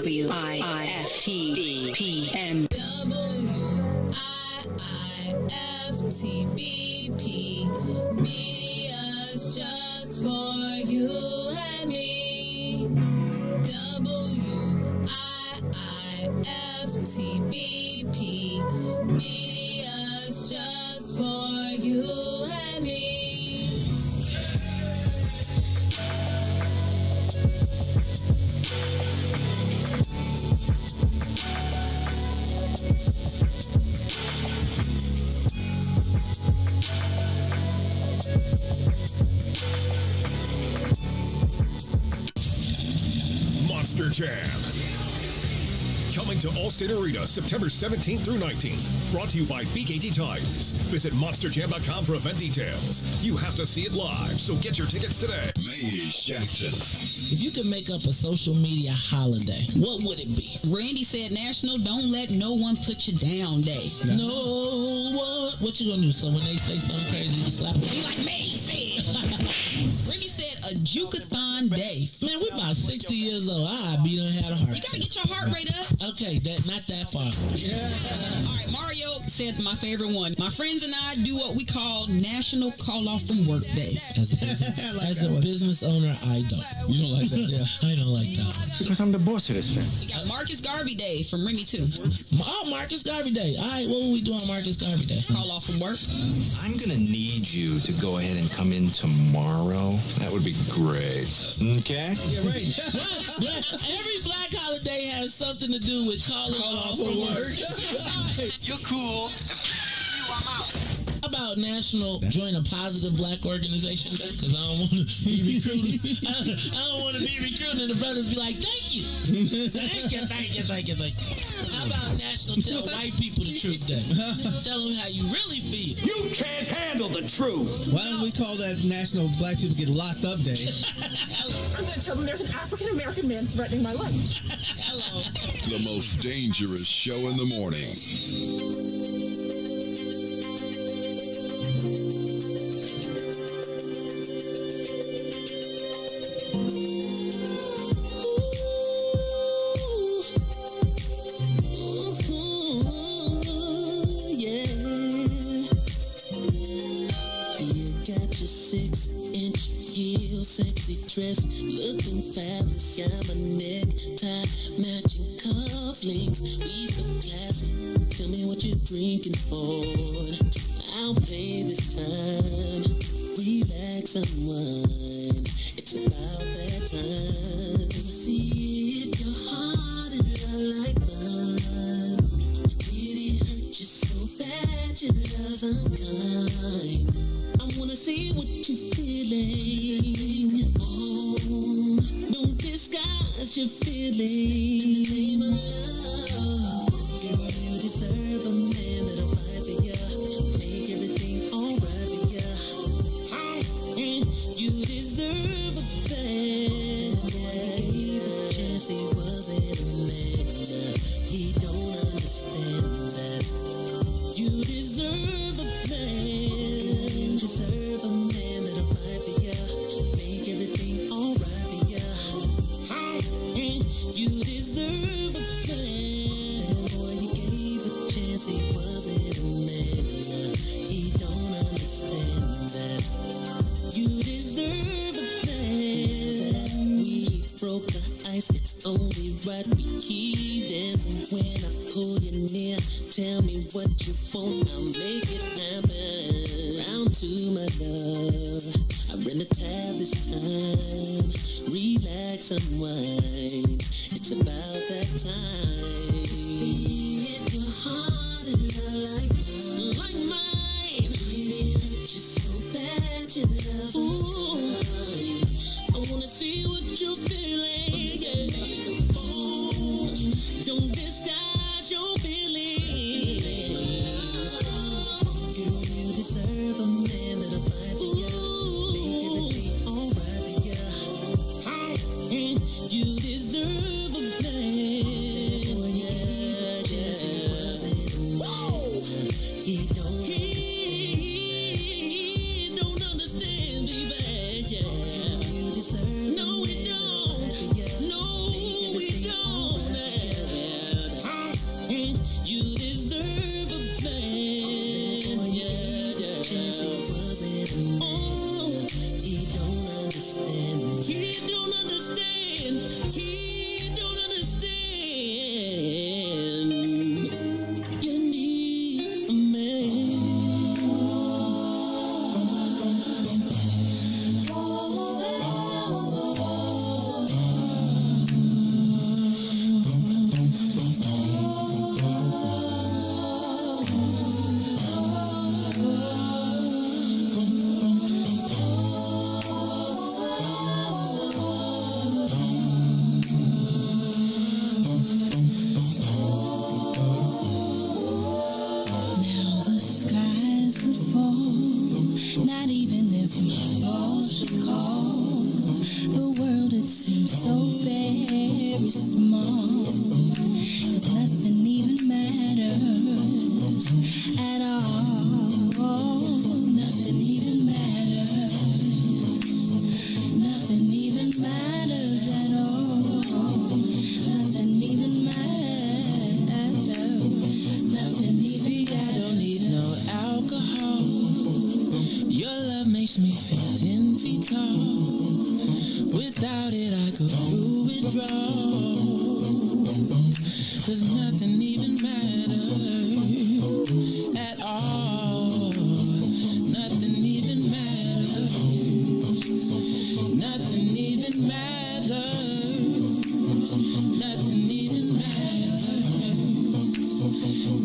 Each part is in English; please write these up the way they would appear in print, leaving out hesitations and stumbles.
WIIFTV PM. WIIFTBP. Media's just for you and me. WIIFTBP. Media's just for you and me. Monster Jam. Coming to Allstate Arena September 17th through 19th. Brought to you by BKT Tires. Visit monsterjam.com for event details. You have to see it live, so get your tickets today. Riis Jackson. If you could make up a social media holiday, what would it be? Randy said National Don't Let No One Put You Down Day. No one. What you gonna do? So when they say something crazy, you slap them? Be like me said. Randy said a Jukathon Day. Man, we about 60 years old. I be done had a heart You gotta attack. get your heart rate up. Okay, that not that far. All right, Mario said my favorite one. My friends and I do what we call National Call Off from Work Day. As a business owner, I don't. You don't like that, yeah. I don't like that one. Because I'm the boss of this thing. We got Marcus Garvey Day from Remy too. Oh, Marcus Garvey Day. All right, what will we do on Marcus Garvey Day? Call off from work. I'm going to need you to go ahead and come in tomorrow. That would be great. Okay? Yeah, right. Every black holiday has something to do with calling off from work. You're cool. How about National Join a Positive Black Organization Day? Because I don't want to be recruited. I don't want to be recruited and the brothers be like, thank you. Thank you. How about National Tell White People the Truth Day? Tell them how you really feel. You can't handle the truth. Why don't we call that National Black People Get Locked Up Day? I'm going to tell them there's an African-American man threatening my life. Hello. The most dangerous show in the morning. Dress, looking fabulous, got my necktie, matching cufflinks, we so classy, tell me what you drinking for, I'll pay this time, relax, unwind, it's about that time, see if your heart and love like mine, did it hurt you so bad, your love's unkind, I wanna see what you're feeling. Don't disguise your feelings. In the name of love, girl, you deserve a man that'll fight for you, make everything alright for you. You deserve a man. Gave a chance, he wasn't a man. He don't understand that. You deserve a man. You deserve a man that'll fight for you, make everything alright. You deserve a man. Boy, you gave a chance, he wasn't a man. He don't understand that. You deserve a man. We broke the ice, it's only right we keep dancing. When I pull you near, tell me what you want, I'll make it happen. Round to my love, I rent a tab this time. Relax, unwind, it's about that time. See if your heart and love like mine. It hurt you so bad, your love's unkind. I wanna see what you're feeling. Yeah. Don't disguise your feelings. You deserve a man that'll fight for you. Make everything alright for you. You deserve a man. Yeah, He don't understand, baby. Yeah. You deserve no, we don't. No, we don't. You deserve a man. Oh, he don't understand. He don't understand. He don't understand. You need a Now the skies could fall, not even if my boss should call. The world, it seems so very small, 'cause nothing even matters at all. Nothing even matters. Nothing even matters at all. Nothing even matters. Nothing even See, I don't need no alcohol. Your love makes me feel 10 feet tall. Without it, I go through withdrawal. 'Cause nothing even matters at all. Nothing even matters. Nothing even matters. Nothing even matters.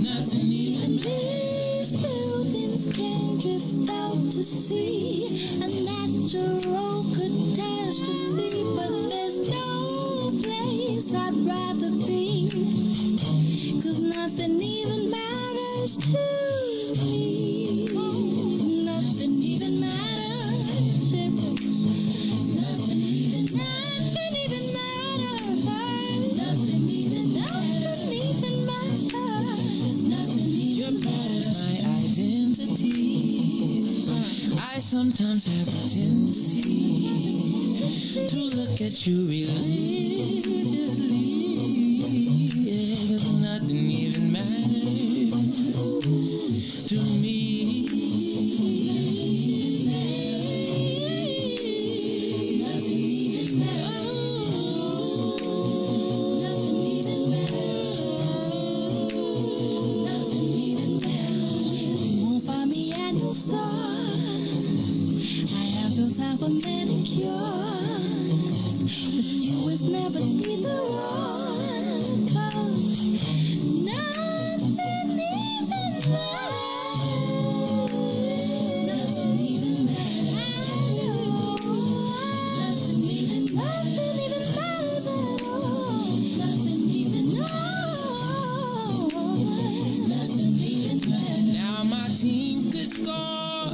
Nothing even These buildings can drift out to sea, a natural catastrophe, but there's no place I'd rather be, 'cause nothing even matters to me. Nothing even matters. Nothing even matters. Nothing even matters. You're part of my identity. I sometimes have a tendency to look at you religiously. Yeah, but nothing even matters to me. Nothing even matters. Nothing even matters. Nothing even matters. You won't find me at no store. I have no time for manicures. With you, it's never either one. 'Cause nothing even matters. Nothing even matters. Nothing even matters at all. Nothing even Nothing even matters. Now my team could score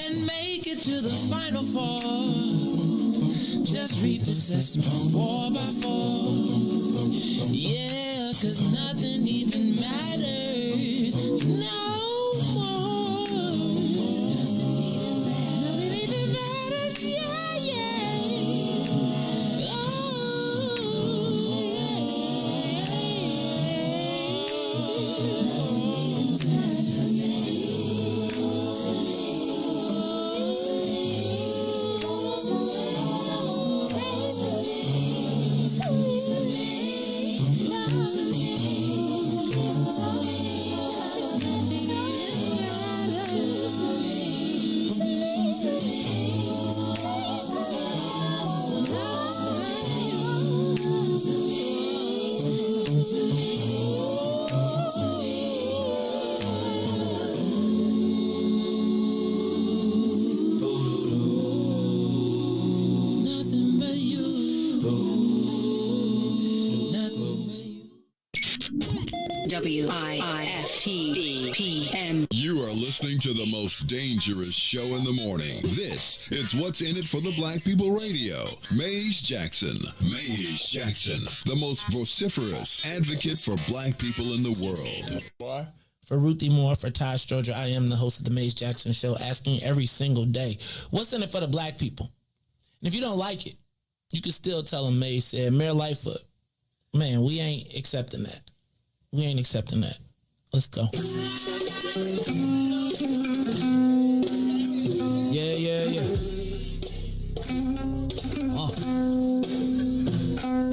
and make it to the Final Four. Just repossess my 4x4. Yeah, 'cause nothing even matters no more. Nothing even matters, yeah, yeah. Oh, yeah. Nothing WIFT PM. You are listening to the most dangerous show in the morning. This is What's in It for the Black People Radio. Maze Jackson. Maze Jackson, the most vociferous advocate for black people in the world. For Ruthie Moore, for Todd Stoger, I am the host of the Maze Jackson Show, asking every single day, what's in it for the black people? And if you don't like it, you can still tell them Maze said, Mayor Lightfoot, man, we ain't accepting that. We ain't accepting that. Let's go. Yeah.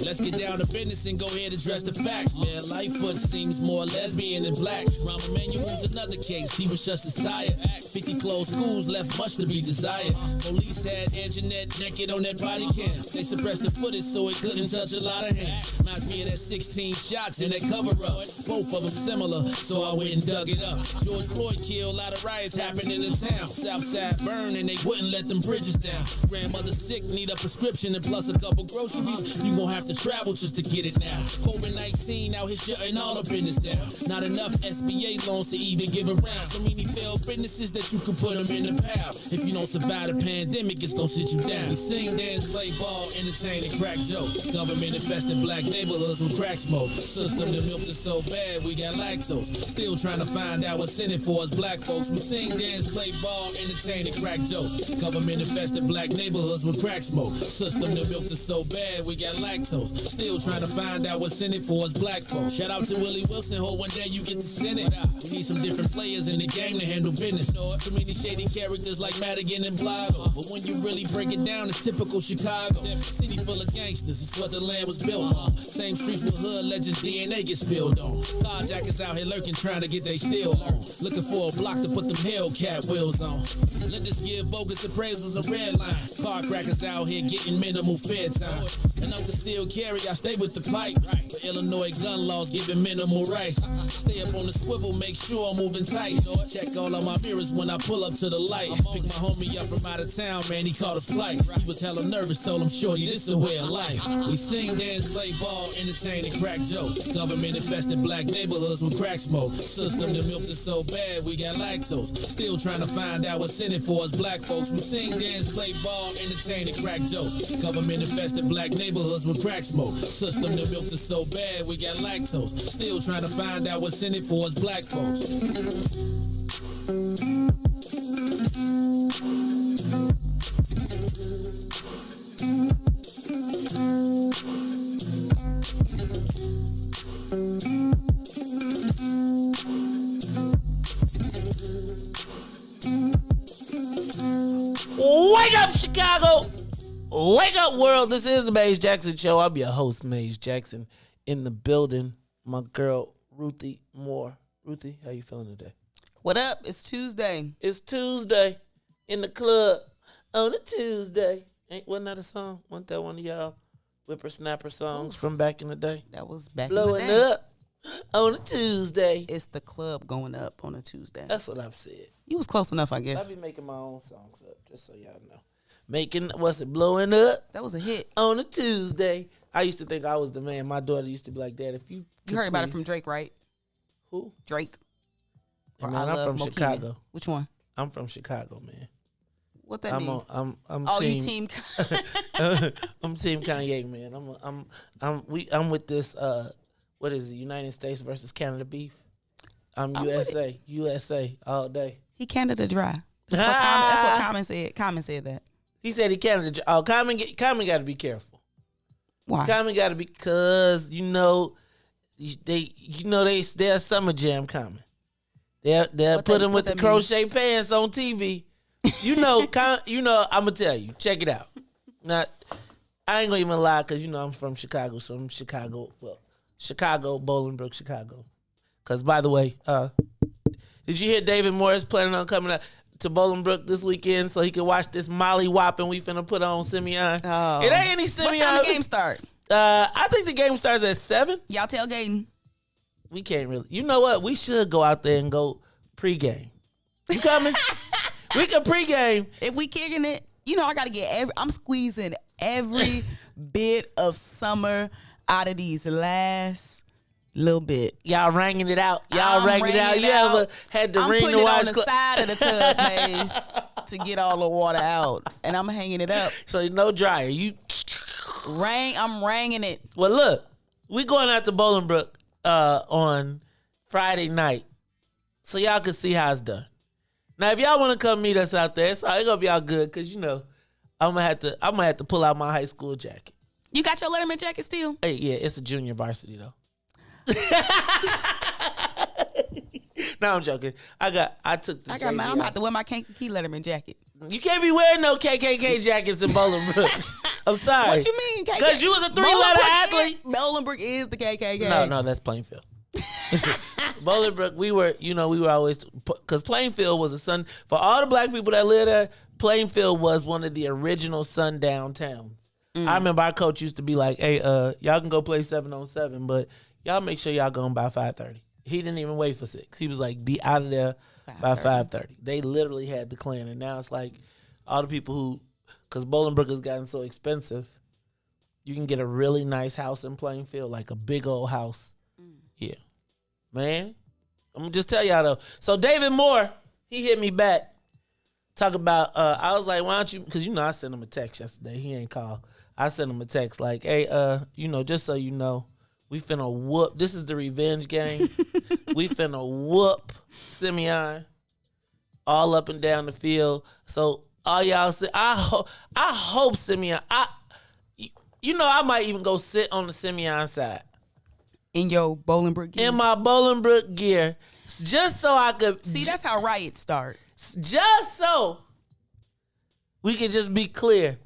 Let's get down to business and go ahead and address the facts, man. Lightfoot seems more lesbian than black. Rahm Emanuel's another case. He was just as tired. 50 closed schools left much to be desired. Police had Anjanette naked on that body cam. They suppressed the footage so it couldn't touch a lot of hands. Reminds me of that 16 shots in that cover up. Both of them similar, so I went and dug it up. George Floyd killed, a lot of riots happened in the town. Southside burned and they wouldn't let them bridges down. Grandmother sick, need a prescription and plus a couple groceries. You gon' have to travel just to get it now. COVID-19 out here shutting all the business down. Not enough SBA loans to even give around. So many failed businesses that you can put them in the pile. If you don't survive the pandemic, it's gonna sit you down. We sing, dance, play ball, entertain, and crack jokes. Government infested black neighborhoods with crack smoke. System that milked us so bad, we got lactose. Still trying to find out what's in it for us black folks. We sing, dance, play ball, entertain, and crack jokes. Government infested black neighborhoods with crack smoke. System that milked us so bad, we got lactose. Still trying to find out what's in it for us black folks. Shout out to Willie Wilson, hope one day you get to send it. We need some different players in the game to handle business. Too many shady characters like Madigan and Blago. But when you really break it down, it's typical Chicago. City full of gangsters, it's what the land was built on. Same streets with hood legends, DNA gets spilled on. Carjackers out here lurking, trying to get they steal on. Looking for a block to put them Hellcat wheels on. Let us give bogus appraisals a red line. Car crackers out here getting minimal fair time. And I'm concealed carry, I stay with the pipe. But Illinois gun laws giving minimal rights. Stay up on the swivel, make sure I'm moving tight. Check all of my mirrors when I pull up to the light. Pick my homie up from out of town, man, he caught a flight. He was hella nervous, told him, shorty, this is a way of life. We sing, dance, play ball, entertain, and crack jokes. Government infested black neighborhoods with crack smoke. System that milked us so bad, we got lactose. Still trying to find out what's in it for us black folks. We sing, dance, play ball, entertain, and crack jokes. Government infested black neighborhoods with crack smoke. System that milked us so bad, we got lactose. Still trying to find out what's in it for us black folks. Wake up, Chicago! Wake up, world! This is the Maze Jackson Show. I'm your host, Maze Jackson, in the building. My girl, Ruthie Moore. Ruthie, how you feeling today? What up? It's Tuesday. It's Tuesday in the club on a Tuesday. Wasn't that a song? Wasn't that one of y'all whippersnapper songs from back in the day? That was back Blowing in the day. up on a Tuesday. It's the club going up on a Tuesday. That's what I've said. You was close enough, I I guess. be making my own songs up, just so y'all know. Blowing up That was a hit. on a Tuesday. I used to think I was the man. My daughter used to be like, Dad, if you You heard about it please-" from Drake, right? Who? Drake. Hey, Or man, I I'm Love from Mo Chicago. Keenan. Which one? I'm from Chicago, man. What that mean? I'm Oh, team, you team. I'm team Kanye, man. I'm with this what is it, United States versus Canada beef? I'm USA all day. He Canada dry. That's what Common said. Common said that. He said he Canada. Oh, Common got to be careful. Why? Common got to be, because they're Summer Jam Common. They'll put him with the crochet pants on TV. I'm gonna tell you. Check it out. Now, I ain't gonna even lie, because I'm from Chicago, so I'm Chicago. Well, Chicago, Bolingbrook, Chicago. Because by the way, did you hear David Morris planning on coming out to Bolingbrook this weekend so he could watch this Molly Whopping we finna put on Simeon? Oh. It ain't any Simeon. What time the game start? I think the game starts at 7. Y'all tailgating? We can't really. You know what? We should go out there and go pregame. You coming? We can pregame. If we kicking it, I got to get I'm squeezing every bit of summer out of these last Little bit. Y'all wringing it out. You wringing ever had to I'm wring putting the it on wash the side of the tub, Maze, to get all the water out, and I'm hanging it up. So no dryer. I'm wringing it. Well, look, we going out to Bolingbrook on Friday night, so y'all can see how it's done. Now, if y'all want to come meet us out there, it's gonna be all good because I'm gonna have to pull out my high school jacket. You got your Letterman jacket still? Hey, yeah, it's a junior varsity though. No, I'm joking. I took the. I'm about to wear my Kankakee Letterman jacket. You can't be wearing no KKK jackets in Bolingbrook. I'm sorry. What you mean? Because you was a 3-letter athlete. Bolingbrook is the KKK. No, that's Plainfield. Bolingbrook, we were always, because Plainfield was for all the black people that live there, Plainfield was one of the original sundown towns. I remember our coach used to be like, hey, y'all can go play 7-on-7, but y'all make sure y'all going by 5:30. He didn't even wait for 6. He was like, be out of there by 5:30. They literally had the clan, and now it's like all the people because Bolingbrook has gotten so expensive, you can get a really nice house in Plainfield, like a big old house. Yeah. Man, I'm going to just tell y'all, though. So David Moore, he hit me back. Talk about, I was like, why don't you, because I sent him a text yesterday. He ain't called. I sent him a text like, hey, just so you know, we finna whoop. This is the revenge game. We finna whoop Simeon all up and down the field. So all y'all say, I hope Simeon. I might even go sit on the Simeon side in your Bolingbrook gear. In my Bolingbrook gear, just so I could see. That's how riots start. Just so we can just be clear.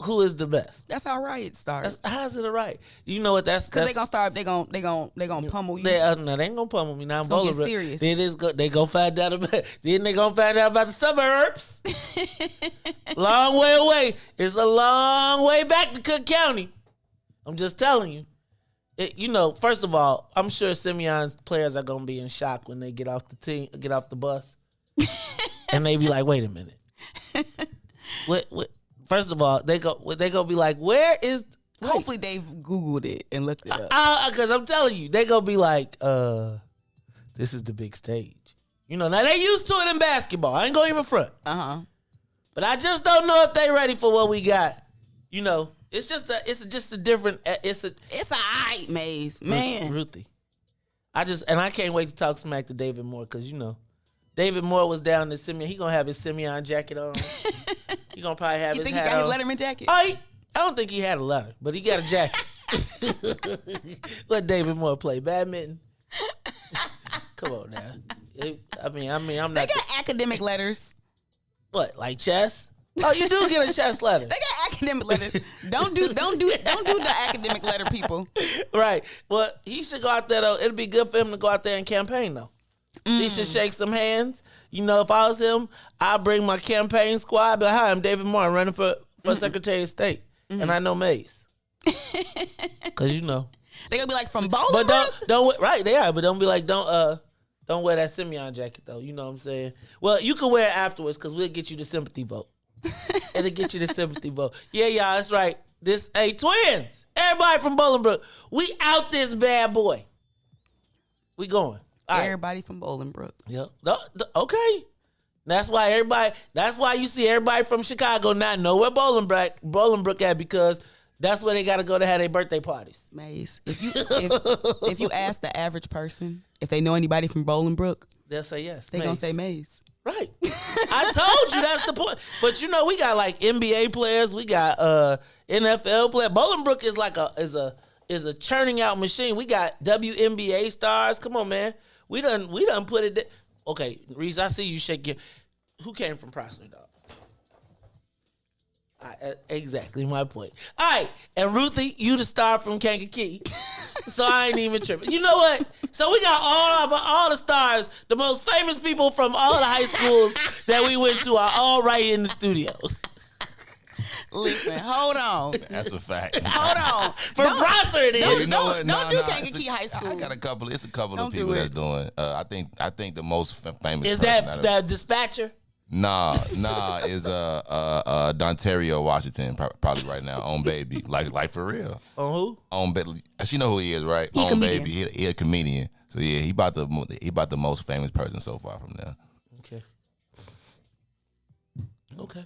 Who is the best? That's how riots start. How's it a riot? You know what? That's because they gonna start. They gonna pummel you. They ain't gonna pummel me now. It's gonna get serious. Then they gonna find out about. Then they gonna find out about the suburbs. Long way away. It's a long way back to Cook County. I'm just telling you. First of all, I'm sure Simeon's players are gonna be in shock when they get off the bus, and they be like, "Wait a minute, what?" First of all, they gonna be like, where is... Hopefully they've Googled it and looked it up. Because I'm telling you, they gonna be like, this is the big stage. Now they used to it in basketball. I ain't gonna even front. But I just don't know if they ready for what we got. It's just a different... It's a aight, Maze. Man. Ruthie. I can't wait to talk smack to David Moore because, David Moore was down in Simeon. He gonna have his Simeon jacket on. He gonna probably have his hat on. You think he got his Letterman jacket? I don't think he had a letter, but he got a jacket. Let David Moore play badminton. Come on now. I'm not. They got academic letters. What, like chess? Oh, you do get a chess letter. They got academic letters. Don't do the academic letter, people. Right. Well, he should go out there though. It'd be good for him to go out there and campaign though. He should shake some hands. If I was him, I'd bring my campaign squad. But hi, I'm David Moore, running for Secretary of State, and I know Mace. Because they gonna be like from Bolingbrook. But don't right they are. But don't be like don't wear that Simeon jacket though. You know what I'm saying? Well, you can wear it afterwards because we'll get you the sympathy vote. It'll get you the sympathy vote. Yeah, y'all, that's right. Twins. Everybody from Bolingbrook, we out this bad boy. We going. Everybody from Bolingbrook. Yeah. Okay. That's why you see everybody from Chicago not know where Bolingbrook at, because that's where they got to go to have their birthday parties. Maze, if you ask the average person if they know anybody from Bolingbrook, they'll say yes. They're going to say Maze. Right. I told you that's the point. But we got like NBA players, we got NFL players. Bolingbrook is like a churning out machine. We got WNBA stars. Come on, man. We done put it. Okay, Riis, I see you shaking. Who came from Prosser, dog? Exactly my point. All right, and Ruthie, you the star from Kankakee, so I ain't even tripping. You know what? So we got all the stars, the most famous people from all the high schools that we went to are all right in the studio. Listen, hold on. That's a fact. Hold on. For Prosser it is. You know what? Don't do Kankakee High School. I got a couple. It's a couple of people that's doing. I think the most famous is person that the dispatcher. Nah, is Dontario Washington probably right now on Baby, like for real. On who? On Baby, she know who he is, right? He on comedian. Baby, he a comedian. So yeah, he about the most famous person so far from there. Okay. Okay.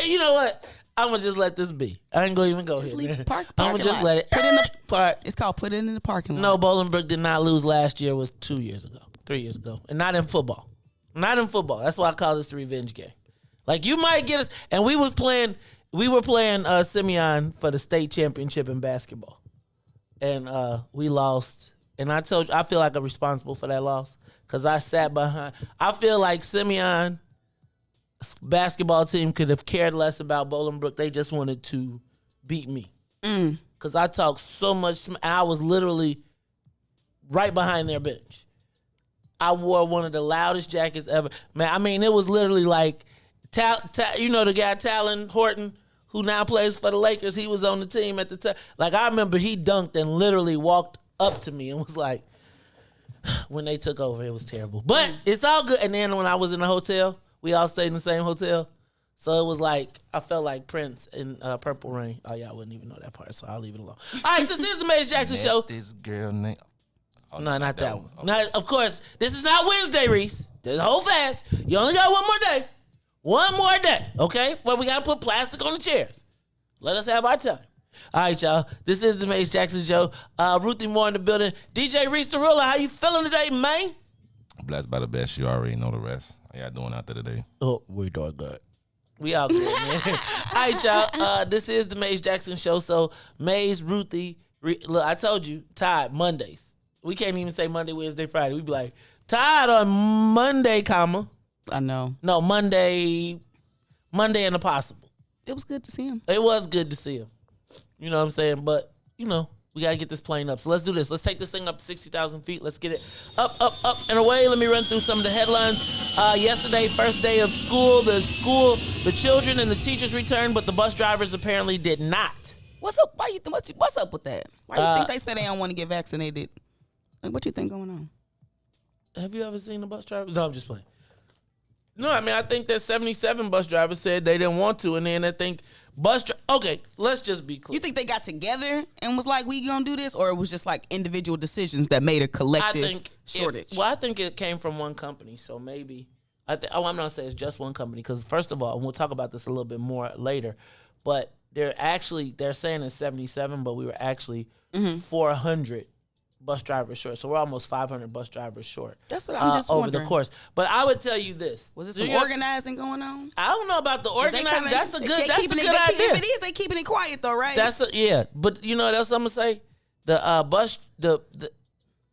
You know what? I'm gonna just let this be. I ain't gonna even go Just here. leave Man. the I'm gonna just lot. let it. Put it in the part. It's called put it in the parking lot. No, Bolingbrook did not lose last year. It was 2 years ago, 3 years ago, and not in football. Not in football. That's why I call this the revenge game. Like you might get us, and we were playing Simeon for the state championship in basketball, and we lost. And I told you, I feel like I'm responsible for that loss because I sat behind. I feel like Simeon basketball team could have cared less about Bolingbrook. They just wanted to beat me because I talked so much. I was literally right behind their bench. I wore one of the loudest jackets ever. Man, I mean, it was literally like, you know the guy Talon Horton, who now plays for the Lakers. He was on the team at the time. Like, I remember he dunked and literally walked up to me and was like, when they took over, it was terrible. But it's all good. And then when I was in the hotel, we all stayed in the same hotel. So it was like, I felt like Prince in Purple Rain. Oh, y'all wouldn't even know that part, so I'll leave it alone. All right, this is the Maze Jackson Show. This girl name. Oh, no, not that one. Okay. Now, of course, this is not Wednesday, Riis. Just hold fast. You only got one more day. One more day, okay? Before we got to put plastic on the chairs. Let us have our time. All right, y'all. This is the Maze Jackson Show. Ruthie Moore in the building. DJ Riis the Ruler, how you feeling today, man? Blessed by the best. You already know the rest. How y'all doing out there today? Oh, we're doing good. We all good, man. All right, y'all. This is the Maze Jackson Show. So, Maze, Ruthie, look, I told you, Todd, Mondays. We can't even say Monday, Wednesday, Friday. We be like, Todd on Monday, comma. I know. No, Monday and the possible. It was good to see him. It was good to see him. You know what I'm saying? But, you know, we got to get this plane up. So let's do this. Let's take this thing up to 60,000 feet. Let's get it up, and away. Let me run through some of the headlines. Yesterday, first day of school. The children and the teachers returned, but the bus drivers apparently did not. What's up? What's up with that? Why do you think they say they don't want to get vaccinated? Like, what you think going on? Have you ever seen the bus drivers? No, I'm just playing. No, I mean, I think that 77 bus drivers said they didn't want to, and then I think okay, let's just be clear. You think they got together and was like, we gonna do this? Or it was just like individual decisions that made a collective shortage? I think it came from one company, so maybe. I'm not gonna say it's just one company, because first of all, and we'll talk about this a little bit more later, but they're saying it's 77, but we were actually 400 bus drivers short. So we're almost 500 bus drivers short. That's what I'm just over wondering. the course. But I would tell you this. Was it some organizing going on? I don't know about the organizing. That's a good idea. If it is, they keeping it quiet though, right? But you know what else I'm gonna say? The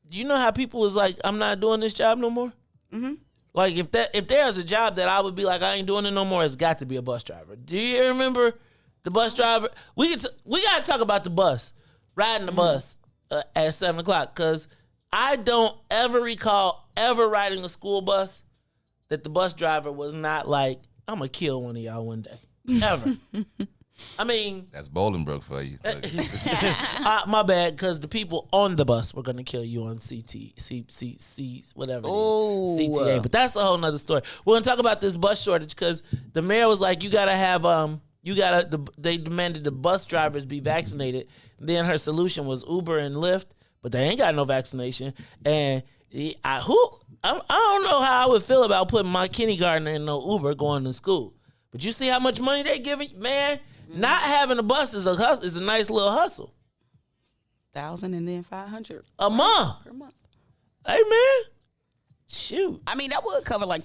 you know how people was like, I'm not doing this job no more? Mm-hmm. Like if there's a job that I would be like, I ain't doing it no more, it's got to be a bus driver. Do you remember the bus driver? We gotta talk about the bus, riding the bus at 7:00, because I don't ever recall ever riding a school bus that the bus driver was not like, I'm gonna kill one of y'all one day. Ever. I mean, that's Bolingbrook for you. My bad, because the people on the bus were gonna kill you on whatever it is, CTA. But that's a whole nother story. We're gonna talk about this bus shortage because the mayor was like, you gotta have they demanded the bus drivers be vaccinated. Then her solution was Uber and Lyft, but they ain't got no vaccination. And I don't know how I would feel about putting my kindergartner in no Uber going to school. But you see how much money they giving, man. Not having a bus is a nice little hustle. 1,000 and then 500 a month. Per month. Hey man, shoot. I mean, that would cover like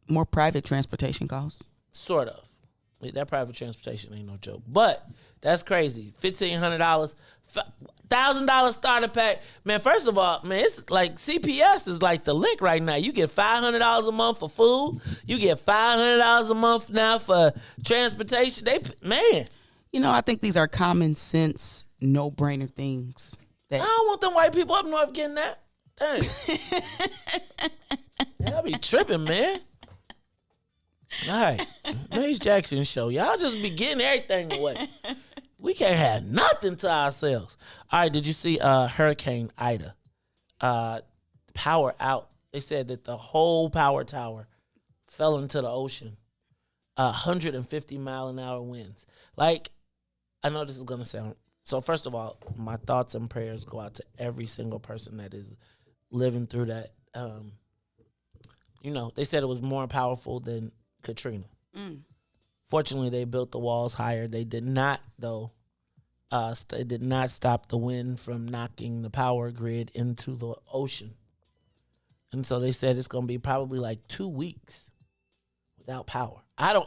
more private transportation costs. Sort of. That private transportation ain't no joke. But that's crazy. $1,500, $1,000 starter pack. Man, first of all, man, it's like CPS is like the lick right now. You get $500 a month for food. You get $500 a month now for transportation. Man. You know, I think these are common sense, no-brainer things. I don't want them white people up north getting that. Dang. Y'all be tripping, man. All right, Maze Jackson Show. Y'all just be getting everything away. We can't have nothing to ourselves. All right, did you see Hurricane Ida? power out. They said that the whole power tower fell into the ocean. 150-mile-an-hour winds. Like, I know this is going to sound... So, first of all, my thoughts and prayers go out to every single person that is living through that. They said it was more powerful than Katrina. Fortunately, they built the walls higher. They did not, though. It did not stop the wind from knocking the power grid into the ocean. And so they said it's going to be probably like 2 weeks without power. I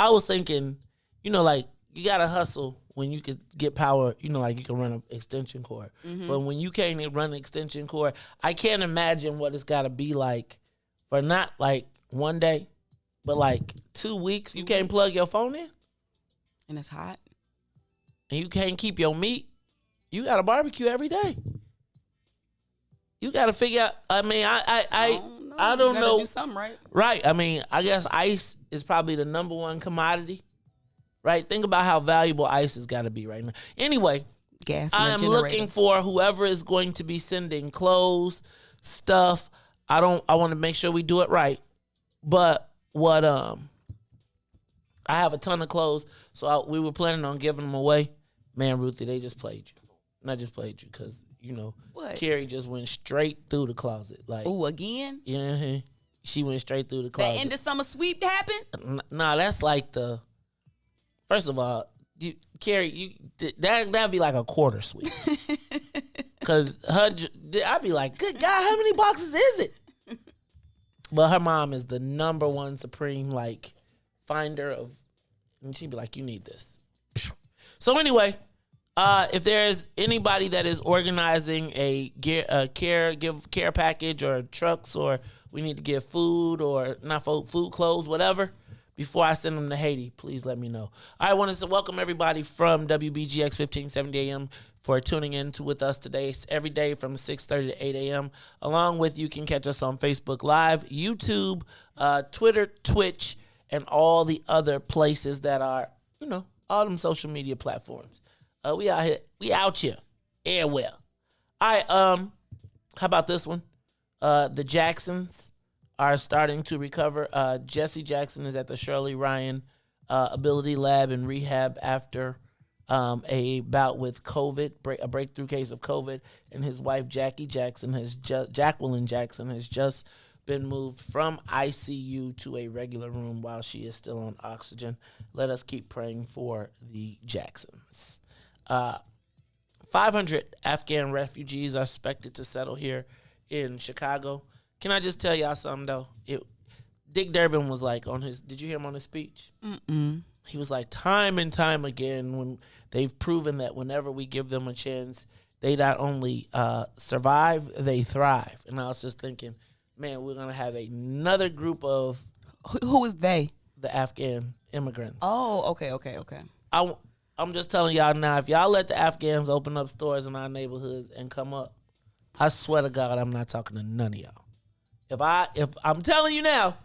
was thinking, like, you got to hustle when you could get power, like you can run an extension cord. Mm-hmm. But when you can't run an extension cord, I can't imagine what it's got to be like for not like 1 day, but like 2 weeks. You can't plug your phone in. And it's hot. And you can't keep your meat. You got to barbecue every day. You got to figure out, I mean, I don't know. Do something right. Right. I mean, I guess ice is probably the number one commodity. Right? Think about how valuable ice has got to be right now. Anyway, I am looking for whoever is going to be sending clothes, stuff. I want to make sure we do it right. But I have a ton of clothes, so we were planning on giving them away. Man, Ruthie, they just played you. Not just played you because, what? Carrie just went straight through the closet. Like, ooh, again? Yeah. She went straight through the closet. The end of summer sweep happened? Nah, that's like first of all, Carrie, that'd be like a quarter sweep. Because I'd be like, good God, how many boxes is it? But her mom is the number one supreme, like, finder of, and she'd be like, you need this. So anyway, if there's anybody that is organizing a care package or trucks, or we need to give food or not food, clothes, whatever, before I send them to Haiti, please let me know. I want to welcome everybody from WBGX 1570 AM for tuning in with us today. It's every day from 6:30 to 8 a.m. Along with, you can catch us on Facebook Live, YouTube, Twitter, Twitch, and all the other places that are, all them social media platforms. We out here. We out here. Yeah, well. All right, how about this one? The Jacksons are starting to recover. Jesse Jackson is at the Shirley Ryan Ability Lab and Rehab after a bout with COVID, a breakthrough case of COVID, and his wife Jacqueline Jackson has just been moved from ICU to a regular room while she is still on oxygen. Let us keep praying for the Jacksons. 500 Afghan refugees are expected to settle here in Chicago. Can I just tell y'all something, though? Dick Durbin was like did you hear him on his speech? Mm-mm. He was like, time and time again, when they've proven that whenever we give them a chance, they not only survive, they thrive. And I was just thinking, man, we're going to have another group of... Who is they? The Afghan immigrants. Oh, okay. I'm just telling y'all now, if y'all let the Afghans open up stores in our neighborhoods and come up, I swear to God, I'm not talking to none of y'all. If I'm telling you now,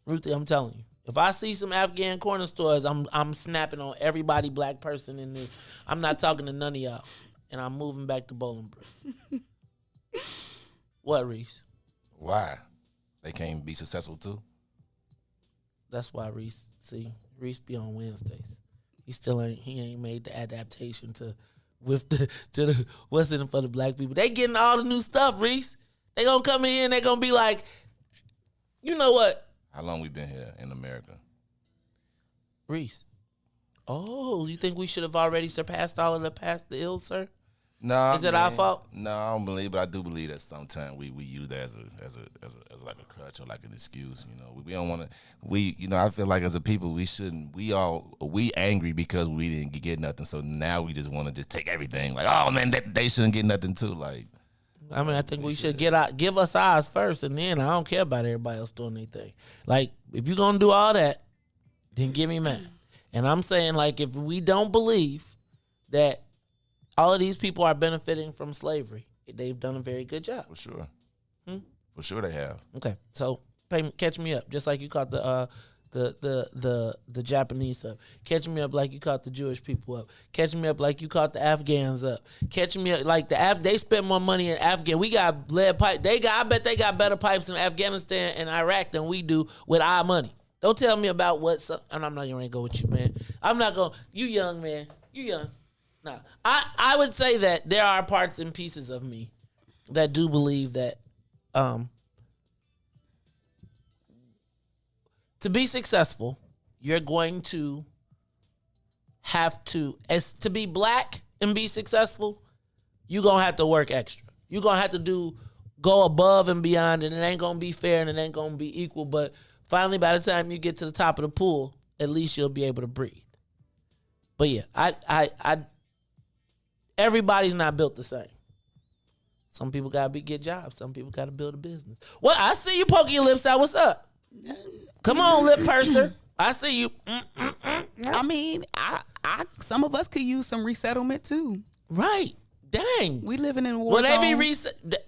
Ruthie, I'm telling you, if I see some Afghan corner stores, I'm snapping on everybody black person in this. I'm not talking to none of y'all, and I'm moving back to Bolingbrook. What, Riis? Why? They can't be successful too? That's why Riis be on Wednesdays. He ain't made the adaptation to what's in it for the black people. They getting all the new stuff, Riis. They gonna come in here and they gonna be like, you know what? How long we been here in America? Riis. Oh, you think we should have already surpassed all of the ills, sir? No, is it our fault? No, I don't believe, but I do believe that sometimes we use that as like a crutch or like an excuse. We don't want to. I feel like as a people we shouldn't. We angry because we didn't get nothing. So now we just want to just take everything. Like, oh man, they shouldn't get nothing too. Like, I mean, I think we should give us ours first, and then I don't care about everybody else doing anything. Like, if you're gonna do all that, then give me mine. And I'm saying, like, if we don't believe that all of these people are benefiting from slavery, they've done a very good job. For sure. For sure they have. Okay, so catch me up. Just like you caught the the Japanese up. Catch me up like you caught the Jewish people up. Catch me up like you caught the Afghans up. Catch me up like they spend more money in Afghan. We got lead pipe. I bet they got better pipes in Afghanistan and Iraq than we do with our money. Don't tell me about what's up. And I'm not even gonna go with you, man. I'm not going. You young, man. You young. Nah. I would say that there are parts and pieces of me that do believe that to be successful, you're going to have to be black and be successful, you're going to have to work extra. You're going to have to go above and beyond, and it ain't going to be fair and it ain't going to be equal. But finally, by the time you get to the top of the pool, at least you'll be able to breathe. But yeah, I everybody's not built the same. Some people got to get jobs. Some people got to build a business. Well, I see you poking your lips out. What's up? Come on, lip purser. I see you. I mean, some of us could use some resettlement too. Right. Dang. We living in a war Well, zone. they be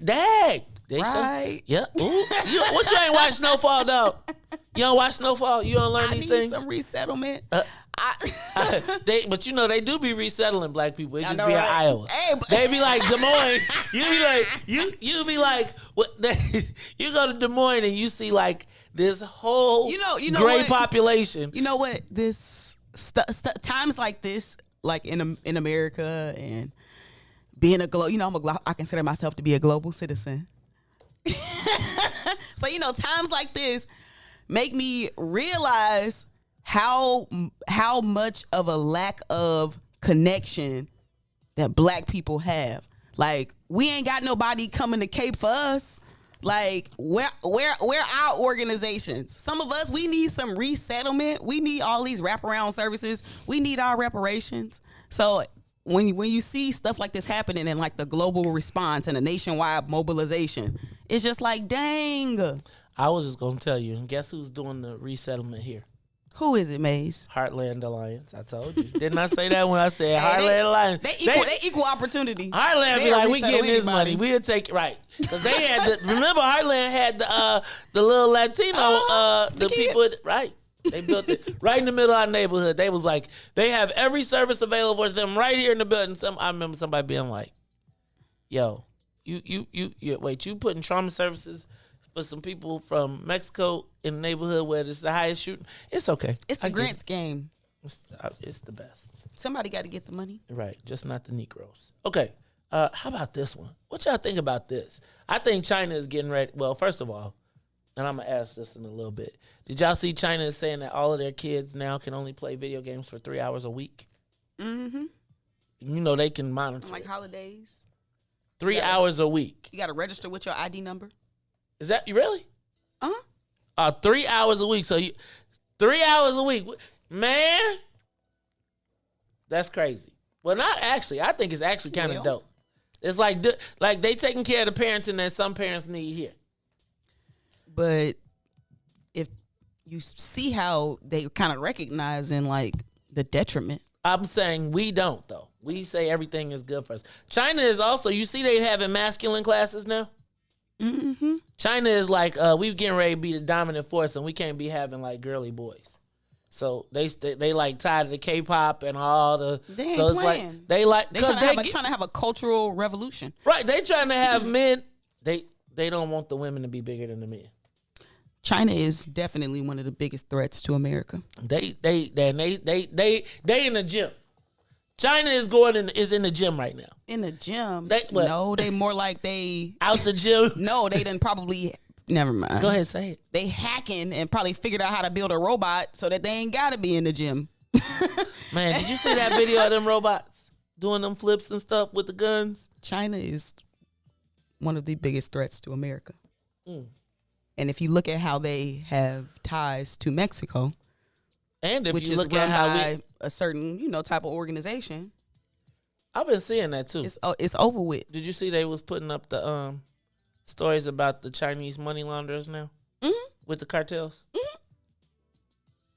dang. They right. Yeah. Ooh. What you ain't watch Snowfall, dog? You don't watch Snowfall? You don't learn these things? Some resettlement. But you know they do be resettling black people. It just be in right? Iowa. Hey, they be like Des Moines. You be like what? You go to Des Moines and you see like this whole gray population. You know what? This times like this, like in America and being I consider myself to be a global citizen. So times like this make me realize how much of a lack of connection that black people have. Like, we ain't got nobody coming to Cape for us. Like, where our organizations? Some of us, we need some resettlement. We need all these wraparound services. We need our reparations. So when you see stuff like this happening and like the global response and a nationwide mobilization, it's just like, dang. I was just gonna tell you, and guess who's doing the resettlement here? Who is it, Maze? Heartland Alliance. I told you. Didn't I say that when I said Heartland Alliance? They equal opportunity. Heartland be like, we getting this money. We'll take it. Right. Because they had remember Heartland had the little Latino, the people, right. They built it right in the middle of our neighborhood. They was like, they have every service available to them right here in the building. I remember somebody being like, yo, you putting trauma services for some people from Mexico in the neighborhood where it's the highest shooting. It's okay. It's the grants game. It's the best. Somebody got to get the money. Right. Just not the Negroes. Okay. How about this one? What y'all think about this? I think China is getting ready. Well, first of all, and I'm going to ask this in a little bit. Did y'all see China is saying that all of their kids now can only play video games for 3 hours a week? Mm-hmm. They can monitor. Like holidays. 3 hours a week. You got to register with your ID number. Is that you really? 3 hours a week. So 3 hours a week, man. That's crazy. Well, not actually. I think it's actually kind of dope. It's like they taking care of the parenting that some parents need here. But if you see how they kind of recognizing like the detriment. I'm saying we don't though. We say everything is good for us. China is also. You see, they having masculine classes now. Mm-hmm. China is like we getting ready to be the dominant force, and we can't be having like girly boys. So they like tired of the K-pop and all the. They ain't so it's playing. like they trying to have a cultural revolution. Right, they trying to have men. They don't want the women to be bigger than the men. China is definitely one of the biggest threats to America. They in the gym. China is in the gym right now. In the gym? No, they more like they out the gym. No, they done probably. Never mind. Go ahead, say it. They hacking and probably figured out how to build a robot so that they ain't got to be in the gym. Man, did you see that video of them robots doing them flips and stuff with the guns? China is one of the biggest threats to America. And if you look at how they have ties to Mexico, and if which you is look run at how by a certain type of organization, I've been seeing that too. It's over with. Did you see they was putting up the stories about the Chinese money launderers now with the cartels?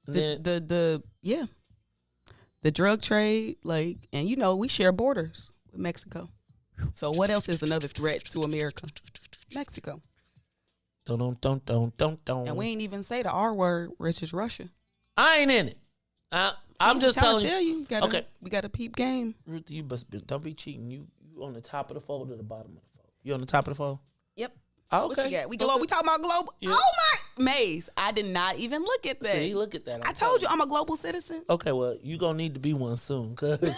The drug trade, and we share borders with Mexico. So what else is another threat to America? Mexico. Don't. And we ain't even say the R word, which is Russia. I ain't in it. I'm just telling you. Okay, we got a peep game. Ruthie, you don't be cheating. You on the top of the fold or the bottom of the fold? You on the top of the fold? Yep. Okay. What you got? We talking about global. Yeah. Oh my Maze! I did not even look at that. See, look at that. I told you I'm a global citizen. Okay, well you gonna need to be one soon because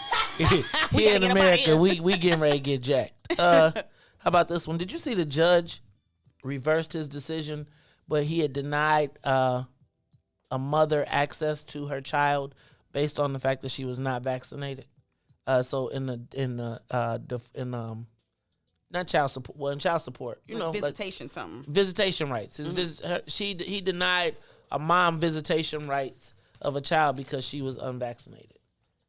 here in America we getting ready to get jacked. How about this one? Did you see the judge reversed his decision, but he had denied a mother access to her child based on the fact that she was not vaccinated. So not child support. Well, in child support, visitation, something. Visitation rights. He denied a mom visitation rights of a child because she was unvaccinated.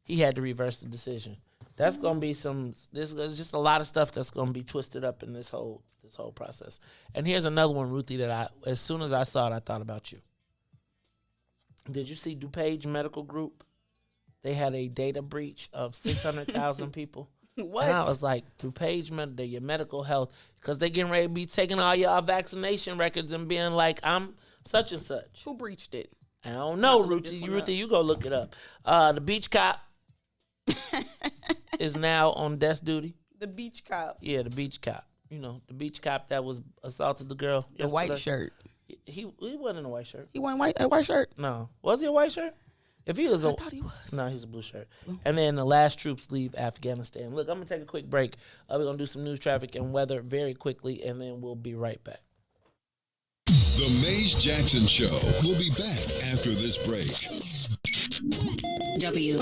He had to reverse the decision. That's gonna be there's just a lot of stuff that's gonna be twisted up in this whole process. And here's another one, Ruthie, that as soon as I saw it, I thought about you. Did you see DuPage Medical Group? They had a data breach of 600,000 people. What? And I was like, DuPage, your medical health, because they getting ready to be taking all y'all vaccination records and being like, I'm such and such. Who breached it? I don't know, Ruthie. You go look it up. The beach cop is now on desk duty. The beach cop? Yeah, the beach cop. The beach cop that was assaulted the girl. The yesterday. White shirt. He wasn't in a white shirt. He wasn't a white shirt? No. Was he a white shirt? If he was I thought he was. No, he's a blue shirt. And then the last troops leave Afghanistan. Look, I'm going to take a quick break. We're going to do some news, traffic, and weather very quickly, and then we'll be right back. The Maze Jackson Show will be back after this break. WIIFTBPM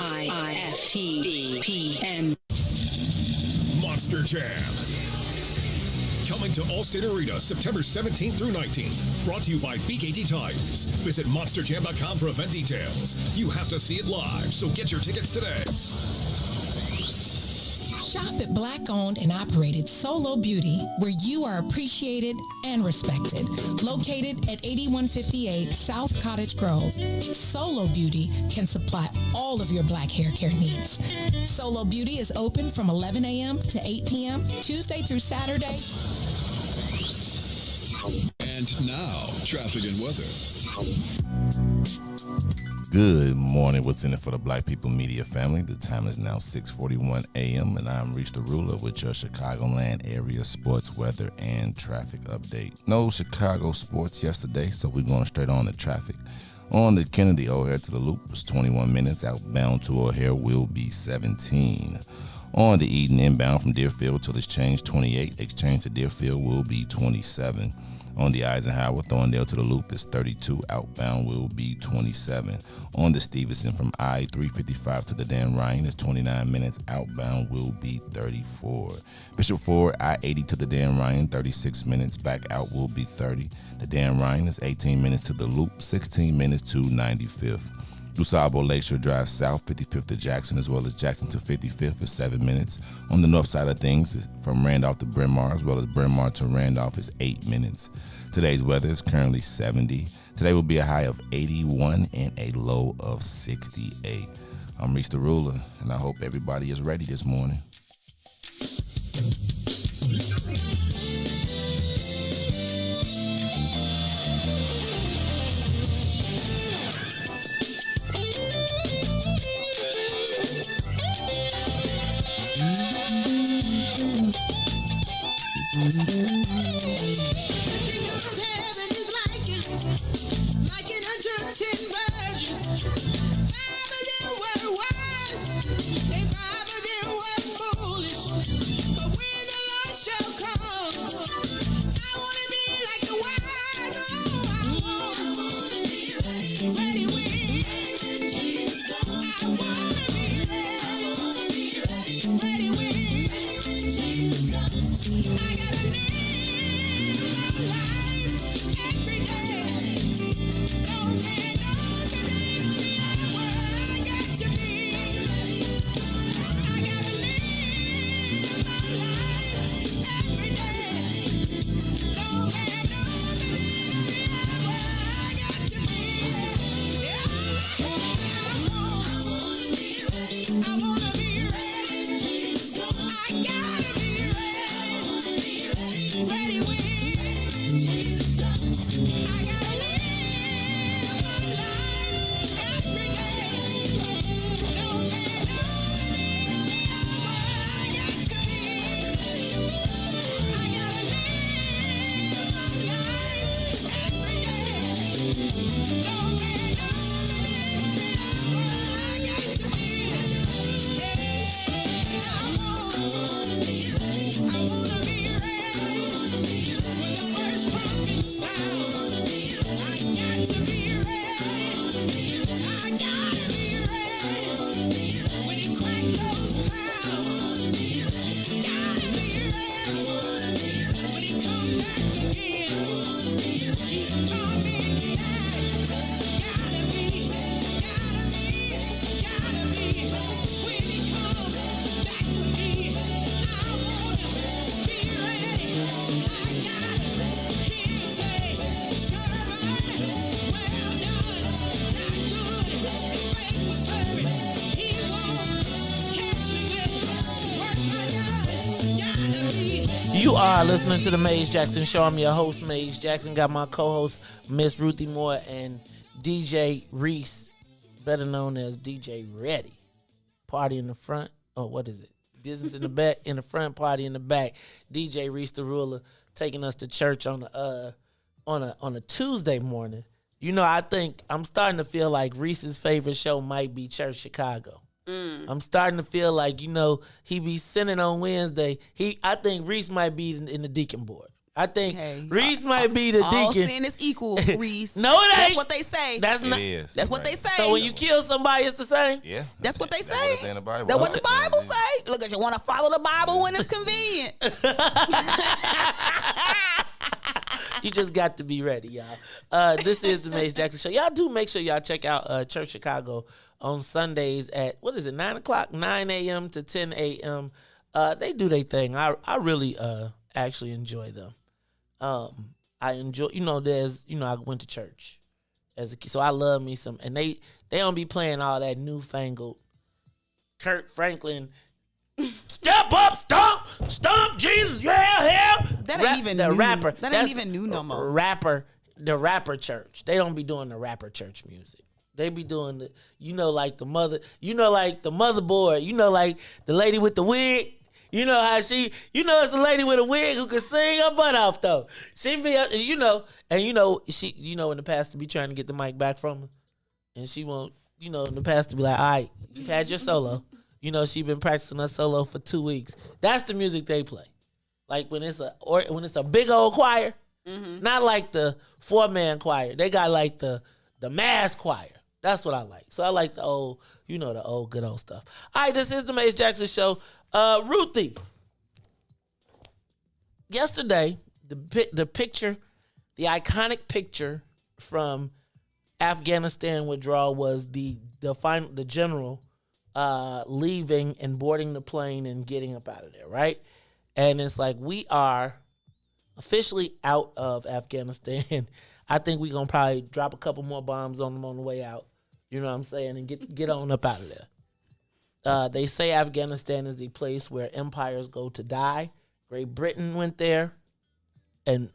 Monster Jam. Coming to Allstate Arena September 17th through 19th. Brought to you by BKT Tires. Visit monsterjam.com for event details. You have to see it live, so get your tickets today. Shop at Black-owned and operated Solo Beauty, where you are appreciated and respected. Located at 8158 South Cottage Grove, Solo Beauty can supply all of your black hair care needs. Solo Beauty is open from 11 a.m. to 8 p.m., Tuesday through Saturday. And now, traffic and weather. Good morning. What's in it for the Black People Media family? The time is now 6:41 a.m. and I'm Riis the Ruler with your Chicagoland area sports, weather, and traffic update. No Chicago sports yesterday, so we're going straight on to traffic. On the Kennedy O'Hare to the Loop was 21 minutes. Outbound to O'Hare will be 17. On the Eden inbound from Deerfield to Exchange 28, Exchange to Deerfield will be 27. On the Eisenhower, Thorndale to the Loop is 32. Outbound will be 27. On the Stevenson from I-355 to the Dan Ryan is 29 minutes. Outbound will be 34. Bishop Ford, I-80 to the Dan Ryan, 36 minutes. Back out will be 30. The Dan Ryan is 18 minutes to the Loop, 16 minutes to 95th. DuSable Lakeshore Drive South, 55th to Jackson, as well as Jackson to 55th is 7 minutes. On the north side of things, from Randolph to Bryn Mawr, as well as Bryn Mawr to Randolph is 8 minutes. Today's weather is currently 70. Today will be a high of 81 and a low of 68. I'm Riis the Ruler, and I hope everybody is ready this morning. But when You are listening to the Maze Jackson Show. I'm your host, Maze Jackson. Got my co-host, Miss Ruthie Moore, and DJ Riis, better known as DJ Ready. Party in the front. Oh, what is it? Business in the back, in the front, party in the back. DJ Riis the Ruler taking us to church on a Tuesday morning. You know, I think I'm starting to feel like Reese's favorite show might be Church Chicago. I'm starting to feel like, you know, he be sinning on Wednesday. I think Riis might be in the deacon board. I think Riis might be the deacon. All sin is equal, Riis. No, it ain't. That's what they say. That's not. That's what they say. So when you kill somebody, it's the same. Yeah, that's what they say. That's what it say in the Bible. That's what the Bible say. Look at you. Want to follow the Bible when it's convenient. You just got to be ready, y'all. This is the Maze Jackson Show. Y'all do make sure y'all check out Church Chicago on Sundays at, 9 o'clock, 9 a.m. to 10 a.m. They do their thing. I really actually enjoy them. I enjoy, I went to church as a kid, so I love me some, and they don't be playing all that newfangled Kurt Franklin, step up, stomp, Jesus, yeah, hell. That ain't even the new. rapper. That ain't even new no more. The rapper church. They don't be doing the rapper church music. They be doing the, like the motherboard, like the lady with the wig. You know how it's a lady with a wig who can sing her butt off though. She be, she, in the pastor be trying to get the mic back from her, and she won't, the pastor be like, all right, you've had your solo. She been practicing her solo for 2 weeks. That's the music they play. Like when it's a big old choir, not like the 4-man choir. They got like the mass choir. That's what I like. So I like the old, the old good old stuff. All right, this is the Maze Jackson Show. Ruthie, yesterday, the picture, the iconic picture from Afghanistan withdrawal was the general leaving and boarding the plane and getting up out of there, right? And it's like, we are officially out of Afghanistan. I think we're going to probably drop a couple more bombs on them on the way out. You know what I'm saying? And get on up out of there. They say Afghanistan is the place where empires go to die. Great Britain went there and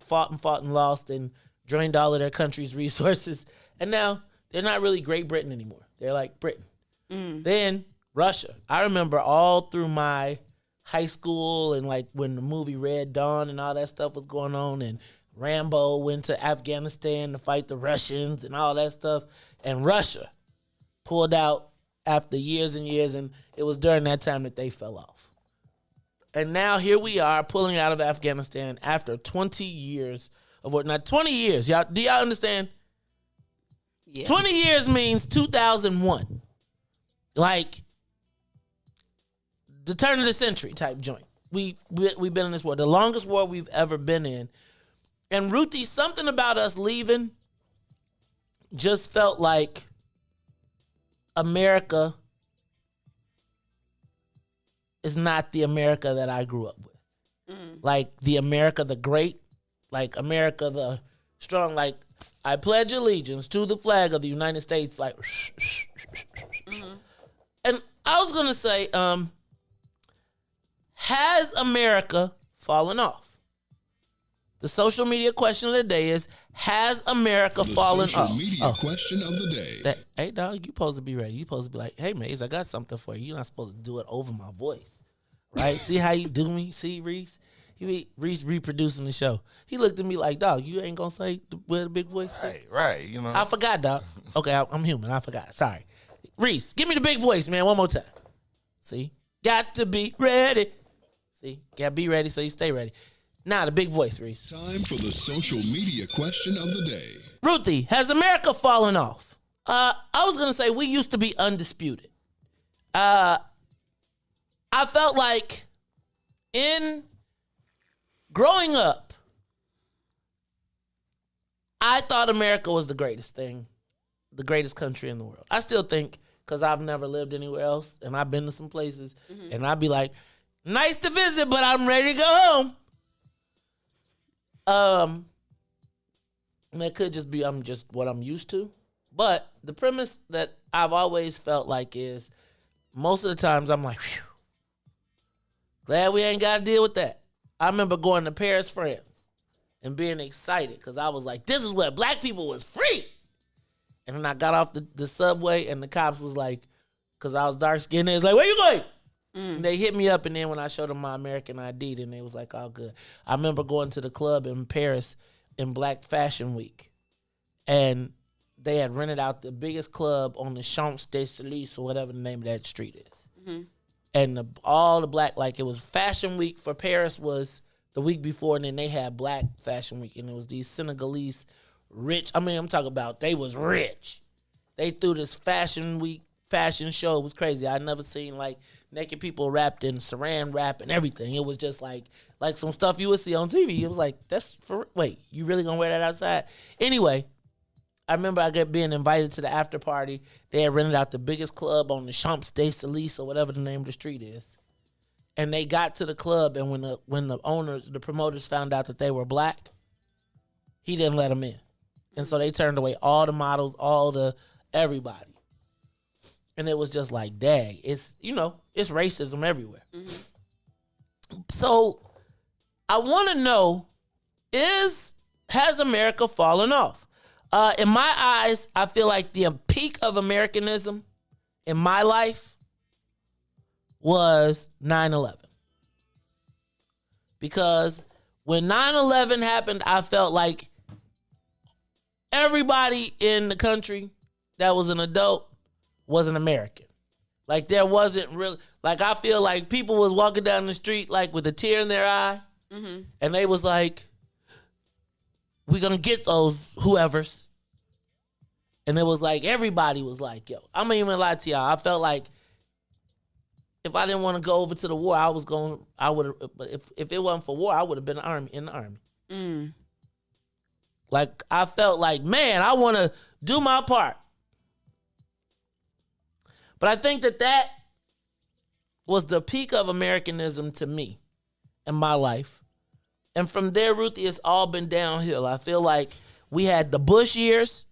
fought and lost and drained all of their country's resources. And now they're not really Great Britain anymore. They're like Britain. Then Russia. I remember all through my high school and like when the movie Red Dawn and all that stuff was going on, and Rambo went to Afghanistan to fight the Russians and all that stuff. And Russia pulled out after years and years, and it was during that time that they fell off. And now here we are pulling out of Afghanistan after 20 years of what? Now 20 years, y'all. Do y'all understand? Yeah. 20 years means 2001, like the turn of the century type joint. We've been in this war, the longest war we've ever been in. And Ruthie, something about us leaving just felt like America is not the America that I grew up with. Like the America the great, like America the strong, like I pledge allegiance to the flag of the United States, like And I was gonna say, has America fallen off? The social media question of the day is, has America fallen off? The social media question of the day. Hey, dog, you supposed to be ready. You supposed to be like, hey, Maze, I got something for you. You're not supposed to do it over my voice, right? See how you do me? See, Reese? Reese reproducing the show. He looked at me like, dog, you ain't going to say with a big voice? Right. I forgot, dog. Okay, I'm human. I forgot. Sorry. Reese, give me the big voice, man, one more time. See? Got to be ready. See? Got to be ready so you stay ready. Now, the big voice, Reese. Time for the social media question of the day. Ruthie, has America fallen off? I was going to say we used to be undisputed. I felt like in growing up, I thought America was the greatest thing, the greatest country in the world. I still think, because I've never lived anywhere else, and I've been to some places, and I'd be like, nice to visit, but I'm ready to go home. That could just be I'm just what I'm used to. But the premise that I've always felt like is most of the times I'm like, whew, glad we ain't got to deal with that. I remember going to Paris, France, and being excited because I was like, this is where black people was free. And then I got off the subway, and the cops was like, because I was dark-skinned, they was like, where you going? And they hit me up, and then when I showed them my American ID, then they was like, all good. I remember going to the club in Paris in Black Fashion Week, and they had rented out the biggest club on the Champs-Élysées or whatever the name of that street is. Mm-hmm. And all the black, like it was Fashion Week for Paris was the week before, and then they had Black Fashion Week, and it was these Senegalese rich. I mean, I'm talking about they was rich. They threw this Fashion Week fashion show. It was crazy. I'd never seen like naked people wrapped in saran wrap and everything. It was just like some stuff you would see on TV. It was like, wait, you really gonna wear that outside? Anyway, I remember I kept being invited to the after party. They had rented out the biggest club on the Champs-Élysées or whatever the name of the street is. And they got to the club, and when the owners, the promoters found out that they were black, he didn't let them in. And so they turned away all the models, everybody. And it was just like, dang, it's racism everywhere. Mm-hmm. So I want to know, has America fallen off? In my eyes, I feel like the peak of Americanism in my life was 9/11. Because when 9/11 happened, I felt like everybody in the country that was an adult was an American. Like there wasn't really, like I feel like people was walking down the street like with a tear in their eye. Mm-hmm. And they was like, we're going to get those whoever's. And it was like, everybody was like, yo, I'm not even lie to y'all. I felt like if I didn't want to go over to the war, but if it wasn't for war, I would have been in the army. Mm. Like, I felt like, man, I want to do my part. But I think that was the peak of Americanism to me in my life. And from there, Ruthie, it's all been downhill. I feel like we had the Bush years,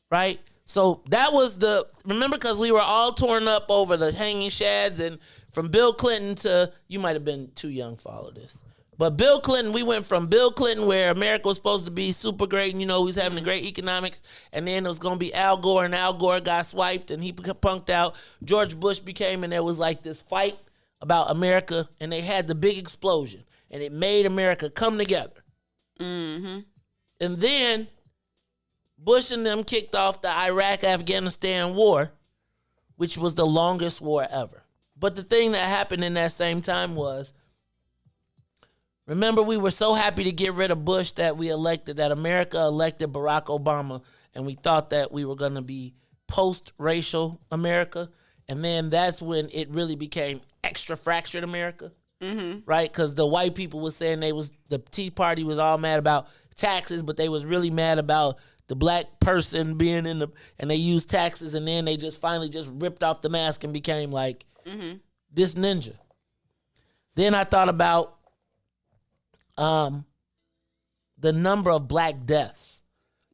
right? So that was remember, because we were all torn up over the hanging shads, and from Bill Clinton to, you might have been too young for all of this. But Bill Clinton, we went from Bill Clinton, where America was supposed to be super great, and he was having a great economics, and then it was going to be Al Gore, and Al Gore got swiped, and he punked out. George Bush became, and there was like this fight about America, and they had the big explosion, and it made America come together. Mm-hmm. And then Bush and them kicked off the Iraq-Afghanistan war, which was the longest war ever. But the thing that happened in that same time was, remember, we were so happy to get rid of Bush that America elected Barack Obama, and we thought that we were going to be post-racial America. And then that's when it really became extra fractured America, right? Because the white people was saying the Tea Party was all mad about taxes, but they was really mad about the black person being and they used taxes, and then they just finally just ripped off the mask and became like this ninja. Then I thought about the number of black deaths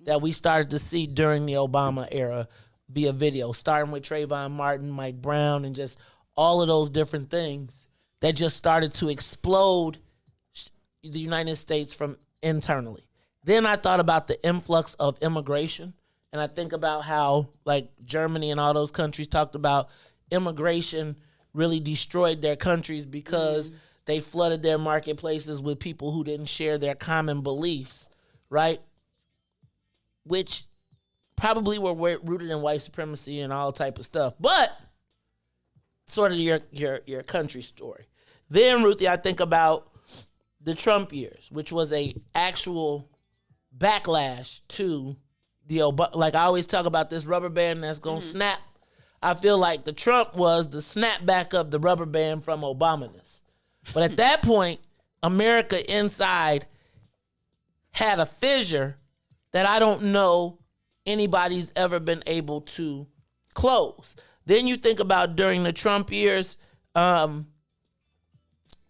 that we started to see during the Obama era via video, starting with Trayvon Martin, Mike Brown, and just all of those different things that just started to explode the United States from internally. Then I thought about the influx of immigration, and I think about how like Germany and all those countries talked about immigration really destroyed their countries because they flooded their marketplaces with people who didn't share their common beliefs, right? Which probably were rooted in white supremacy and all type of stuff, but sort of your country story. Then, Ruthie, I think about the Trump years, which was a actual backlash to the Obama. Like I always talk about this rubber band that's gonna snap. I feel like the Trump was the snapback of the rubber band from Obama-ness. But at that point, America inside had a fissure that I don't know anybody's ever been able to close. Then you think about during the Trump years,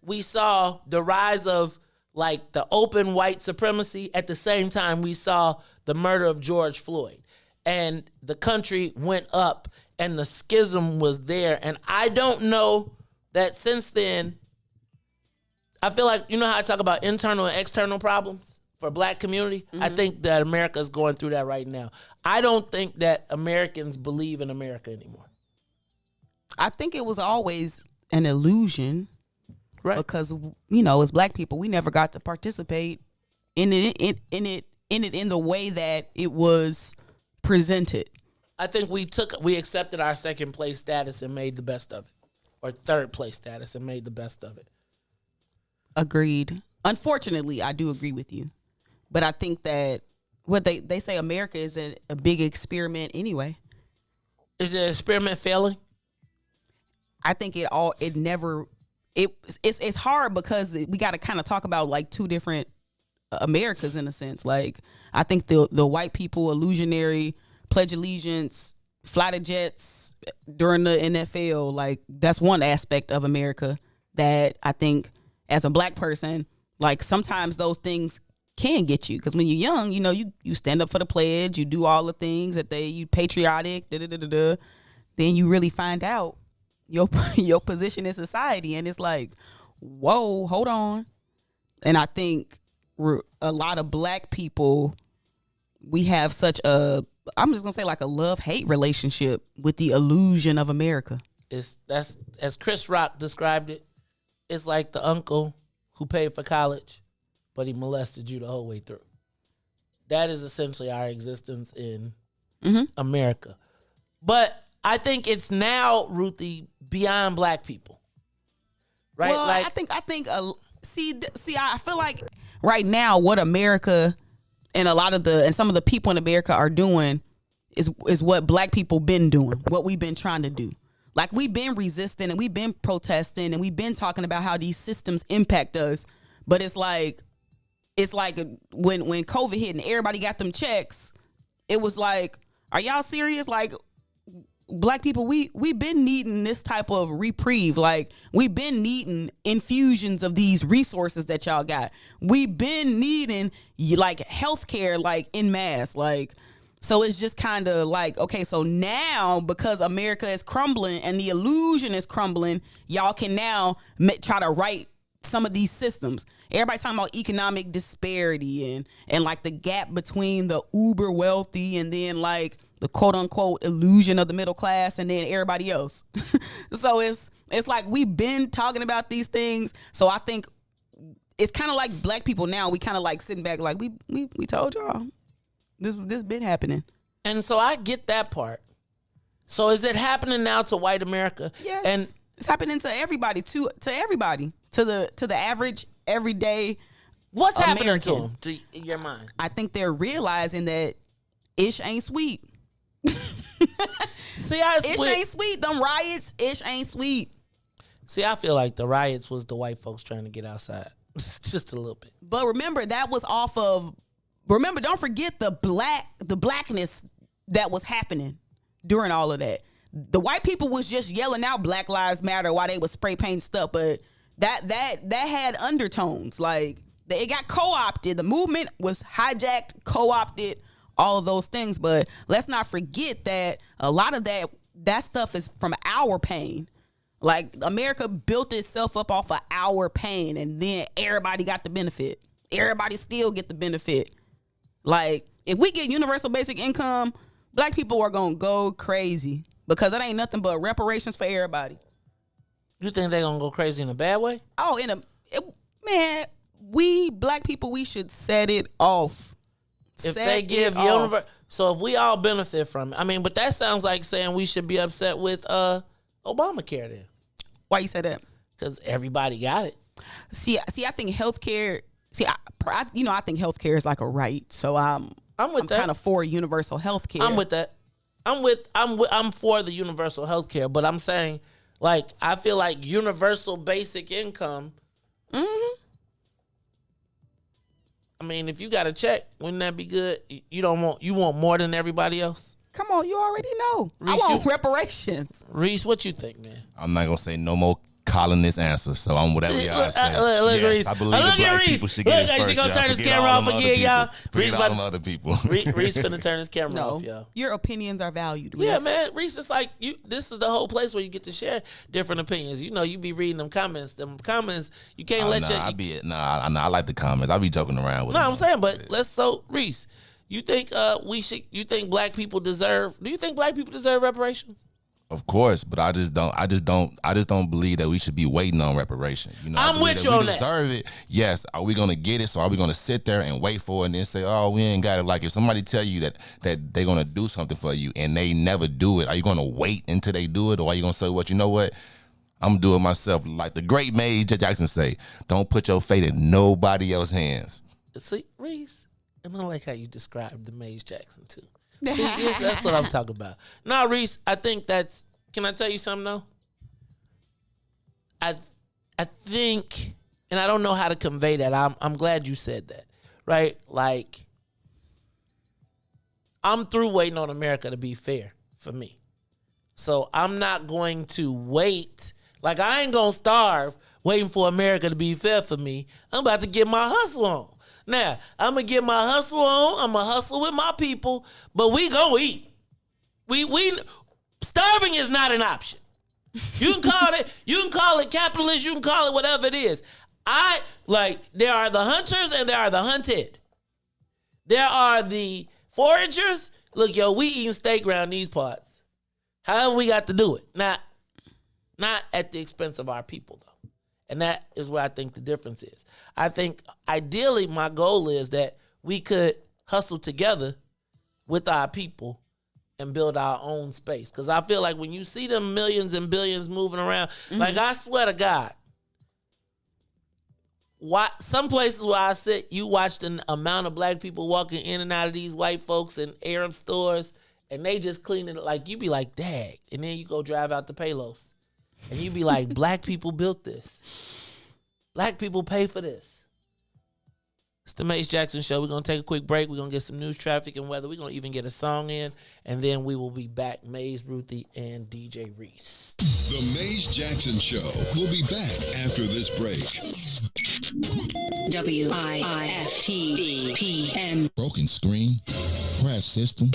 we saw the rise of like the open white supremacy. At the same time, we saw the murder of George Floyd. And the country went up and the schism was there. And I don't know that since then, I feel like, you know how I talk about internal and external problems for black community? I think that America is going through that right now. I don't think that Americans believe in America anymore. I think it was always an illusion. Right. Because, you know, as black people, we never got to participate in it in the way that it was presented. I think we accepted our second place status and made the best of it. Or third place status and made the best of it. Agreed. Unfortunately, I do agree with you. But I think that what they say America is a big experiment anyway. Is the experiment failing? I think it's hard because we got to kind of talk about like two different Americas in a sense. Like I think the white people illusionary pledge allegiance, fly the jets during the NFL, like that's one aspect of America that I think as a black person, like sometimes those things can get you, because when you're young, you know, you stand up for the pledge, you do all the things that you patriotic, then you really find out your position in society, and it's like, whoa, hold on. And I think a lot of black people, we have such I'm just gonna say like a love-hate relationship with the illusion of America. That's as Chris Rock described it, it's like the uncle who paid for college, but he molested you the whole way through. That is essentially our existence in America. But I think it's now, Ruthie, beyond black people. Right? Well, like, I think I feel like right now what America and some of the people in America are doing is what black people been doing, what we've been trying to do. Like we've been resisting and we've been protesting and we've been talking about how these systems impact us. But it's like when COVID hit and everybody got them checks, it was like, are y'all serious? Like black people, we've been needing this type of reprieve. Like we've been needing infusions of these resources that y'all got. We've been needing like healthcare, like en masse, like. So it's just kind of like, okay, so now because America is crumbling and the illusion is crumbling, y'all can now try to right some of these systems. Everybody's talking about economic disparity and like the gap between the uber wealthy and then like the quote unquote illusion of the middle class and then everybody else. So it's like we've been talking about these things. So I think it's kind of like black people now. We kind of like sitting back like we told y'all. This been happening. And so I get that part. So is it happening now to white America? Yes. And it's happening to everybody, to everybody, to the average, everyday What's American. happening to them, in your mind? I think they're realizing that ish ain't sweet. See, ish ain't sweet. Them riots, ish ain't sweet. See, I feel like the riots was the white folks trying to get outside. Just a little bit. But remember, that was off of... Remember, don't forget the blackness that was happening during all of that. The white people was just yelling out Black Lives Matter while they was spray painting stuff, but that had undertones. Like it got co-opted. The movement was hijacked, co-opted, all of those things. But let's not forget that a lot of that stuff is from our pain. Like America built itself up off of our pain, and then everybody got the benefit. Everybody still get the benefit. Like, if we get universal basic income, black people are going to go crazy because it ain't nothing but reparations for everybody. You think they're going to go crazy in a bad way? Oh, man, we black people, we should set it off. If they give universal, so if we all benefit from it, I mean, but that sounds like saying we should be upset with Obamacare then. Why you say that? Because everybody got it. See, I think healthcare. See, I think healthcare is like a right. So I'm kind of for universal healthcare. I'm with that. I'm for the universal healthcare, but I'm saying, like, I feel like universal basic income. I mean, if you got a check, wouldn't that be good? You want more than everybody else? Come on, you already know. Riis, I want reparations. Riis, what you think, man? I'm not gonna say no more colonists answer. So I'm whatever y'all say. Look, Yes, Reis. I believe Look the at black Reis. people should get it first. She gonna y'all. turn his Forget camera all off them other again, people. y'all. Forget all them other people. Reis finna turn his camera off, y'all. Your opinions are valued. Yeah, Reis. man. Reis, it's like this is the whole place where you get to share different opinions. You know, you be reading them comments. Them comments, you can't let I like the comments. I be joking around with them. I'm saying, but Reis, you think you think black people deserve reparations? Of course, but I just don't believe that we should be waiting on reparation. You know, I'm with you on that. Deserve it. Yes. Are we gonna get it? So are we gonna sit there and wait for it and then say, oh, we ain't got it? Like if somebody tell you that they're gonna do something for you and they never do it, are you gonna wait until they do it, or are you gonna say, what, you know what? I'm doing it myself. Like the great Mays Jackson say, don't put your fate in nobody else's hands. See, Reis, and I like how you described the Mays Jackson too. See, yes, that's what I'm talking about. Now, Reis, I think that's. Can I tell you something though? I think, and I don't know how to convey that. I'm glad you said that, right? Like, I'm through waiting on America to be fair for me. So I'm not going to wait. Like, I ain't gonna starve waiting for America to be fair for me. I'm about to get my hustle on. Now, I'm going to get my hustle on. I'm going to hustle with my people, but we going to eat. We starving is not an option. You can call it capitalist, you can call it whatever it is. There are the hunters and there are the hunted. There are the foragers. Look, yo, we eating steak around these parts. However we got to do it. Not at the expense of our people, though. And that is where I think the difference is. I think ideally my goal is that we could hustle together with our people and build our own space. Because I feel like when you see them millions and billions moving around, like I swear to God, some places where I sit, you watch the amount of black people walking in and out of these white folks and Arab stores, and they just cleaning it. Like, you be like, dang. And then you go drive out to Palos. And you be like, black people built this. Black people pay for this. It's the Mace Jackson Show. We're going to take a quick break. We're going to get some news, traffic, and weather. We're going to even get a song in. And then we will be back. Maze, Ruthie, and DJ Reis. The Maze Jackson Show will be back after this break. WIIFTBPM. Broken screen? Crash system?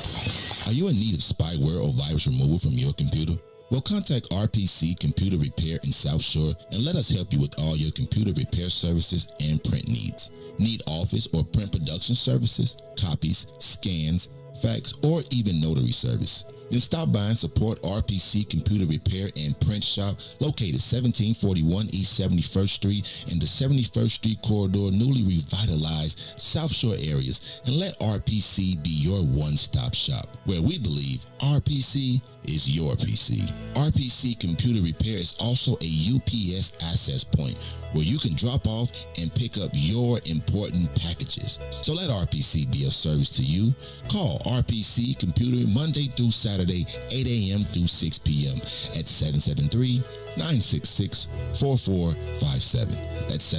Are you in need of spyware or virus removal from your computer? Well, contact RPC Computer Repair in South Shore and let us help you with all your computer repair services and print needs. Need office or print production services, copies, scans, fax, or even notary service? Then stop by and support RPC Computer Repair and Print Shop located 1741 East 71st Street in the 71st Street corridor, newly revitalized South Shore areas, and let RPC be your one-stop shop, where we believe RPC is your PC. RPC Computer Repair is also a UPS access point where you can drop off and pick up your important packages. So let RPC be of service to you. Call RPC Computer Monday through Saturday, 8 a.m. through 6 p.m. at 773-966-4457. That's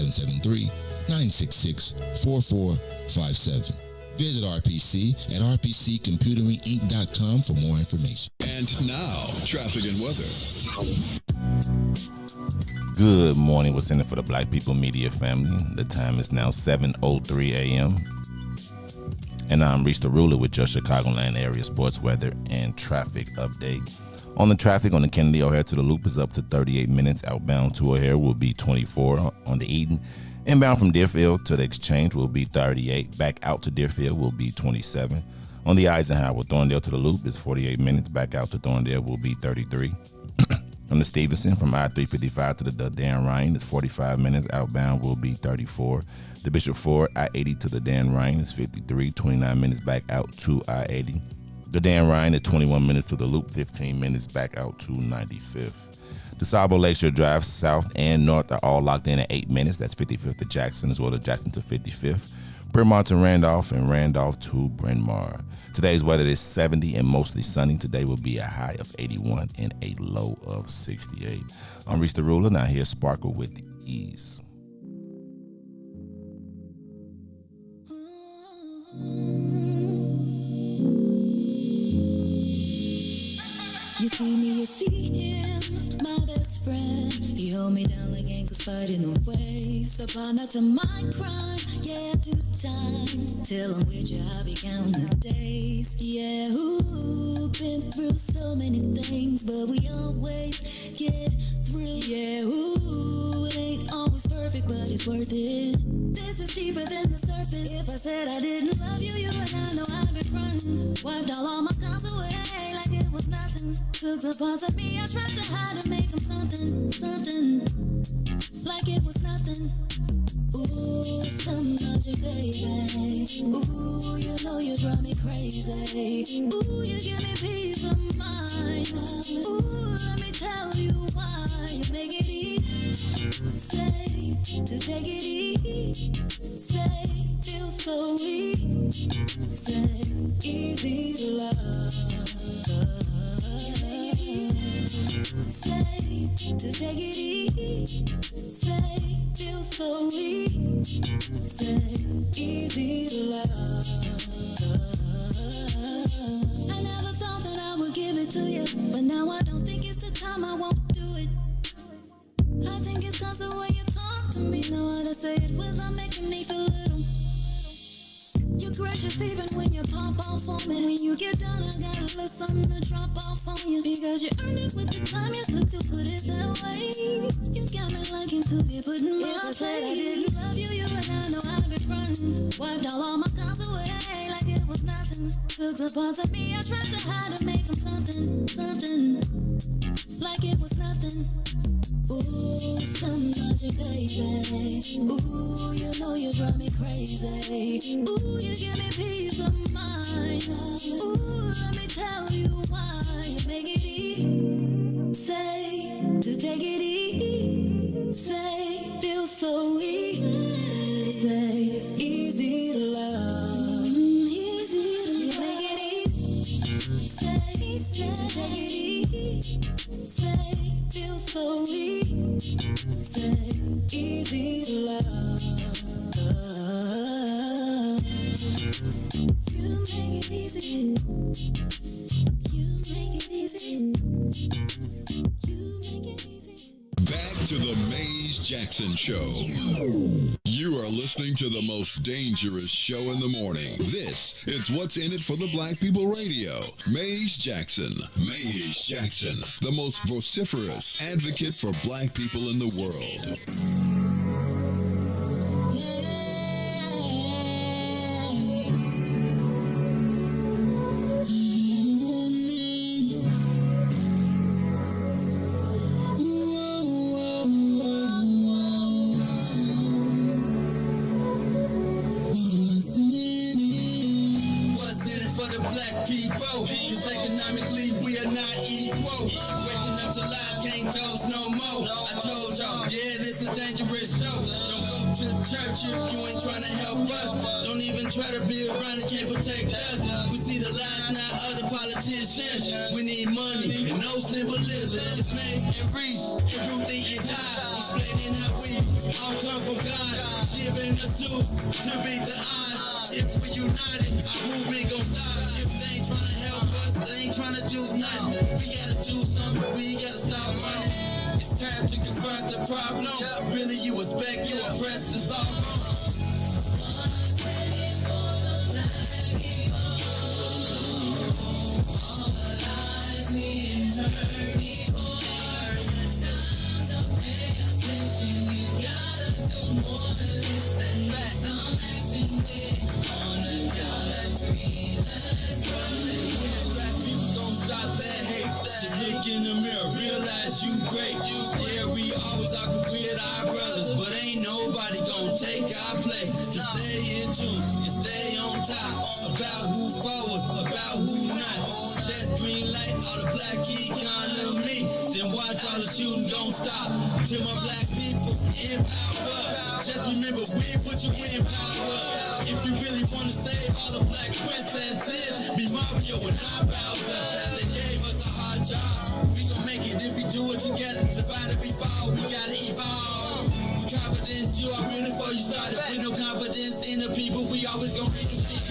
773-966-4457. Visit RPC at rpccomputeringinc.com for more information. And now, traffic and weather. Good morning. What's in it for the Black People Media family? The time is now 7:03 a.m. And I'm Reese the Ruler with your Chicagoland area sports weather and traffic update. On the traffic on the Kennedy O'Hare to the Loop is up to 38 minutes. Outbound to O'Hare will be 24 on the Eden. Inbound from Deerfield to the Exchange will be 38. Back out to Deerfield will be 27. On the Eisenhower, Thorndale to the Loop is 48 minutes. Back out to Thorndale will be 33. On the Stevenson, from I-355 to the Dan Ryan is 45 minutes. Outbound will be 34. The Bishop Ford, I-80 to the Dan Ryan is 53. 29 minutes back out to I-80. The Dan Ryan is 21 minutes to the Loop, 15 minutes back out to 95th. DeSable Lakeshore Drive south and north are all locked in at 8 minutes. That's 55th to Jackson as well as Jackson to 55th. Bryn to Randolph and Randolph to Bryn Mawr. Today's weather is 70 and mostly sunny. Today will be a high of 81 and a low of 68. I'm Reese the Ruler. Now here's Sparkle with Ease. You see me, you see him, my best friend. He hold me down like ankles fighting the waves. Upon not to my crime, yeah, I do time. Till I'm with you, I'll be counting the days. Yeah, ooh, been through so many things, but we always get through. Yeah, ooh, it ain't always perfect, but it's worth it. This is deeper than the surface. If I said I didn't love you, you and I know I've been frontin'. Wiped all my scars away like it was nothing. Took the parts of me I tried to hide to make them something, something. Like it was nothing. Ooh, so much, baby. Ooh, you know you drive me crazy. Ooh, you give me peace of mind. Ooh, let me tell you why. You make it easy. Say, to take it easy. Say, feel so easy. Say, easy to love. Say, to take it easy. Say, feel so easy. Say, easy to love. I never thought that I would give it to you, but now I don't think it's the time. I won't do it. I think it's cause the way you talk to me. Know how to say it without making me feel little. You're gracious even when you pop off on me. When you get done, I got a little something to drop off on you. Because you earned it with the time you took to put it that way. You got me liking to get put in my place. If I said I didn't love you, you and I know I've been frontin'. Wiped all my scars away like it was nothing. Took the parts of me I tried to hide to make them something, something. Like it was nothing. Ooh, so much, baby. Ooh, you know you drive me crazy. Ooh, you give me peace of mind. Ooh, let me tell you why. You make it easy. Say, to take it easy. Say, feel so easy. Say, easy to love. Easy, you make it easy. Say, to take it easy. Say, feel so easy. Say, easy to love. You make it easy. You make it easy. You make it easy. Back to the Maze Jackson Show. You are listening to the most dangerous show in the morning. This is What's in It for the Black People Radio. Maze Jackson. Maze Jackson, the most vociferous advocate for black people in the world. If you ain't trying to help us, don't even try to be around and can't protect us. We see the lies now other politicians. We need money and no symbolism. It's Maze and Riis and Ruthie and Todd explaining how we all come from God, giving us tools to beat the odds. If we united, our movement gon' stop. If they ain't trying to help us, they ain't trying to do nothing. We gotta do something, we gotta stop running. It's time to confront the problem. Really, you expect you oppressed to solve them. In the mirror, realize you great. Yeah, we always argue with our brothers, but ain't nobody gonna take our place. Just stay in tune and stay on top about who forwards, about who not. Just green light all the black economy, then watch all the shooting don't stop. To my black people in power, just remember we put you in power. If you really wanna save all the black princesses, be Mario and not Bowser. They gave us a hard job. We gon' make it if we do it together. Divided we fall, we gotta evolve. With confidence, you are ready before you started. With no confidence in the people, we always gon' be defeated.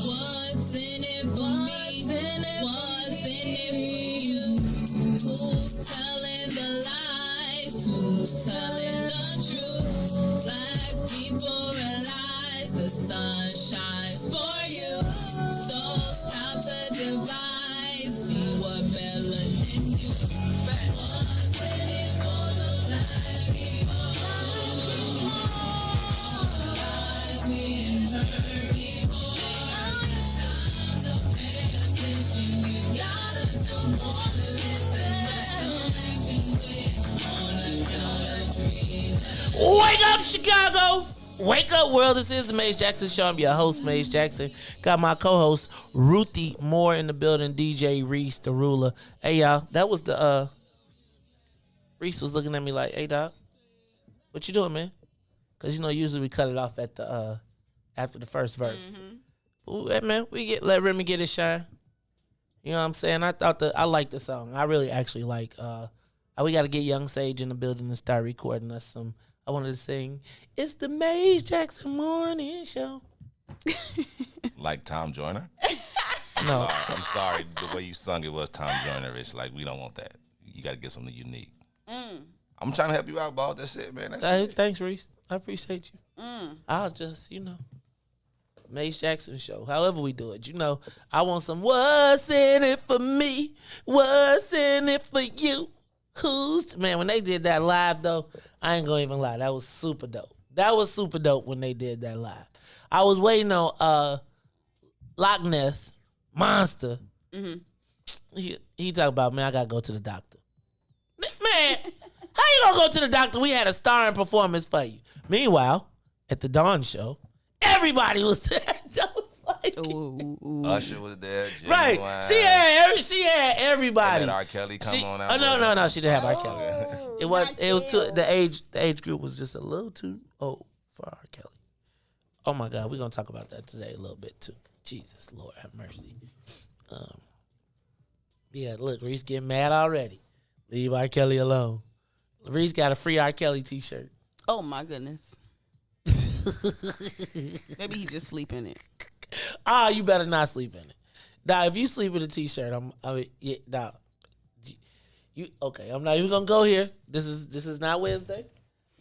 What's in it for me? What's in it for you? Who's telling the lies? Who's telling the truth? Black people realize the sun shines for you. So stop the divide. See what melanin you. What's in it for the black people? Lies being heard before. You gotta do more than listen. Wake up, Chicago! Wake up, world. This is the Maze Jackson Show. I'm your host, Maze Jackson. Got my co-host, Ruthie Moore, in the building. DJ Riis, the ruler. Hey, y'all. That was the, Riis was looking at me like, hey, dog, what you doing, man? Because, you know, usually we cut it off at the, after the first verse. Ooh, hey, man, let Remy get his shine. You know what I'm saying? I like the song. I really actually like, we got to get Young Sage in the building and start recording us some. I wanted to sing, it's the Maze Jackson Morning Show. Like Tom Joyner? No. I'm sorry. The way you sung it was Tom Joyner-ish. Like, we don't want that. You got to get something unique. I'm trying to help you out, boss. That's it, man. That's it. Thanks, Riis. I appreciate you. I was just, Maze Jackson Show. However we do it. I want some what's in it for me? What's in it for you? Man, when they did that live, though, I ain't gonna even lie. That was super dope. That was super dope when they did that live. I was waiting on Loch Ness Monster. He talk about, man, I gotta go to the doctor. Man, how you gonna go to the doctor? We had a starring performance for you. Meanwhile, at the Dawn Show, everybody was there. That was like, Usher was there. Right. Genuine. She had everybody. And then R. Kelly come on out. No, she didn't have R. Kelly. It was too, the age group was just a little too old for R. Kelly. Oh my God, we're gonna talk about that today a little bit too. Jesus, Lord have mercy. Yeah, look, Riis getting mad already. Leave R. Kelly alone. Riis got a free R. Kelly t-shirt. Oh my goodness. Maybe he just sleep in it. You better not sleep in it. Now, if you sleep in a t-shirt, I'm not even gonna go here. This is not Wednesday.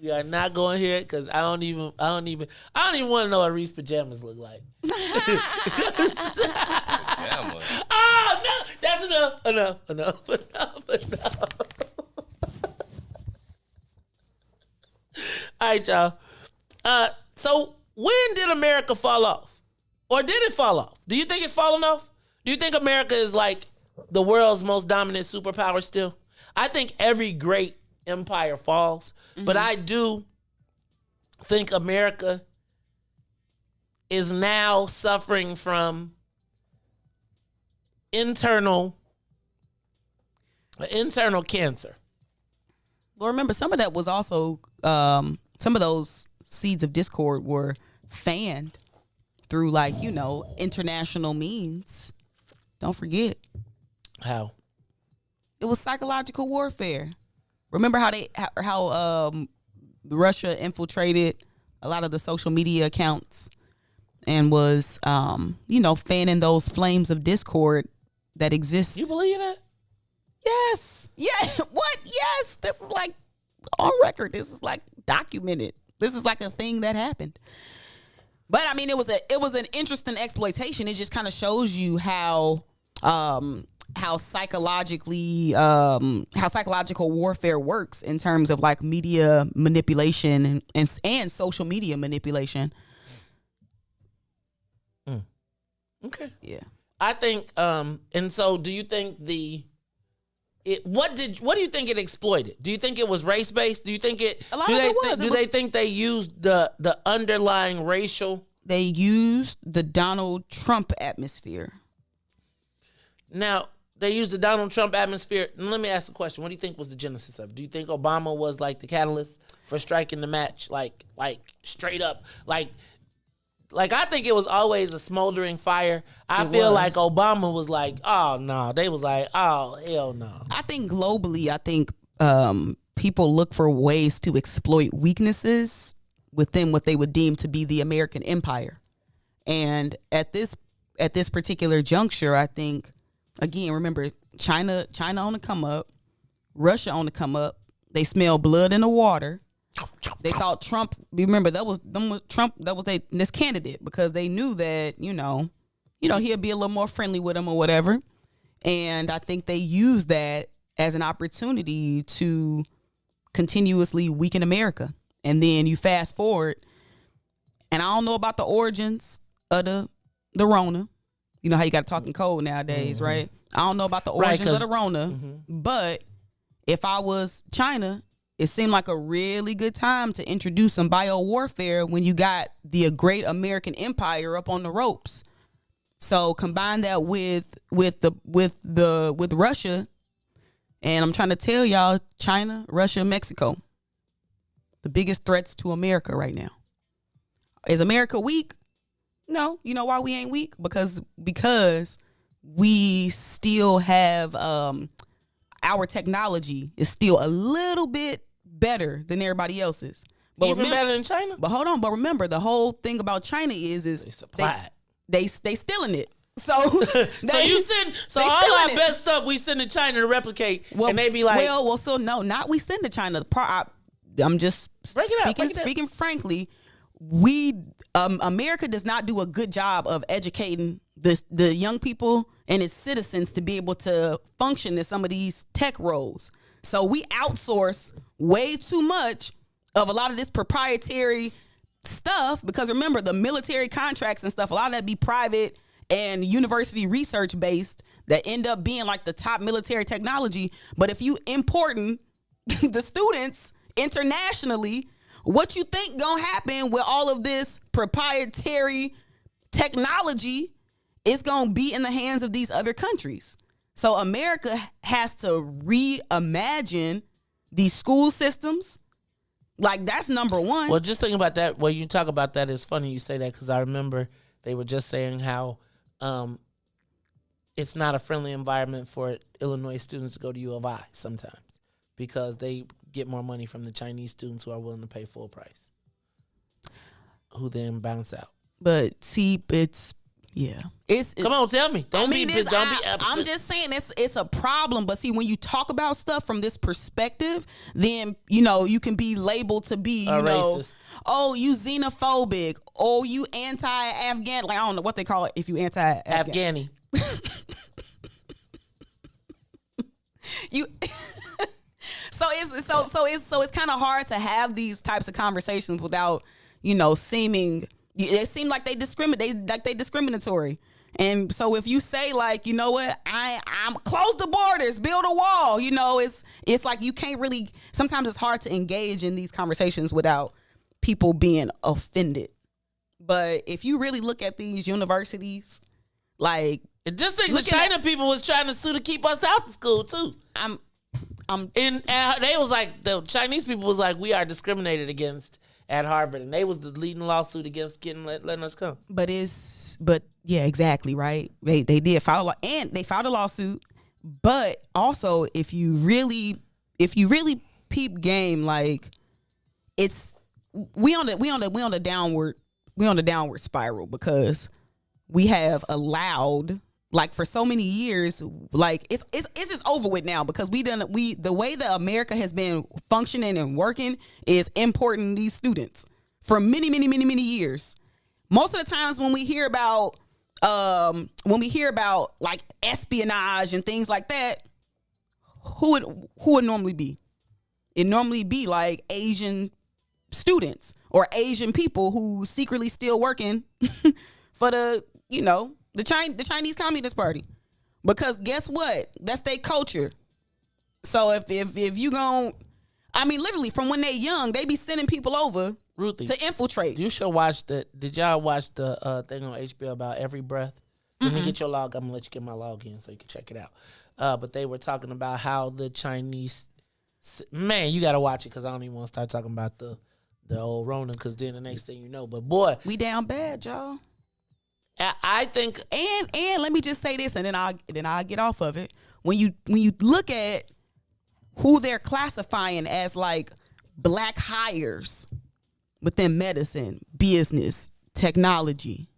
We are not going here because I don't even want to know what Riis pajamas look like. Pajamas. Oh no, that's enough. All right, y'all. So when did America fall off? Or did it fall off? Do you think it's fallen off? Do you think America is like the world's most dominant superpower still? I think every great empire falls, but I do think America is now suffering from internal cancer. Well, remember, some of that was also, some of those seeds of discord were fanned through, international means. Don't forget. How? It was psychological warfare. Remember how Russia infiltrated a lot of the social media accounts and was, fanning those flames of discord that exist. You believe that? Yes. Yeah. What? Yes. This is on record. This is documented. This is a thing that happened. But I mean, it was an interesting exploitation. It just kind of shows you how psychological warfare works in terms of media manipulation and social media manipulation. Okay. Yeah. I think and so do you think what do you think it exploited? Do you think it was race based? Do you think it they think they used the underlying racial? They used the Donald Trump atmosphere. Now, they used the Donald Trump atmosphere. Let me ask a question. What do you think was the genesis of it? Do you think Obama was the catalyst for striking the match? Straight up, like I think it was always a smoldering fire. I feel like Obama was like, oh no. They was like, oh hell no. I think globally, people look for ways to exploit weaknesses within what they would deem to be the American empire. And at this particular juncture, I think, again, remember, China on the come up, Russia on the come up. They smell blood in the water. They thought Trump, remember, that was this candidate, because they knew that, he'd be a little more friendly with them or whatever. And I think they used that as an opportunity to continuously weaken America. And then you fast forward, and I don't know about the origins of the Rona. You know how you got to talk in code nowadays, right? I don't know about the origins of the Rona, but if I was China, it seemed like a really good time to introduce some bio warfare when you got the great American empire up on the ropes. So combine that with Russia, and I'm trying to tell y'all, China, Russia, Mexico, the biggest threats to America right now. Is America weak? No. You know why we ain't weak? Because we still have our technology is still a little bit better than everybody else's. But even better than China? But hold on. But remember, the whole thing about China is they stealing it. So all our best stuff we send to China to replicate, and they be like, so no, not we send to China. I'm just speaking frankly. America does not do a good job of educating the young people and its citizens to be able to function in some of these tech roles. So we outsource way too much of a lot of this proprietary stuff, because remember, the military contracts and stuff, a lot of that be private and university research based that end up being like the top military technology. But if you importing the students internationally, what you think gonna happen with all of this proprietary technology is gonna be in the hands of these other countries. So America has to reimagine these school systems. Like, that's number one. Well, just think about that. When you talk about that, it's funny you say that, because I remember they were just saying how it's not a friendly environment for Illinois students to go to U of I sometimes, because they get more money from the Chinese students who are willing to pay full price, who then bounce out. But see, come on, tell me. Don't be I'm just saying it's a problem. But see, when you talk about stuff from this perspective, then you can be labeled to be racist. Oh, you xenophobic. Oh, you anti-Afghan. Like, I don't know what they call it if you anti-Afghani. You. So it's kind of hard to have these types of conversations without seeming. It seemed like they discriminatory. And so if you say, like, you know what, I'm close the borders, build a wall, it's like you can't really. Sometimes it's hard to engage in these conversations without people being offended. But if you really look at these universities, like, just think the China people was trying to sue to keep us out of school too. They was like, the Chinese people was like, we are discriminated against at Harvard, and they was the leading lawsuit against letting us come. But yeah, exactly right. They did file they filed a lawsuit. But also, if you really peep game, like, we on the downward spiral, because we have allowed, like, for so many years, like, it's just over with now, because the way that America has been functioning and working is importing these students for many, many, many, many years. Most of the times when we hear about like espionage and things like that, who would normally be? It normally be like Asian students or Asian people who secretly still working for the Chinese Communist Party, because guess what? That's their culture. So if you literally from when they young, they be sending people over, Ruthie, to infiltrate. You should watch did y'all watch the thing on HBO about Every Breath? Let me get your log. I'm gonna let you get my log in so you can check it out. But they were talking about how the Chinese, man, you gotta watch it, because I don't even want to start talking about the old Rona, because then the next thing you know. But boy, we down bad, y'all. I think, and let me just say this, and then I'll get off of it. When you look at who they're classifying as like black hires within medicine, business, technology,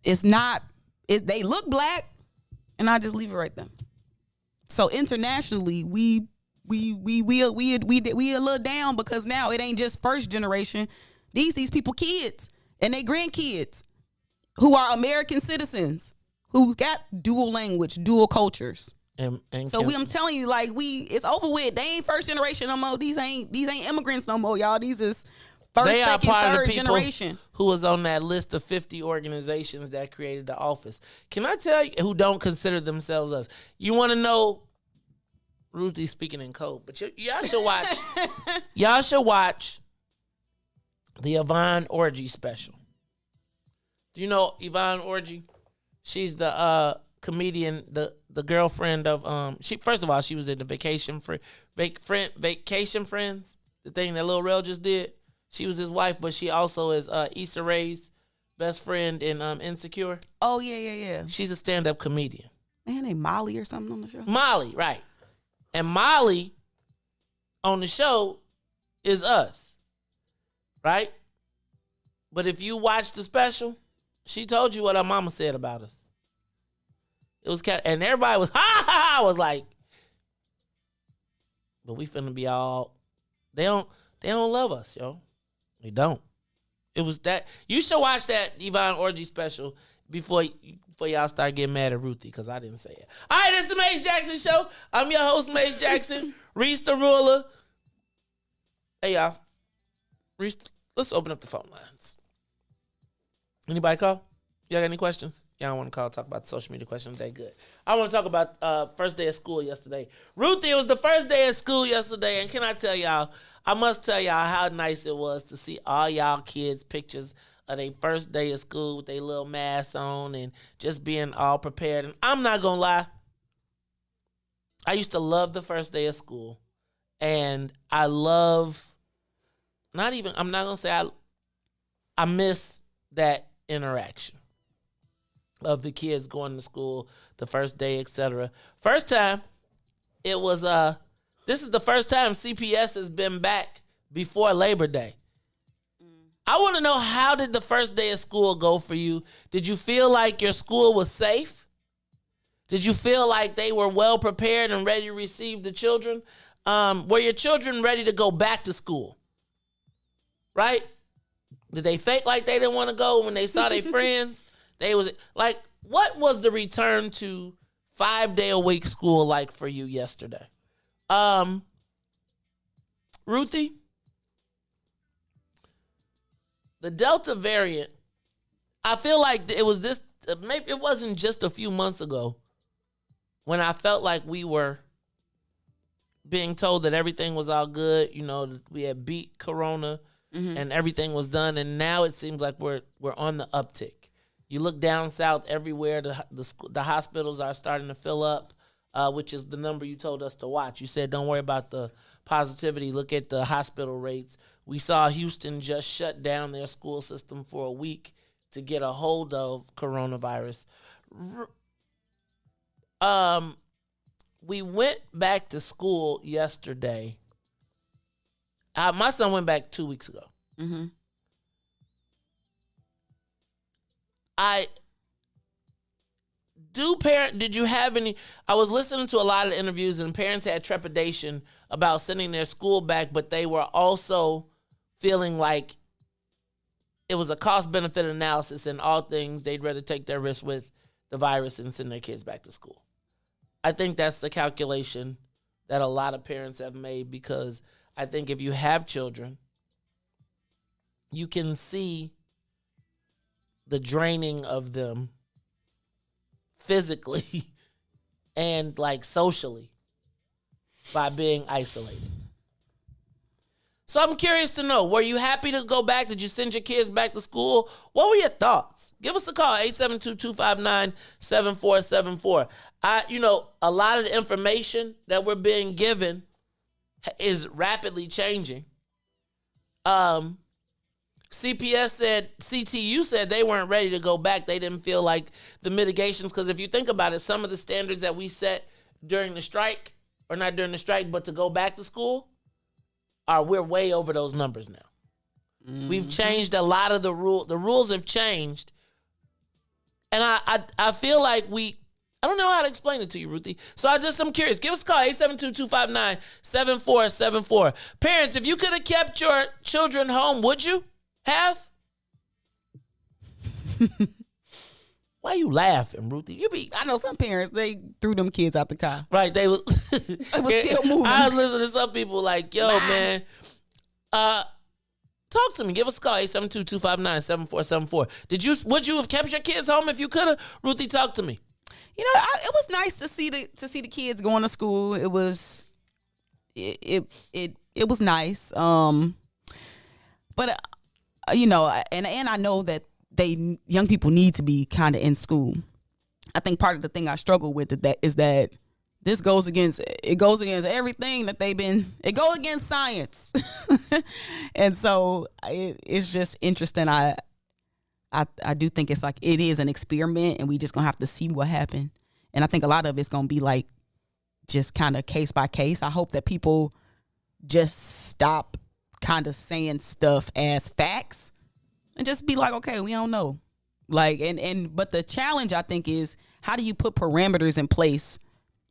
they look black, and I just leave it right there. So internationally, we a little down, because now it ain't just first generation. These people kids and their grandkids who are American citizens who got dual language, dual cultures. And so I'm telling you, like, it's over with. They ain't first generation no more. These ain't immigrants no more, y'all. These is first, they second, are part third of the people generation who was on that list of 50 organizations that created the office. Can I tell you, who don't consider themselves us? You want to know? Ruthie speaking in code, but y'all should watch. Y'all should watch the Yvonne Orji special. Do you know Yvonne Orji? She's the comedian, the girlfriend of she. First of all, she was in the Vacation Friends, the thing that Lil Rel just did. She was his wife, but she also is Issa Rae's best friend in Insecure. Oh yeah. She's a stand-up comedian. Man, named Molly or something on the show. Molly, right? And Molly on the show is us, right? But if you watch the special, she told you what her mama said about us. It was and everybody was ha. I was like, but we finna be all. They don't love us, yo. They don't. It was that. You should watch that Yvonne Orji special before y'all start getting mad at Ruthie, because I didn't say it. All right, it's the Mace Jackson Show. I'm your host, Mace Jackson. Riis the ruler. Hey, y'all. Riis, let's open up the phone lines. Anybody call? Y'all got any questions? Y'all want to call, talk about the social media question today? Good. I want to talk about first day of school yesterday. Ruthie, it was the first day of school yesterday, and can I tell y'all, I must tell y'all how nice it was to see all y'all kids' pictures of their first day of school with their little masks on and just being all prepared. And I'm not going to lie, I used to love the first day of school. And I love, I'm not going to say I miss that interaction of the kids going to school the first day, etc. First time, it was, this is the first time CPS has been back before Labor Day. I want to know, how did the first day of school go for you? Did you feel like your school was safe? Did you feel like they were well prepared and ready to receive the children? Were your children ready to go back to school? Right? Did they fake like they didn't want to go when they saw their friends? They was like, what was the return to 5-day-a-week school like for you yesterday? Ruthie? The Delta variant, I feel like it was this, maybe it wasn't just a few months ago when I felt like we were being told that everything was all good. You know, we had beat Corona and everything was done. And now it seems like we're on the uptick. You look down south everywhere, the hospitals are starting to fill up, which is the number you told us to watch. You said, don't worry about the positivity. Look at the hospital rates. We saw Houston just shut down their school system for a week to get a hold of coronavirus. We went back to school yesterday. My son went back 2 weeks ago. Mm-hmm. Did you have any? I was listening to a lot of interviews, and parents had trepidation about sending their school back, but they were also feeling like it was a cost-benefit analysis, and all things, they'd rather take their risk with the virus and send their kids back to school. I think that's the calculation that a lot of parents have made, because I think if you have children, you can see the draining of them physically and like socially by being isolated. So I'm curious to know, were you happy to go back? Did you send your kids back to school? What were your thoughts? Give us a call, 872-259-7474. A lot of the information that we're being given is rapidly changing. CPS said, CTU said they weren't ready to go back. They didn't feel like the mitigations, because if you think about it, some of the standards that we set during the strike, or not during the strike, but to go back to school, we're way over those numbers now. Mm-hmm. We've changed a lot of the rules. The rules have changed. And I feel like I don't know how to explain it to you, Ruthie. So I'm curious. Give us a call, 872-259-7474. Parents, if you could have kept your children home, would you have? Why you laughing, Ruthie? I know some parents, they threw them kids out the car. Right, they was it was still moving. I was listening to some people like, yo, man, talk to me. Give us a call, 872-259-7474. Would you have kept your kids home if you could have? Ruthie, talk to me. You know, it was nice to see the kids going to school. It was nice. But you know, and I know that young people need to be kind of in school. I think part of the thing I struggle with is that this goes against everything that it goes against science. And so it's just interesting. I do think it's like it is an experiment, and we just gonna have to see what happens. And I think a lot of it's gonna be like just kind of case by case. I hope that people just stop kind of saying stuff as facts and just be like, okay, we don't know. Like, but the challenge, I think, is how do you put parameters in place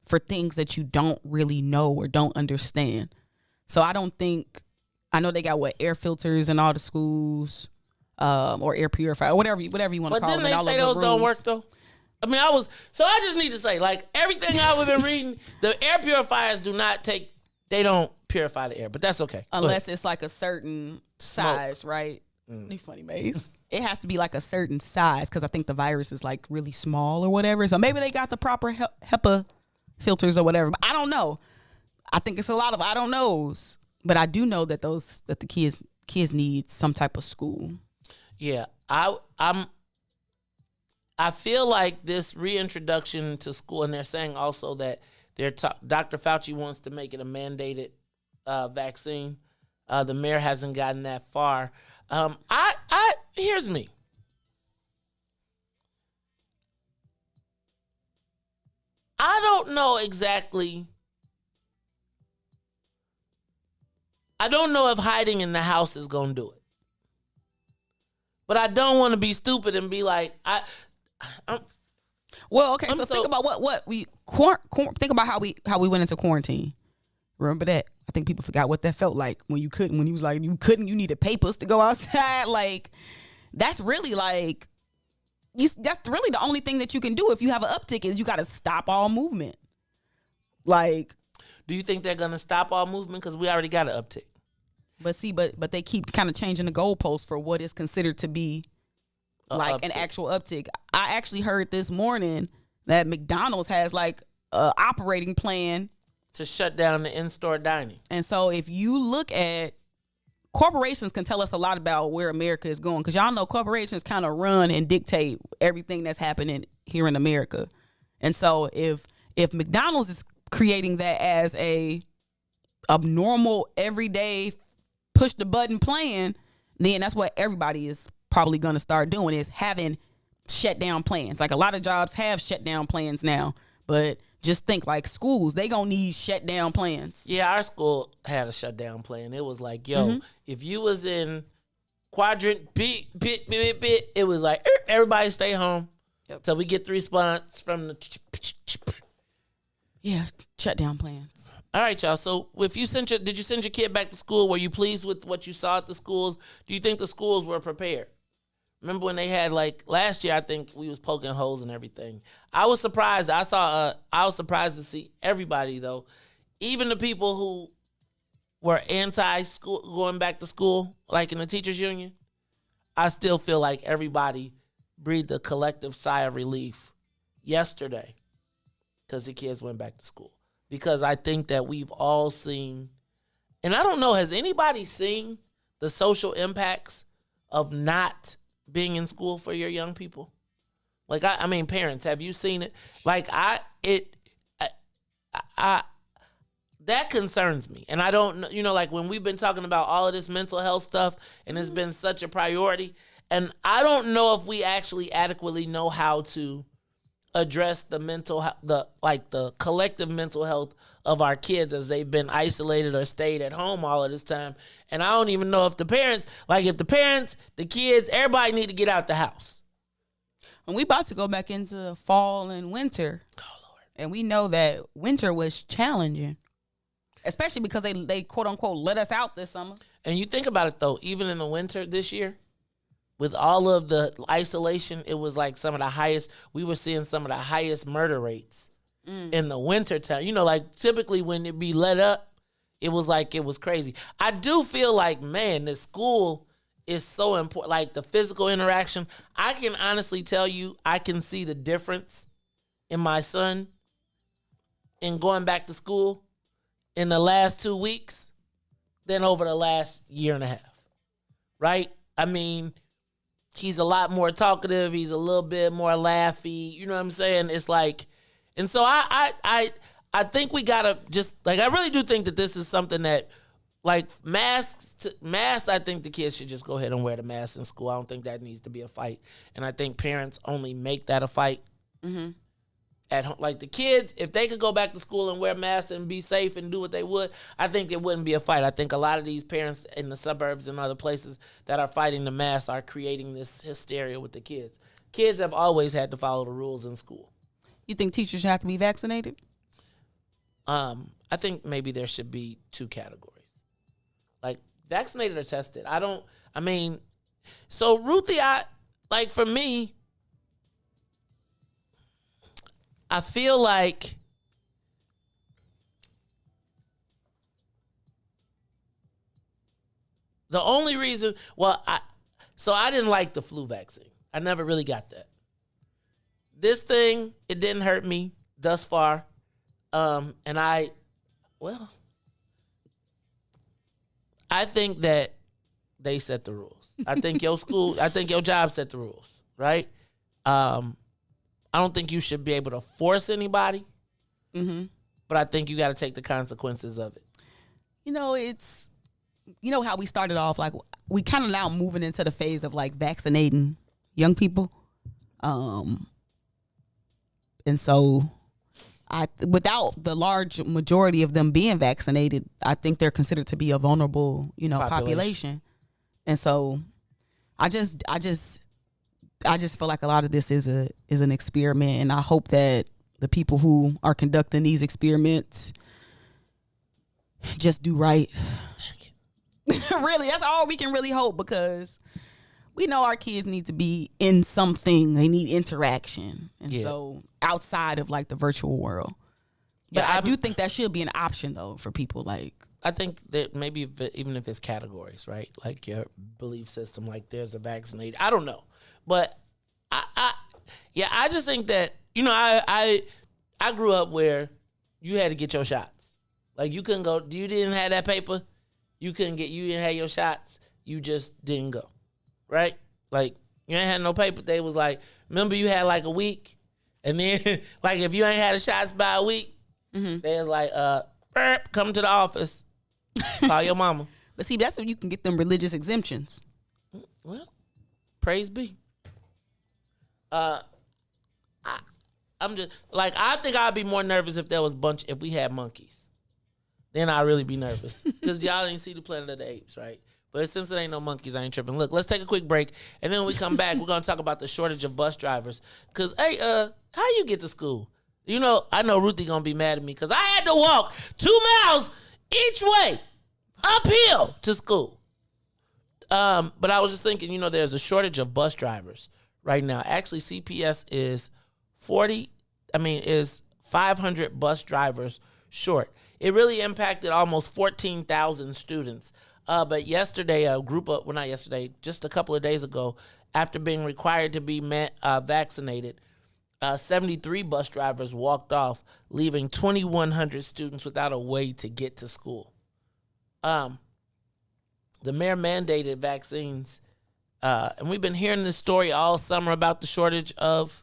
for things that you don't really know or don't understand? So I know they got air filters in all the schools. Or air purifier, whatever you want to call them. But didn't they say those don't work though? I mean, I just need to say, like, everything I've been reading, the air purifiers they don't purify the air, but that's okay. Unless it's like a certain size, right? You funny, Maze. It has to be like a certain size, because I think the virus is like really small or whatever. So maybe they got the proper HEPA filters or whatever. But I don't know. I think it's a lot of I don't knows. But I do know that the kids need some type of school. Yeah, I feel like this reintroduction to school, and they're saying also that Dr. Fauci wants to make it a mandated vaccine. The mayor hasn't gotten that far. Here's me. I don't know exactly. I don't know if hiding in the house is going to do it. But I don't want to be stupid and be like, well, okay. So think about what we think about how we went into quarantine. Remember that? I think people forgot what that felt like when you was like you needed papers to go outside. Like that's really like that's really the only thing that you can do if you have an uptick is you got to stop all movement. Like, do you think they're gonna stop all movement because we already got an uptick? But see, but they keep kind of changing the goalposts for what is considered to be like an actual uptick. I actually heard this morning that McDonald's has like an operating plan to shut down the in-store dining. And so if you look at corporations can tell us a lot about where America is going, because y'all know corporations kind of run and dictate everything that's happening here in America. And so if McDonald's is creating that as a normal everyday push the button plan, then that's what everybody is probably going to start doing, is having shut down plans. Like a lot of jobs have shut down plans now, but just think like schools, they gonna need shut down plans. Yeah, our school had a shutdown plan. It was like, yo, if you was in quadrant bit, it was like, everybody stay home till we get the response from the. Yeah, shutdown plans. All right, y'all. So if you did you send your kid back to school? Were you pleased with what you saw at the schools? Do you think the schools were prepared? Remember when they had, like, last year, I think we was poking holes and everything. I was surprised. I was surprised to see everybody, though. Even the people who were anti-school, going back to school, like in the teachers union, I still feel like everybody breathed a collective sigh of relief yesterday because the kids went back to school. Because I think that we've all seen, and I don't know, has anybody seen the social impacts of not being in school for your young people? Like, I mean, parents, have you seen it? Like, that concerns me. And I don't know, like when we've been talking about all of this mental health stuff and it's been such a priority, and I don't know if we actually adequately know how to address the the collective mental health of our kids as they've been isolated or stayed at home all of this time. And I don't even know if the parents, the kids, everybody need to get out the house. And we about to go back into fall and winter. Oh, Lord. And we know that winter was challenging, especially because they quote unquote let us out this summer. And you think about it though, even in the winter this year, with all of the isolation, it was like we were seeing some of the highest murder rates in the winter time. Typically when it be let up, it was crazy. I do feel like, man, the school is so important. Like the physical interaction, I can honestly tell you, I can see the difference in my son in going back to school in the last 2 weeks than over the last year and a half, right? I mean, he's a lot more talkative. He's a little bit more laughy. You know what I'm saying? It's like, and so I think we gotta just I really do think that this is something that masks. I think the kids should just go ahead and wear the mask in school. I don't think that needs to be a fight, and I think parents only make that a fight. Mm-hmm. At home, the kids, if they could go back to school and wear masks and be safe and do what they would, I think it wouldn't be a fight. I think a lot of these parents in the suburbs and other places that are fighting the masks are creating this hysteria with the kids. Kids have always had to follow the rules in school. You think teachers should have to be vaccinated? I think maybe there should be two categories. Vaccinated or tested. So Ruthie, for me, I feel like the only reason, I didn't like the flu vaccine. I never really got that. This thing, it didn't hurt me thus far. I think that they set the rules. I think your job set the rules, right? I don't think you should be able to force anybody, but I think you got to take the consequences of it. It's, how we started off, we kind of now moving into the phase of vaccinating young people. And so without the large majority of them being vaccinated, I think they're considered to be a vulnerable, population. And so I just feel like a lot of this is an experiment, and I hope that the people who are conducting these experiments just do right. Really, that's all we can really hope, because we know our kids need to be in something. They need interaction. And so outside of the virtual world. But I do think that should be an option though for people I think that maybe even if it's categories, right? Your belief system, there's a vaccinated. I don't know. But I just think that, I grew up where you had to get your shots. You couldn't go, you didn't have that paper. You didn't have your shots. You just didn't go. Right? You ain't had no paper. They was remember you had a week? And then, if you ain't had the shots by a week, they was come to the office. Call your mama. But see, that's when you can get them religious exemptions. Well, praise be. I'm just I think I'd be more nervous if there was if we had monkeys. Then I'd really be nervous, because y'all didn't see the Planet of the Apes, right? But since it ain't no monkeys, I ain't tripping. Look, let's take a quick break, and then when we come back, we're gonna talk about the shortage of bus drivers. Cause how you get to school? I know Ruthie gonna be mad at me because I had to walk 2 miles each way uphill to school. But I was just thinking, there's a shortage of bus drivers right now. Actually, CPS is 500 bus drivers short. It really impacted almost 14,000 students. But yesterday, just a couple of days ago, after being required to be vaccinated, 73 bus drivers walked off, leaving 2,100 students without a way to get to school. The mayor mandated vaccines, and we've been hearing this story all summer about the shortage of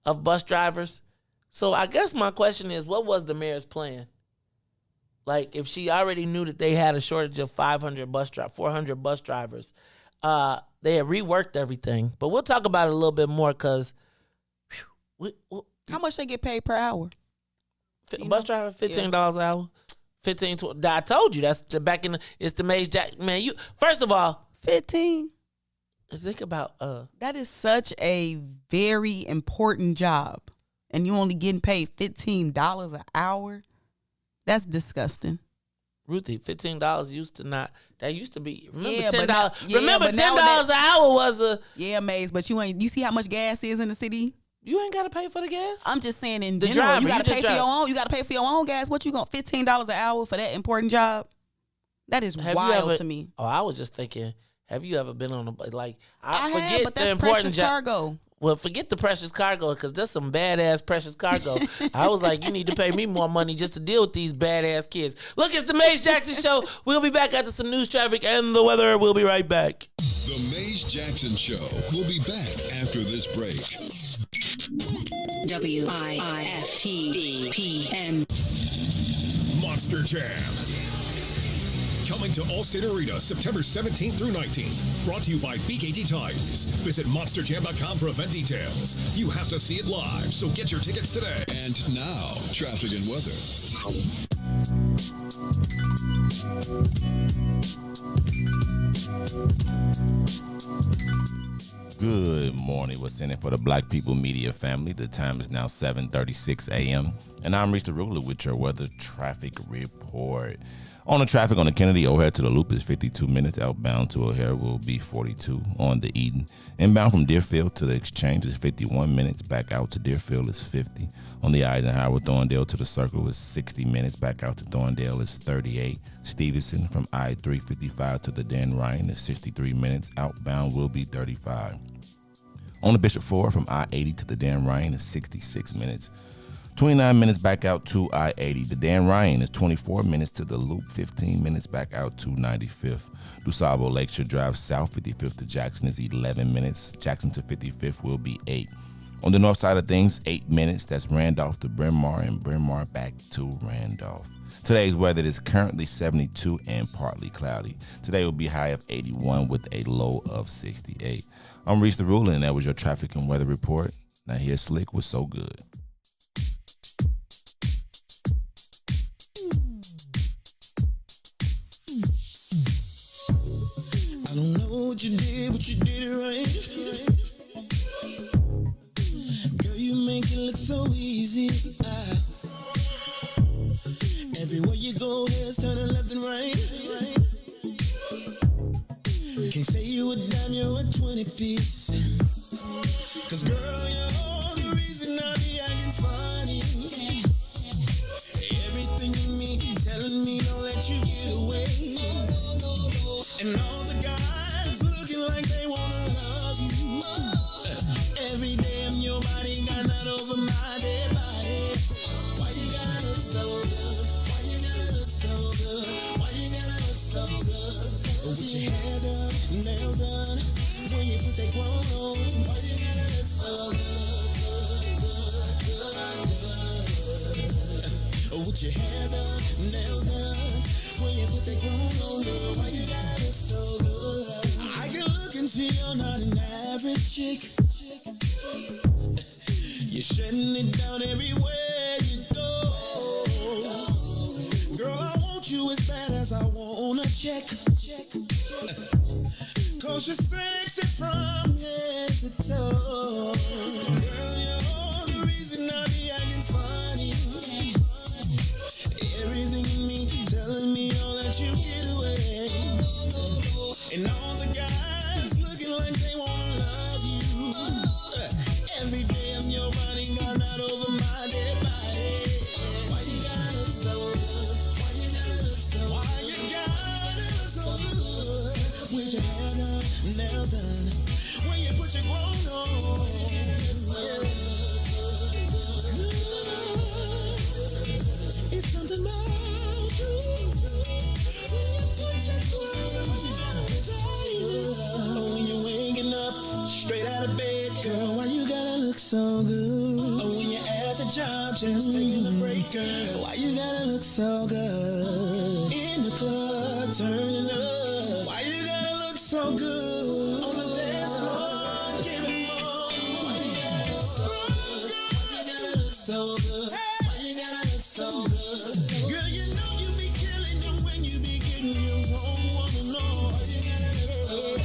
bus drivers. So I guess my question is, what was the mayor's plan? Like if she already knew that they had a shortage of 400 bus drivers, they had reworked everything. But we'll talk about it a little bit more because how much they get paid per hour? Bus driver $15 an hour, 15, 20. I told you that's it's the Maze Jack. Man, you first of all 15. Think about that is such a very important job, and you only getting paid $15 an hour. That's disgusting. Ruthie, $15 used to be. Remember Yeah, $10. Remember $10 an hour was a. Yeah, Maze, but you see how much gas is in the city? You ain't gotta pay for the gas. I'm just saying in The general, driver, you gotta you pay just for your drive. own. You gotta pay for your own gas. What you got? $15 an hour for that important job? That is wild to me. Oh, I was just thinking. Have you ever been on a I forget have, but that's the important precious job. cargo. Well, forget the precious cargo because there's some badass precious cargo. I was like, you need to pay me more money just to deal with these badass kids. Look, it's the Maze Jackson Show. We'll be back after some news, traffic, and the weather. We'll be right back. The Maze Jackson Show will be back after this break. WIIFTVPN. Monster Jam. Coming to Allstate Arena September 17th through 19th. Brought to you by BKT Tires. Visit monsterjam.com for event details. You have to see it live, so get your tickets today. And now, traffic and weather. Good morning. What's in it for the Black People Media family? The time is now 7:36 a.m. And I'm Reese the Ruler with your weather traffic report. On the traffic on the Kennedy O'Hare to the Loop is 52 minutes. Outbound to O'Hare will be 42 on the Eden. Inbound from Deerfield to the Exchange is 51 minutes. Back out to Deerfield is 50. On the Eisenhower, Thorndale to the Circle is 60 minutes. Back out to Thorndale is 38. Stevenson from I-355 to the Dan Ryan is 63 minutes. Outbound will be 35. On the Bishop 4 from I-80 to the Dan Ryan is 66 minutes. 29 minutes back out to I-80. The Dan Ryan is 24 minutes to the Loop, 15 minutes back out to 95th. DuSable Lakeshore Drive South, 55th to Jackson is 11 minutes. Jackson to 55th will be 8. On the north side of things, 8 minutes. That's Randolph to Bryn Mawr and Bryn Mawr back to Randolph. Today's weather is currently 72 and partly cloudy. Today will be high of 81 with a low of 68. I'm Reese the Ruler, and that was your traffic and weather report. Now here's Slick with So Good. I don't know what you did, but you did it right. Girl, you make it look so easy. Everywhere you go, heads turning left and right. Can't say you a dime, you're a 20 piece. Cause girl, you're the reason I be acting funny. Everything in me telling me don't let you get away. And all the guys looking like they wanna love you. Every day I'm your body, got not over my dead body. Why you gotta look so good? Why you gotta look so good? Why you gotta look so good? With your hair done, nails done, when you put that grown on, why you gotta look so good? With your hair done, nails done, when you put that grown on, girl, why you gotta look so good? I can look and see you're not an average chick. You're shutting it down everywhere you go. Girl, I want you as bad as I wanna check. Cause you're sexy from head to toe. Girl, you're the reason I be acting funny. Everything in me telling me all that you get away. And all the guys looking like they wanna love you. Every day I'm your body, got not over my dead body. Why you gotta look so good? Why you gotta look so good? Why you gotta look so good? With your hair done, nails done, when you put your grown on. It's something about you. When you put your grown on. When you're waking up straight out of bed, girl, why you gotta look so good? When you're at the job, just taking a break, girl. Why you gotta look so good? In the club, turning up. Why you gotta look so good? On the dance floor, giving more. Why you gotta look so good? Why you gotta look so good? Why you gotta look so good? Girl, you know you be killing them when you be getting your own woman on. Why you gotta look so good?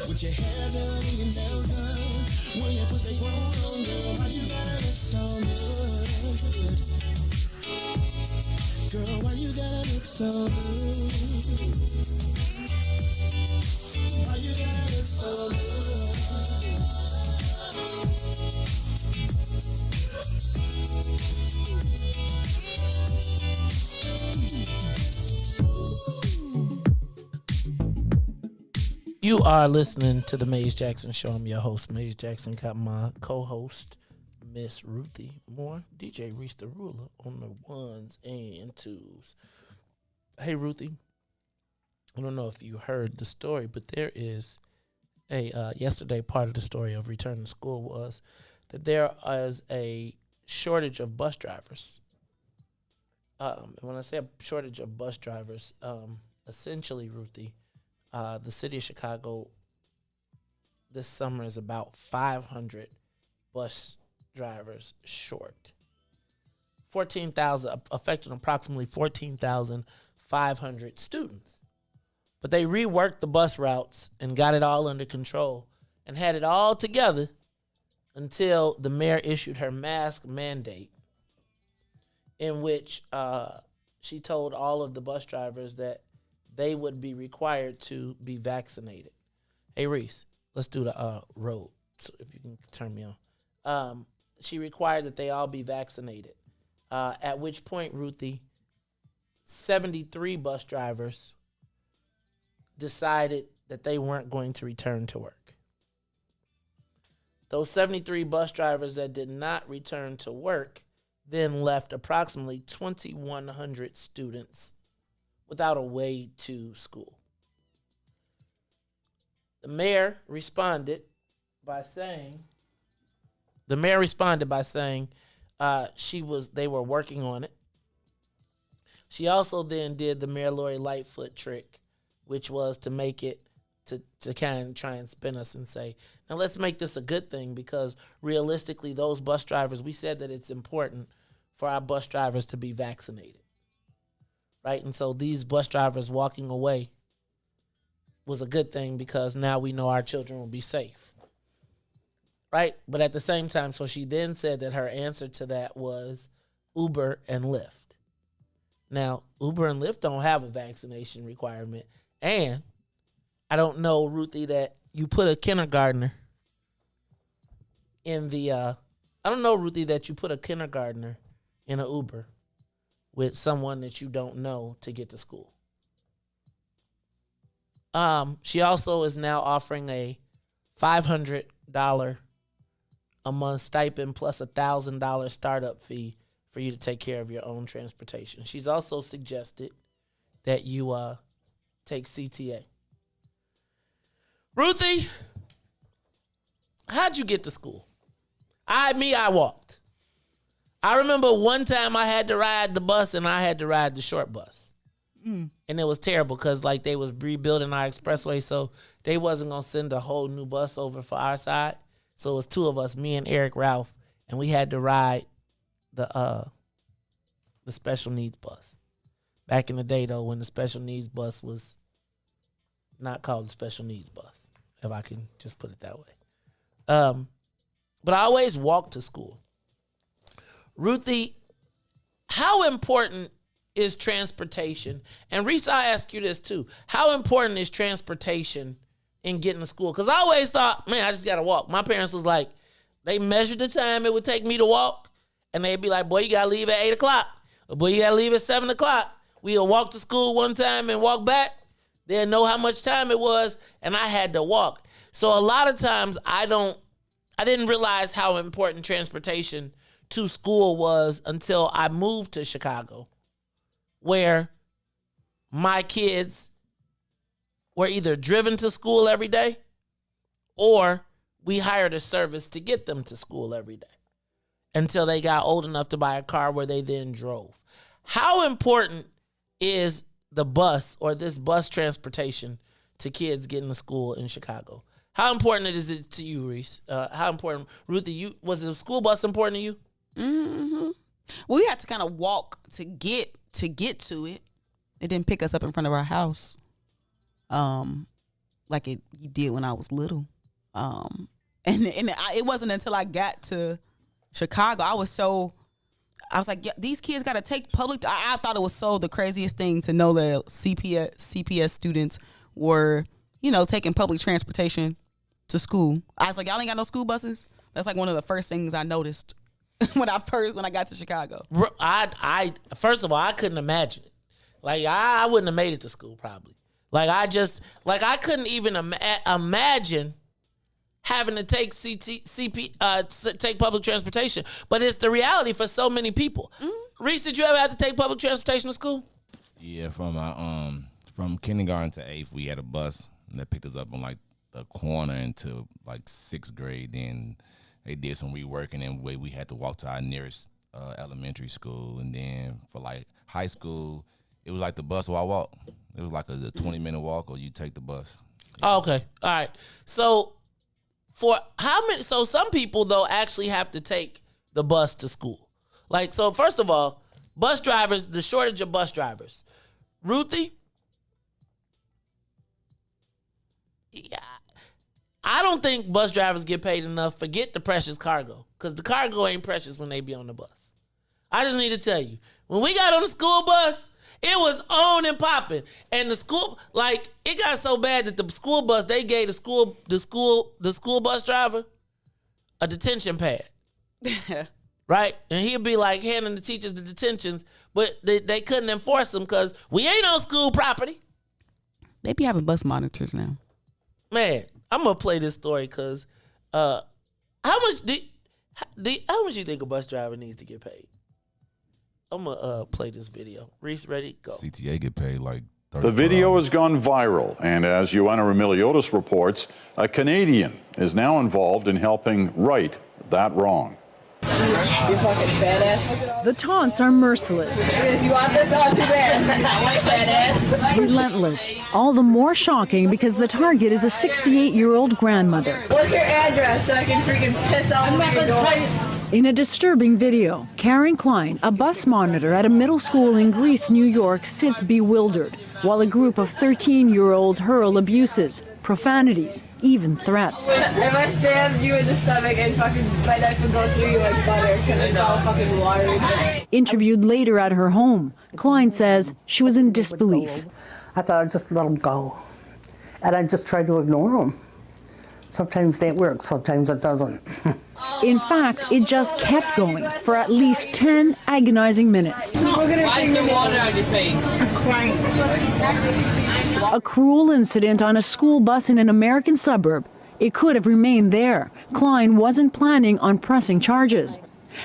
With your hair down and your nails done, when you put the clothes on, girl, why you gotta look so good? Girl, why you gotta look so good? Why you gotta look so good? You are listening to the Maze Jackson Show. I'm your host, Maze Jackson. Got my co-host, Miss Ruthie Moore, DJ Riis the Ruler on the ones and twos. Hey, Ruthie. I don't know if you heard the story, but there is yesterday part of the story of returning to school was that there is a shortage of bus drivers. And when I say a shortage of bus drivers, essentially, Ruthie, the city of Chicago this summer is about 500 bus drivers short. 14,000, affecting approximately 14,500 students. But they reworked the bus routes and got it all under control and had it all together until the mayor issued her mask mandate, in which she told all of the bus drivers that they would be required to be vaccinated. Hey, Riis, let's do the road, so if you can turn me on. She required that they all be vaccinated, at which point, Ruthie, 73 bus drivers decided that they weren't going to return to work. Those 73 bus drivers that did not return to work then left approximately 2,100 students without a way to school. The mayor responded by saying they were working on it. She also then did the Mayor Lori Lightfoot trick, which was to make it to kind of try and spin us and say, now let's make this a good thing, because realistically, those bus drivers, we said that it's important for our bus drivers to be vaccinated. Right? And so these bus drivers walking away was a good thing, because now we know our children will be safe. Right? But at the same time, so she then said that her answer to that was Uber and Lyft. Now, Uber and Lyft don't have a vaccination requirement. And I don't know, Ruthie, that you put a kindergartner in the, I don't know, Ruthie, that you put a kindergartner in an Uber with someone that you don't know to get to school. She also is now offering a $500 a month stipend plus $1,000 startup fee for you to take care of your own transportation. She's also suggested that you take CTA. Ruthie, how'd you get to school? I walked. I remember one time I had to ride the bus and I had to ride the short bus. And it was terrible because like they was rebuilding our expressway, so they wasn't going to send a whole new bus over for our side. So it was two of us, me and Eric Ralph, and we had to ride the special needs bus. Back in the day, though, when the special needs bus was not called the special needs bus, if I can just put it that way. But I always walked to school. Ruthie, how important is transportation? And Riis, I ask you this too. How important is transportation in getting to school? Because I always thought, man, I just got to walk. My parents was like, they measured the time it would take me to walk, and they'd be like, boy, you got to leave at 8 o'clock. Or, boy, you got to leave at 7 o'clock. We'll walk to school one time and walk back. They didn't know how much time it was, and I had to walk. So a lot of times I didn't realize how important transportation to school was until I moved to Chicago, where my kids were either driven to school every day or we hired a service to get them to school every day until they got old enough to buy a car where they then drove. How important is the bus or this bus transportation to kids getting to school in Chicago? How important is it to you, Riis? How important, Ruthie? Was the school bus important to you? Mm-hmm. Well, we had to kind of walk to get to it. It didn't pick us up in front of our house, like it did when I was little. It wasn't until I got to Chicago I was like, yeah, these kids got to take public. I thought it was the craziest thing to know that CPS students were, taking public transportation to school. I was like, y'all ain't got no school buses. That's like one of the first things I noticed when I got to Chicago. I first of all, I couldn't imagine it. Like I wouldn't have made it to school probably. Like I couldn't even imagine having to take take public transportation. But it's the reality for so many people. Mm-hmm. Riis, did you ever have to take public transportation to school? Yeah, from kindergarten to 8th, we had a bus that picked us up on like the corner into like 6th grade. Then they did some reworking and we had to walk to our nearest elementary school. And then for like high school, it was like the bus or I walk. It was like a 20-minute walk or you take the bus. Oh, okay. All right. So for how many? So some people though actually have to take the bus to school. Like, so first of all, bus drivers, the shortage of bus drivers. Ruthie, yeah, I don't think bus drivers get paid enough. Forget the precious cargo, because the cargo ain't precious when they be on the bus. I just need to tell you, when we got on the school bus, it was on and popping. And the school, like, it got so bad that the school bus, they gave the school bus driver a detention pad. Right? And he'd be like handing the teachers the detentions, but they couldn't enforce them because we ain't on school property. They be having bus monitors now. Man, I'm gonna play this story because how much do you think a bus driver needs to get paid? I'm gonna play this video. Riis, ready? Go. CTA get paid like $35. The video has gone viral, and as Joanna Remiliotis reports, a Canadian is now involved in helping right that wrong. You fucking badass. The taunts are merciless. Because you want this? Oh, too bad. I like badass. Relentless. All the more shocking because the target is a 68-year-old grandmother. What's your address so I can freaking piss off your door? In a disturbing video, Karen Klein, a bus monitor at a middle school in Greece, New York, sits bewildered while a group of 13-year-olds hurl abuses, profanities, even threats. If I stab you in the stomach and fucking my knife would go through you like butter because it's all fucking watery. Interviewed later at her home, Klein says she was in disbelief. I thought I'd just let them go. And I just tried to ignore them. Sometimes that works, sometimes it doesn't. In fact, it just kept going for at least 10 agonizing minutes. Why is there water on your face? I'm crying. A cruel incident on a school bus in an American suburb. It could have remained there. Klein wasn't planning on pressing charges.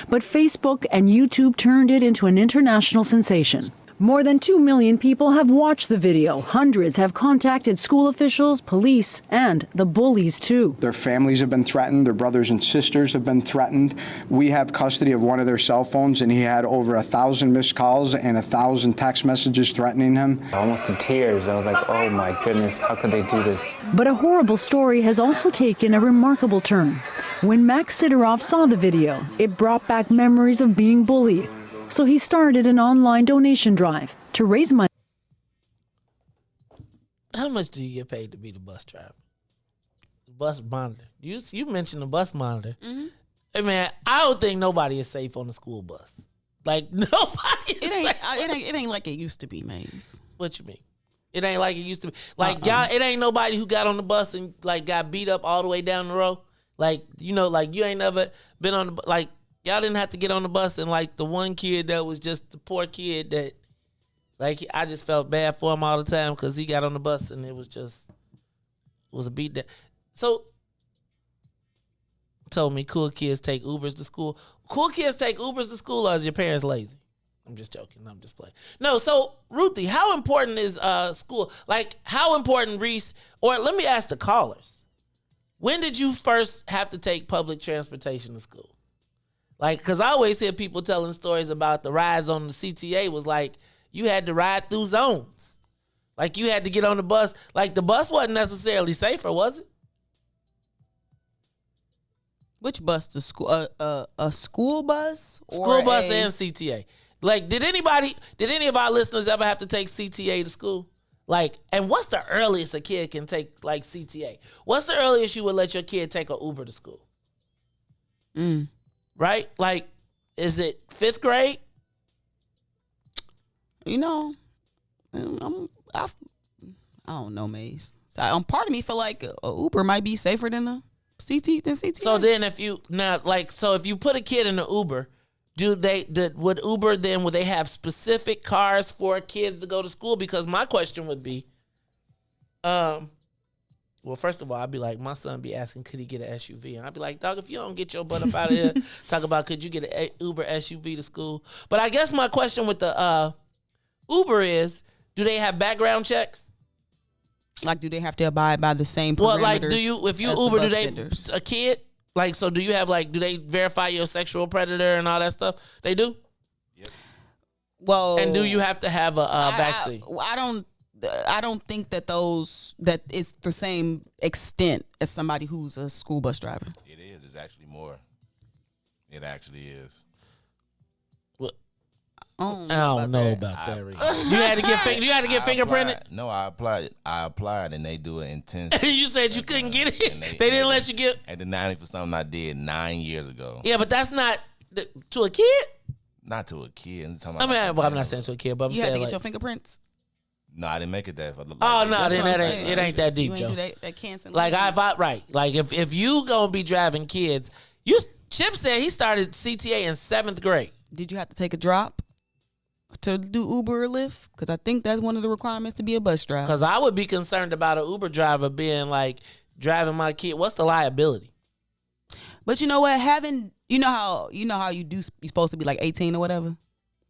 But Facebook and YouTube turned it into an international sensation. More than 2 million people have watched the video. Hundreds have contacted school officials, police, and the bullies too. Their families have been threatened. Their brothers and sisters have been threatened. We have custody of one of their cell phones, and he had over 1,000 missed calls and 1,000 text messages threatening him. Almost in tears. I was like, oh my goodness, how could they do this? But a horrible story has also taken a remarkable turn. When Max Sidoroff saw the video, it brought back memories of being bullied. So he started an online donation drive to raise money. How much do you get paid to be the bus driver? The bus monitor. You mentioned the bus monitor. Mm-hmm. Hey man, I don't think nobody is safe on the school bus. Like nobody is safe. It ain't like it used to be, Maze. What you mean? It ain't like it used to be. Like y'all, it ain't nobody who got on the bus and like got beat up all the way down the road. Like, like you ain't never been on the like. Y'all didn't have to get on the bus and like the one kid that was just the poor kid that like I just felt bad for him all the time because he got on the bus and it was a beat down. So told me cool kids take Ubers to school. Cool kids take Ubers to school, or is your parents lazy? I'm just joking. I'm just playing. No, so Ruthie, how important is school? Like how important, Riis, or let me ask the callers. When did you first have to take public transportation to school? Like, because I always hear people telling stories about the rides on the CTA was like, you had to ride through zones. Like, you had to get on the bus. Like, the bus wasn't necessarily safer, was it? Which bus? The school? A school bus? School bus and CTA. Like, did any of our listeners ever have to take CTA to school? Like, and what's the earliest a kid can take, like, CTA? What's the earliest you would let your kid take an Uber to school? Right? Like, is it 5th grade? You know, I don't know, Maze. So, part of me feel like a Uber might be safer than a CTA. So then if you put a kid in an Uber, would Uber then, would they have specific cars for kids to go to school? Because my question would be, well, first of all, I'd be like, my son be asking, could he get an SUV? And I'd be like, dog, if you don't get your butt up out of here, talk about could you get an Uber SUV to school? But I guess my question with the Uber is, do they have background checks? Like, do they have to abide by the same parameters? Well, like, if you Uber, do they a kid? Like, so do you have, like, do they verify your sexual predator and all that stuff? They do? Yep. Well, and do you have to have a vaccine? I don't think that that it's the same extent as somebody who's a school bus driver. It is. It's actually more. It actually is. I don't know about that. You had to get fingerprinted? No, I applied, and they do it intense. You said you couldn't get it. They didn't let you get. And denied me for something I did 9 years ago. Yeah, but that's not to a kid. Not to a kid. I'm not saying to a kid, but you had to get your fingerprints. No, I didn't make it that. It ain't that deep, Joe. That cancer. Like like if you gonna be driving kids, Chip said he started CTA in 7th grade. Did you have to take a drop to do Uber or Lyft? Because I think that's one of the requirements to be a bus driver. Because I would be concerned about an Uber driver being like driving my kid. What's the liability? But you know what? You know how you're supposed to be like 18 or whatever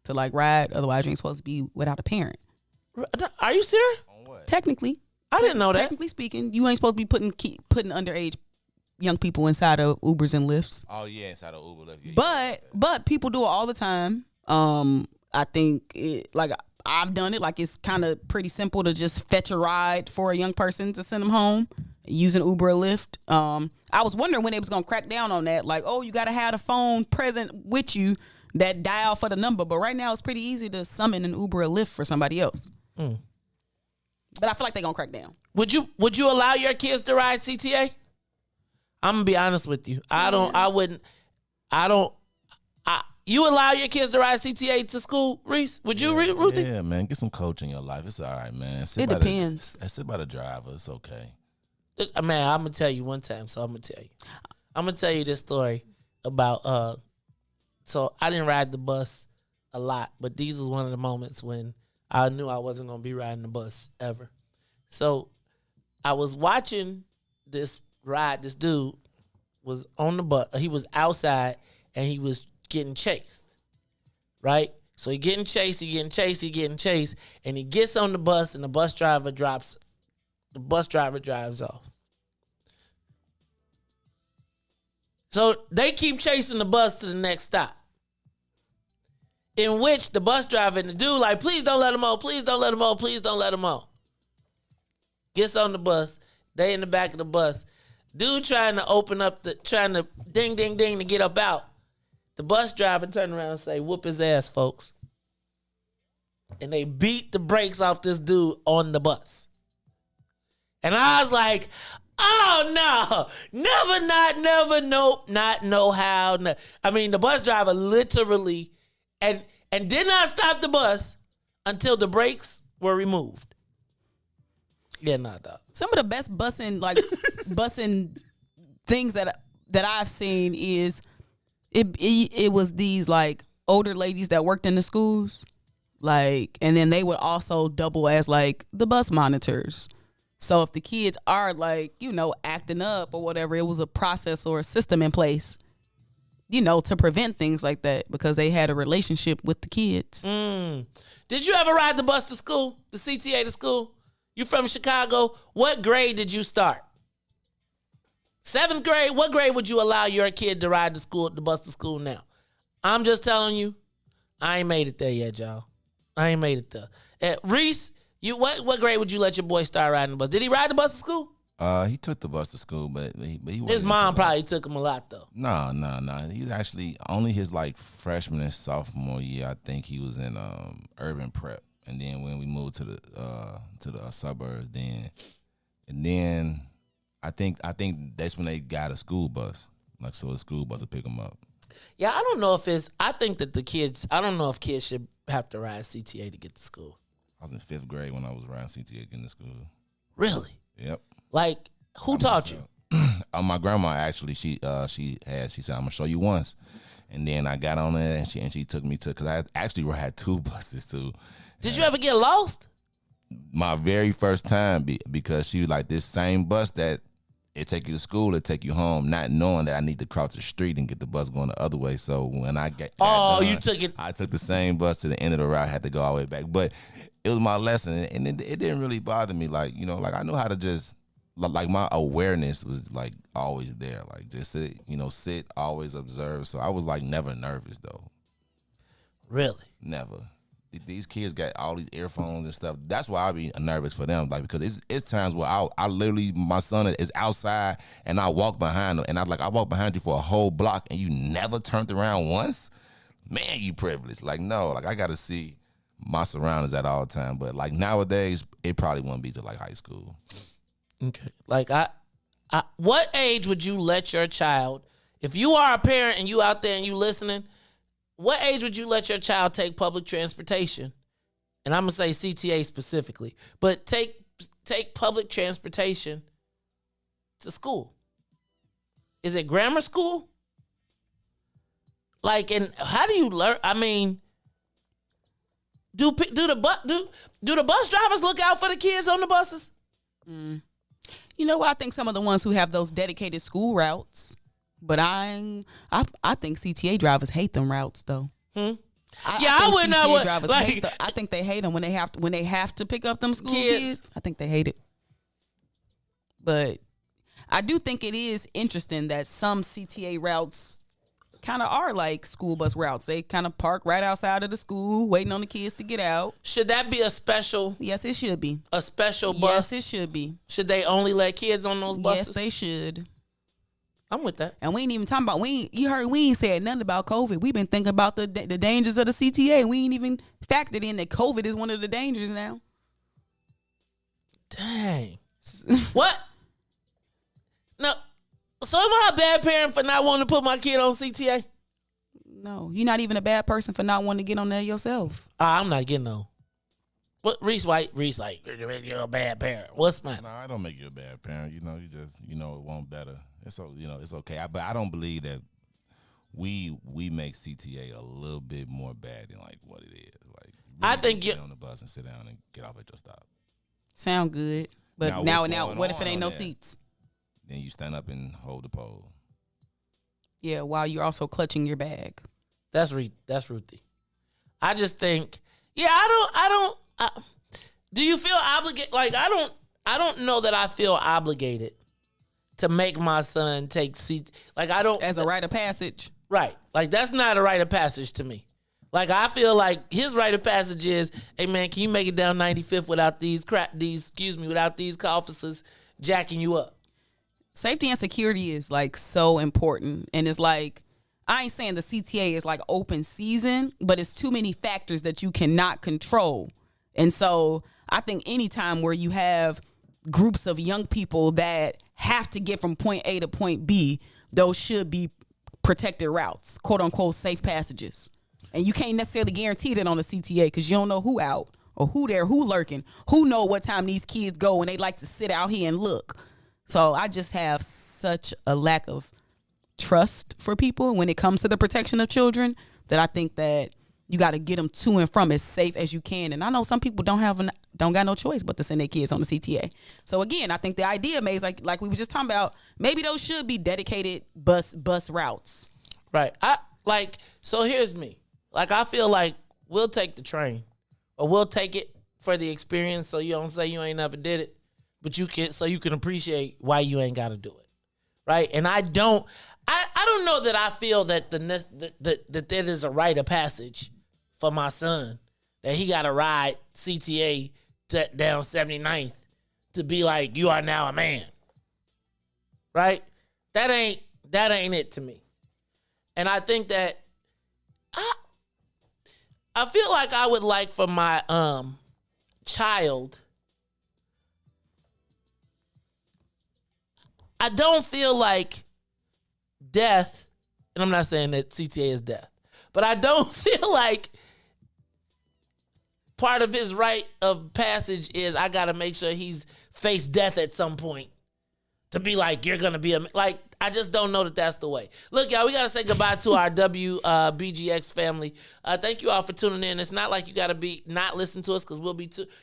to like ride. Otherwise, you ain't supposed to be without a parent. Are you serious? Technically, I didn't know that. Technically speaking, you ain't supposed to be putting underage young people inside of Ubers and Lyfts. Oh yeah, inside of Uber Lyft. Yeah, but people do it all the time. I think I've done it. Like, it's kind of pretty simple to just fetch a ride for a young person to send them home using Uber or Lyft. I was wondering when they was gonna crack down on that. Like, oh, you gotta have the phone present with you that dial for the number. But right now, it's pretty easy to summon an Uber or Lyft for somebody else. But I feel like they're gonna crack down. Would you allow your kids to ride CTA? I'm gonna be honest with you. You allow your kids to ride CTA to school, Riis? Would you, Ruthie? Yeah, man. Get some coach in your life. It's all right, man. It depends. Sit by the driver. It's okay. Man, I'm gonna tell you one time. So I'm gonna tell you this story about. So I didn't ride the bus a lot, but these was one of the moments when I knew I wasn't gonna be riding the bus ever. So I was watching this ride. This dude was on the bus. He was outside and he was getting chased, right? So he getting chased, and he gets on the bus, and the bus driver drives off. So they keep chasing the bus to the next stop, in which the bus driver and the dude like, please don't let him on, please don't let him on, please don't let him on. Gets on the bus, they in the back of the bus. Dude trying to ding, ding, ding to get up out. The bus driver turned around and say, whoop his ass, folks. And they beat the brakes off this dude on the bus. And I was like, oh, no. Never, nope, not, no, how. No. I mean, the bus driver literally, and did not stop the bus until the brakes were removed. Yeah, nah, dog. Some of the best busing things that I've seen is, It was these like older ladies that worked in the schools, like, and then they would also double as like the bus monitors. So if the kids are like, acting up or whatever, it was a process or a system in place, to prevent things like that because they had a relationship with the kids. Did you ever ride the bus to school, the CTA to school? You from Chicago? What grade did you start? 7th grade, what grade would you allow your kid to ride the bus to school now? I'm just telling you, I ain't made it there yet, y'all. I ain't made it there. Riis, what grade would you let your boy start riding the bus? Did he ride the bus to school? He took the bus to school, but he His mom probably took him a lot though. No. He was actually only his like freshman and sophomore year. I think he was in urban prep, and then when we moved to the suburbs, then I think that's when they got a school bus. Like, so a school bus would pick them up. Yeah, I don't know if I think that I don't know if kids should have to ride CTA to get to school. I was in 5th grade when I was riding CTA getting to school. Really? Yep. Like, who taught you? My grandma actually, she said, I'm gonna show you once. And then I got on there and she took me to, because I actually had 2 buses too. Did you ever get lost? My very first time, because she was like, this same bus that it take you to school, it take you home, not knowing that I need to cross the street and get the bus going the other way. So when I got done, you took it. I took the same bus to the end of the route, had to go all the way back. But it was my lesson, and it didn't really bother me. Like, like I knew how to just, like my awareness was like always there. Like just sit, always observe. So I was like never nervous though. Really? Never. These kids got all these earphones and stuff. That's why I be nervous for them, like, because it's times where I literally, my son is outside and I walk behind him, and I walk behind you for a whole block and you never turned around once. Man, you privileged. Like, no, like I got to see my surroundings at all time. But like nowadays, it probably wouldn't be to like high school. Okay. Like what age would you let your child, if you are a parent and you out there and you listening, what age would you let your child take public transportation? And I'm going to say CTA specifically. But take public transportation to school. Is it grammar school? Like, and how do you learn? I mean, do the bus drivers look out for the kids on the buses? You know, I think some of the ones who have those dedicated school routes. But I think CTA drivers hate them routes though. I wouldn't know. I think they hate them when they have to pick up them school kids. I think they hate it. But I do think it is interesting that some CTA routes kind of are like school bus routes. They kind of park right outside of the school, waiting on the kids to get out. Should that be a special? Yes, it should be. A special bus? Yes, it should be. Should they only let kids on those buses? Yes, they should. I'm with that. And we ain't even talking about, we ain't said nothing about COVID. We've been thinking about the dangers of the CTA. We ain't even factored in that COVID is one of the dangers now. Dang. What? No. So am I a bad parent for not wanting to put my kid on CTA? No, you're not even a bad person for not wanting to get on there yourself. I'm not getting on. What Riis like, you're a bad parent. What's mine? No, I don't make you a bad parent. You just it won't better. It's it's okay. But I don't believe that we make CTA a little bit more bad than like what it is. Like, really, I think get on the bus and sit down and get off at your stop. Sound good, but now what if it ain't no that? seats? Then you stand up and hold the pole. Yeah, while you're also clutching your bag. That's Ruthie. I just think, I don't. Do you feel obligated? Like, I don't know that I feel obligated to make my son take seats. Like, I don't. As a rite of passage. Right. Like, that's not a rite of passage to me. Like, I feel like his rite of passage is, hey man, can you make it down 95th without without these officers jacking you up? Safety and security is like so important. And it's like, I ain't saying the CTA is like open season, but it's too many factors that you cannot control. And so I think anytime where you have groups of young people that have to get from point A to point B, those should be protected routes, quote unquote, safe passages. And you can't necessarily guarantee that on the CTA because you don't know who out or who there, who lurking, who know what time these kids go and they like to sit out here and look. So I just have such a lack of trust for people when it comes to the protection of children that I think that you got to get them to and from as safe as you can. And I know some people don't got no choice but to send their kids on the CTA. So again, I think the idea is like we were just talking about, maybe those should be dedicated bus routes. Right. So here's me. Like, I feel like we'll take the train or we'll take it for the experience. So you don't say you ain't never did it, but you can, so you can appreciate why you ain't got to do it. right? And I don't know that I feel that that is a rite of passage for my son, that he got to ride CTA down 79th to be like, you are now a man, right? That ain't it to me. And I think that I feel like I would like for my child. I don't feel like death, and I'm not saying that CTA is death, but I don't feel like part of his rite of passage is I got to make sure he's faced death at some point to be like, you're going to be like, I just don't know that that's the way. Look, y'all, we got to say goodbye to our WBGX family. Thank you all for tuning in. It's not like you got to be not listen to us, because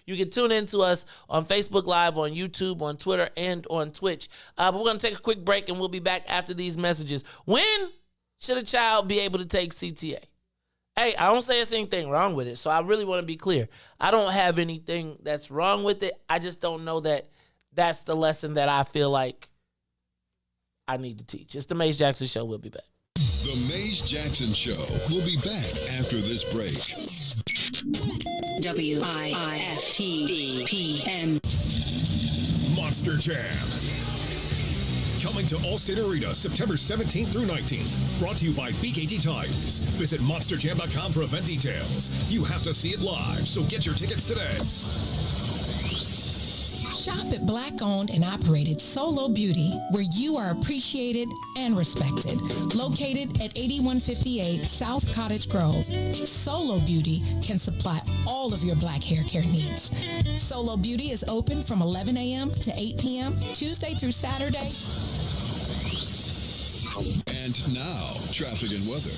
you can tune in to us on Facebook Live, on YouTube, on Twitter, and on Twitch. But we're going to take a quick break, and we'll be back after these messages. When should a child be able to take CTA? Hey, I don't say there's anything wrong with it, so I really want to be clear. I don't have anything that's wrong with it. I just don't know that that's the lesson that I feel like I need to teach. It's the Maze Jackson Show. We'll be back. The Maze Jackson Show will be back after this break. WIIFTVPN. Monster Jam. Coming to Allstate Arena September 17th through 19th. Brought to you by BKT Tires. Visit monsterjam.com for event details. You have to see it live, so get your tickets today. Shop at Black-owned and operated Solo Beauty, where you are appreciated and respected. Located at 8158 South Cottage Grove, Solo Beauty can supply all of your black hair care needs. Solo Beauty is open from 11 a.m. to 8 p.m., Tuesday through Saturday. And now, traffic and weather.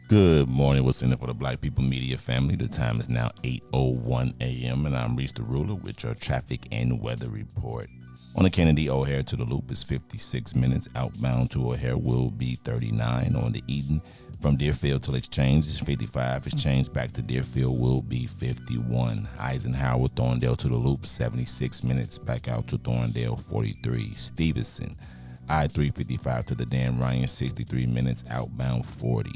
Good morning. What's in it for the Black People Media family? The time is now 8:01 a.m. and I'm Riis the Ruler with your traffic and weather report. On the Kennedy O'Hare to the Loop is 56 minutes. Outbound to O'Hare will be 39. On the Eden from Deerfield to Exchange is 55. Exchange back to Deerfield will be 51. Eisenhower Thorndale to the Loop 76 minutes. Back out to Thorndale 43. Stevenson I-355 to the Dan Ryan 63 minutes. Outbound 40.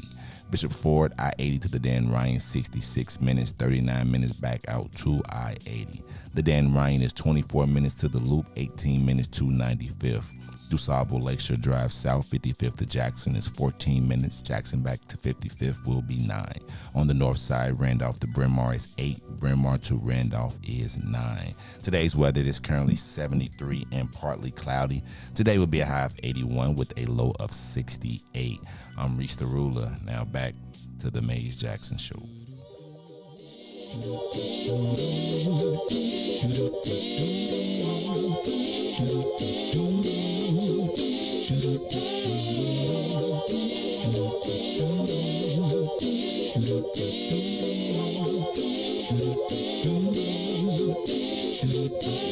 Bishop Ford, I-80 to the Dan Ryan, 66 minutes, 39 minutes back out to I-80. The Dan Ryan is 24 minutes to the Loop, 18 minutes to 95th. DuSable Lakeshore Drive South, 55th to Jackson is 14 minutes. Jackson back to 55th will be 9. On the north side, Randolph to Bryn Mawr is 8. Bryn Mawr to Randolph is 9. Today's weather is currently 73 and partly cloudy. Today will be a high of 81 with a low of 68. I'm Riis the Ruler. Now back to the Maze Jackson Show.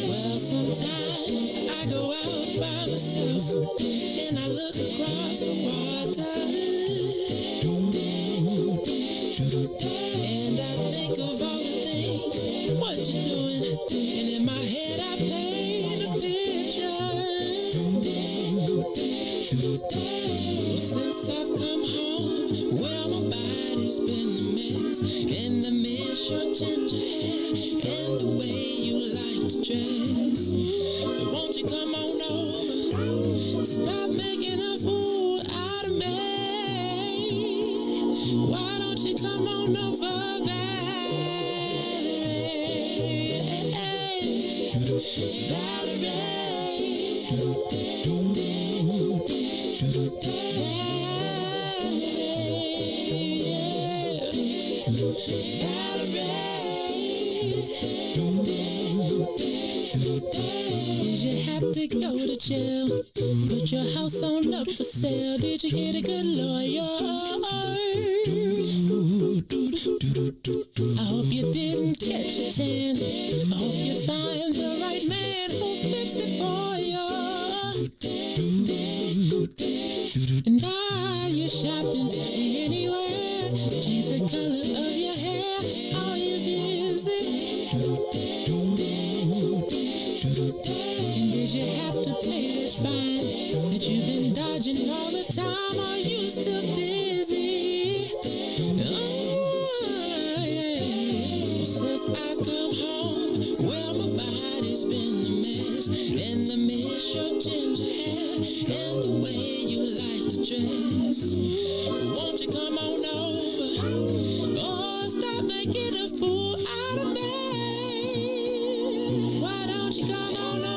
Well, sometimes I go out by myself and I look across the water, and I think of all the things what you're doing, and in my head I paint a picture. Since I've come home, well, my body's been a mess, and I miss your ginger hair and the way you like to dress. But won't you come on over? Stop making a fool out of me. Why don't you come on over, Did you have to go to jail? Put your house on up for sale. Did you get a good lawyer? I hope you didn't catch a tan. I hope you find the right man who'll fix it for you. And are you shopping anywhere? Change the color of your hair. Are you busy? And did you have to pay you've been dodging all the time. Are you still dizzy? Since I've come home, well, my body's been a mess. And I miss your ginger hair and the way you like to dress. Won't you come on over? Oh, stop making a fool out of me. Why don't you come on over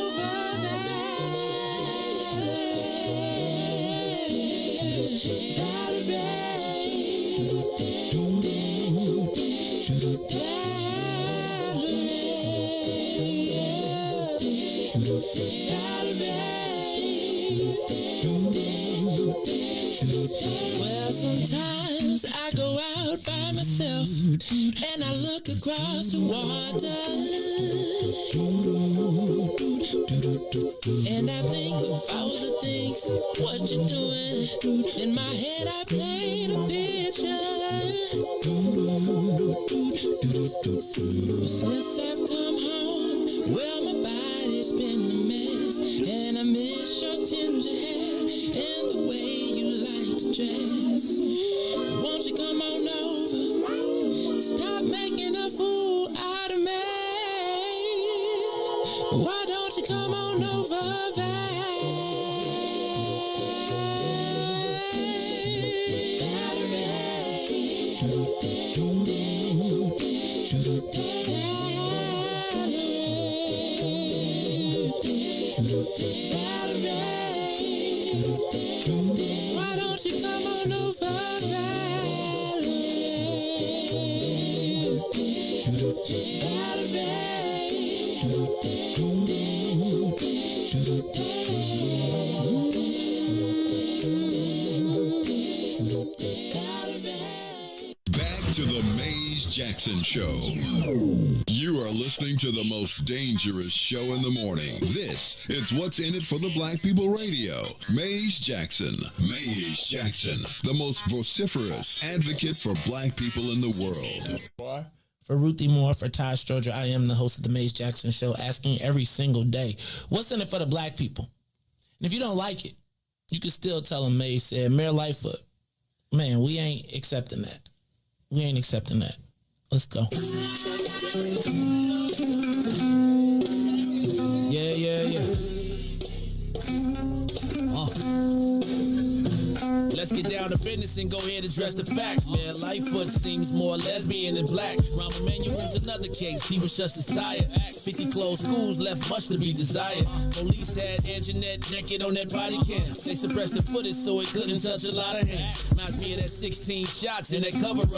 Well, sometimes I go out by myself and I look across the water and I think of all the things what you're doing. In my head I paint a picture. Since I've come home, well, my body's been a mess and I miss your ginger hair and the way you like to dress. Won't you come on over? Stop making a fool out of me. Why don't you come on over there? Why don't you come on over Back to the Maze Jackson Show. You are listening to the most dangerous show in the morning. This is What's in It for the Black People Radio. Maze Jackson. Maze Jackson, the most vociferous advocate for black people in the world. For Ruthie Moore, for Todd Stoger, I am the host of the Maze Jackson Show, asking every single day, what's in it for the black people? And if you don't like it, you can still tell them Maze said, Mayor Lightfoot, man, we ain't accepting that. We ain't accepting that. Let's go. Yeah. Let's get down to business and go ahead and address the facts, man. Lightfoot seems more lesbian than black. Rahm Emanuel's another case. He was just as tired. 50 closed schools left much to be desired. Police had Anjanette naked on that body cam. They suppressed the footage so it couldn't touch a lot of hands. Reminds me of that 16 shots in that cover-up.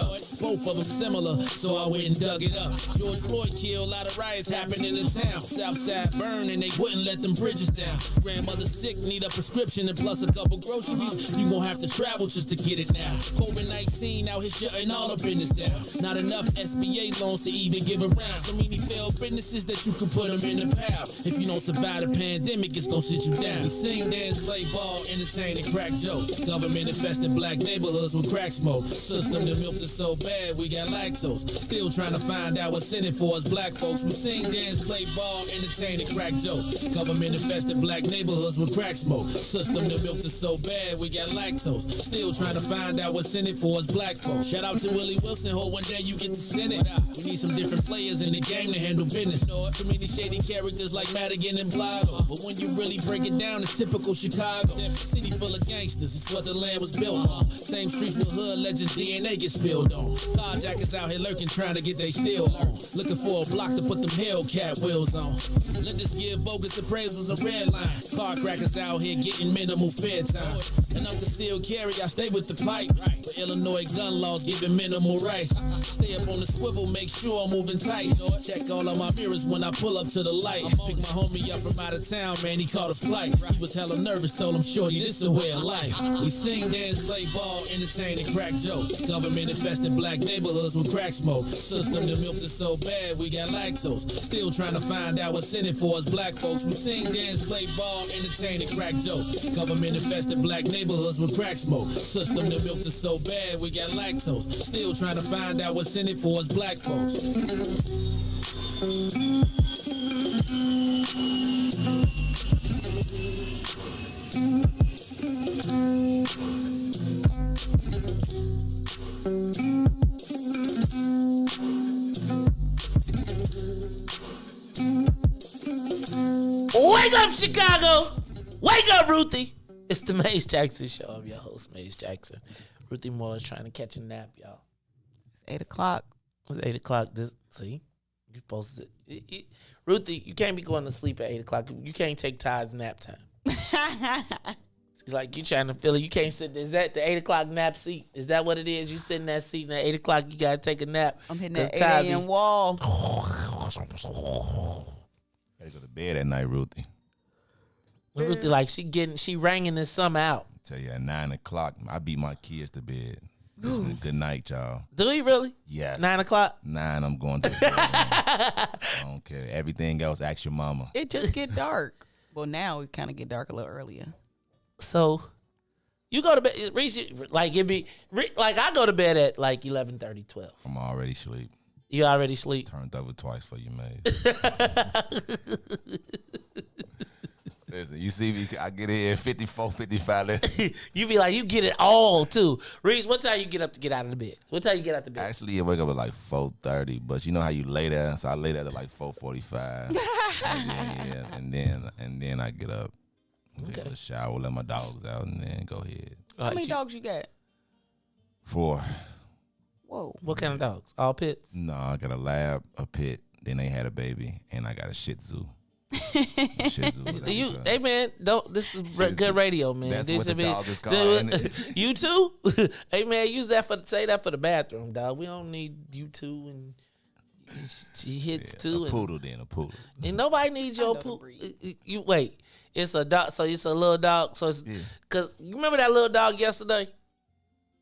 Both of them similar, so I went and dug it up. George Floyd killed, a lot of riots happened in the town. Southside burned and they wouldn't let them bridges down. Grandmother sick, need a prescription and plus a couple groceries. You gon' have to travel just to get it now. COVID-19 out here shutting all the business down. Not enough SBA loans to even give around. So many failed businesses that you can put them in the pile. If you don't survive the pandemic, it's gonna sit you down. We sing, dance, play ball, entertain, and crack jokes. Government infested black neighborhoods with crack smoke. System that milked us so bad, we got lactose. Still trying to find out what's in it for us black folks. We sing, dance, play ball, entertain, and crack jokes. Government infested black neighborhoods with crack smoke. System that milked us so bad, we got lactose. Still trying to find out what's in it for us black folks. Shout out to Willie Wilson, hope one day you get to send it. We need some different players in the game to handle business. So many shady characters like Madigan and Blotto. But when you really break it down, it's typical Chicago. City full of gangsters, it's what the land was built on. Same streets with hood legends, DNA gets spilled on. Carjackers out here lurking, trying to get they steal on. Looking for a block to put them Hellcat wheels on. Lenders give bogus appraisals a red line. Car crackers out here getting minimal fair time. And up to seal carry, I stay with the pipe. But Illinois gun laws giving minimal rights. Stay up on the swivel, make sure I'm moving tight. Check all of my mirrors when I pull up to the light. Pick my homie up from out of town, man, he caught a flight. He was hella nervous, told him, shorty, this a way of life. We sing, dance, play ball, entertain, and crack jokes. Government infested black neighborhoods with crack smoke. System that milked us so bad, we got lactose. Still trying to find out what's in it for us black folks. We sing, dance, play ball, entertain, and crack jokes. Government infested black neighborhoods with crack smoke. System that milked us so bad, we got lactose. Still trying to find out what's in it for us black folks. up, Chicago? Wake up, Ruthie. It's the Maze Jackson Show. I'm your host, Maze Jackson. Ruthie Moore is trying to catch a nap, y'all. It's 8 o'clock. It's 8 o'clock. See? You're supposed to. Ruthie, you can't be going to sleep at 8 o'clock. You can't take Todd's nap time. It's like you trying to feel it. You can't sit. Is that the 8 o'clock nap seat? Is that what it is? You sit in that seat and at 8 o'clock you got to take a nap. I'm hitting that 8 a.m. wall. Gotta go to bed at night, Ruthie. Ruthie, like she ringing this summer out. I tell you, at 9 o'clock, I beat my kids to bed. Listen, good night, y'all. Do you really? Yes. 9 o'clock? 9, I'm going to bed. I don't care. Everything else, ask your mama. It just get dark. Well, now it kind of get dark a little earlier. So, you go to bed, like it be like I go to bed at like 11:30, 12. I'm already asleep. You already sleep? Turned over twice for you, man. Listen, you see me, I get in 54, 55. You be like, you get it all, too. Riis, what time you get up to get out of the bed? What time you get out the bed? Actually, I wake up at like 4:30, but you know how you lay there? So I lay there at like 4:45. and then I get up, take a shower, let my dogs out, and then go ahead. How many dogs you got? 4. Whoa. What kind of dogs? All pits? No, I got a lab, a pit, then they had a baby, and I got a Shih Tzu. Hey man, this is good radio, man. That's this what the dog is called. You too? Hey man, say that for the bathroom, dog. We don't need you two and she hits too. A poodle. Poodle. And nobody needs your poodle. You wait. It's a dog, so it's a little dog. So it's because you remember that little dog yesterday?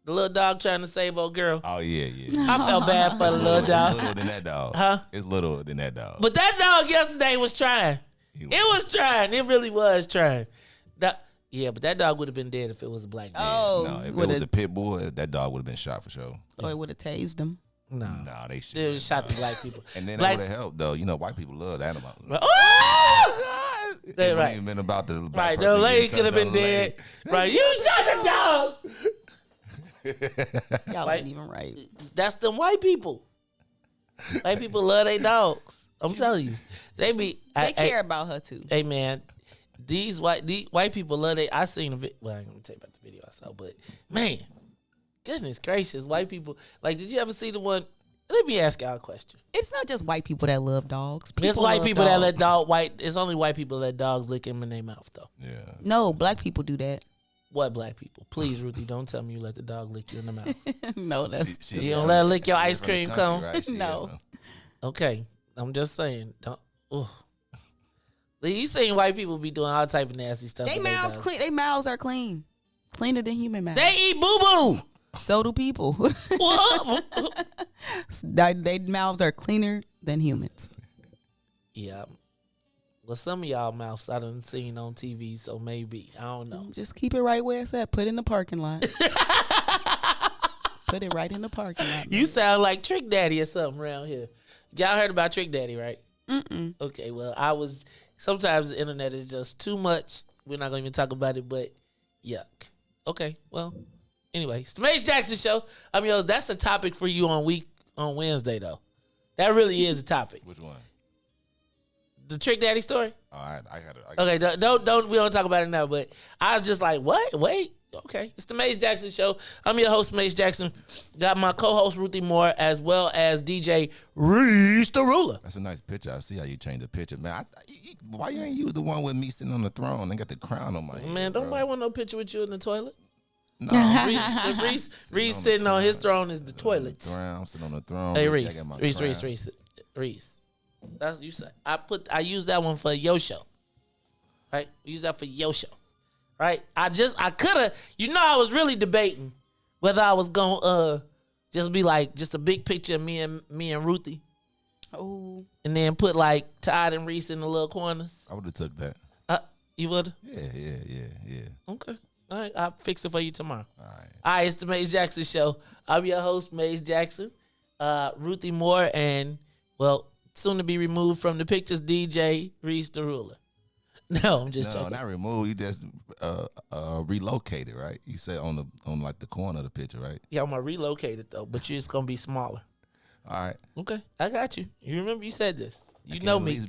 The little dog trying to save old girl. Oh yeah. I felt bad for the little dog. It's littler than that dog. Huh? It's littler than that dog. But that dog yesterday was trying. It was trying. It really was trying. But that dog would have been dead if it was a black man. Oh, no, if it was a pit bull, that dog would have been shot for sure. Or it would have tased him. No, they should. They shot the black people. And then that would have helped, though. You know, white people love animals. Oh! It wouldn't even been about the right. The lady could have been dead. Right. You shot the dog. Y'all ain't even right. That's them white people. White people love their dogs. I'm telling you, they care about her too. Hey man, these white people love they. I seen a video. Well, I ain't gonna tell you about the video I saw, but man, goodness gracious, white people. Like, did you ever see the one? Let me ask y'all a question. It's not just white people that love dogs. It's white people that let It's only white people that let dogs lick them in their mouth though. Yeah. No, black people do that. What black people? Please, Ruthie, don't tell me you let the dog lick you in the mouth. No, that's you don't let her lick your ice cream cone. Right? No. Okay, I'm just saying. Don't. You seen white people be doing all type of nasty stuff. They mouths clean. They mouths are clean, cleaner than human mouths. They eat boo boo. So do people. They mouths are cleaner than humans. Yeah. Well, some of y'all mouths I done seen on TV, so maybe. I don't know. Just keep it right where it's at. Put it in the parking lot. Put it right in the parking lot. You sound like Trick Daddy or something around here. Y'all heard about Trick Daddy, right? Mm-mm. Okay, well, sometimes the internet is just too much. We're not going to even talk about it, but yuck. Okay, well, anyway, it's the Maze Jackson Show. I'm yours. That's a topic for you on Wednesday, though. That really is a topic. Which one? The Trick Daddy story? All right, I got it. Okay, we don't talk about it now, but I was just like, what? Wait. Okay. It's the Maze Jackson Show. I'm your host, Maze Jackson. Got my co-host, Ruthie Moore, as well as DJ Riis the Ruler. That's a nice picture. I see how you changed the picture. Man, why you ain't use the one with me sitting on the throne and got the crown on my head? Man, don't nobody want no picture with you in the toilet. No. Reese sitting on his throne is the toilet. I'm sitting on the throne. Hey, Reese. That's you said. I use that one for your show. Right? Use that for your show. Right? I could have, I was really debating whether I was gonna just be like just a big picture of me and Ruthie. Oh. And then put like Todd and Reese in the little corners. I would have took that. You would? Yeah. Okay. All right, I'll fix it for you tomorrow. All right, it's the Maze Jackson Show. I'm your host, Maze Jackson. Ruthie Moore and, well, soon to be removed from the pictures, DJ Riis the Ruler. No, I'm just joking. No, not removed. You just relocated, right? You said on like the corner of the picture, right? Yeah, I'm gonna relocate it though, but it's gonna be smaller. All right. Okay, I got you. You remember you said this. You know me.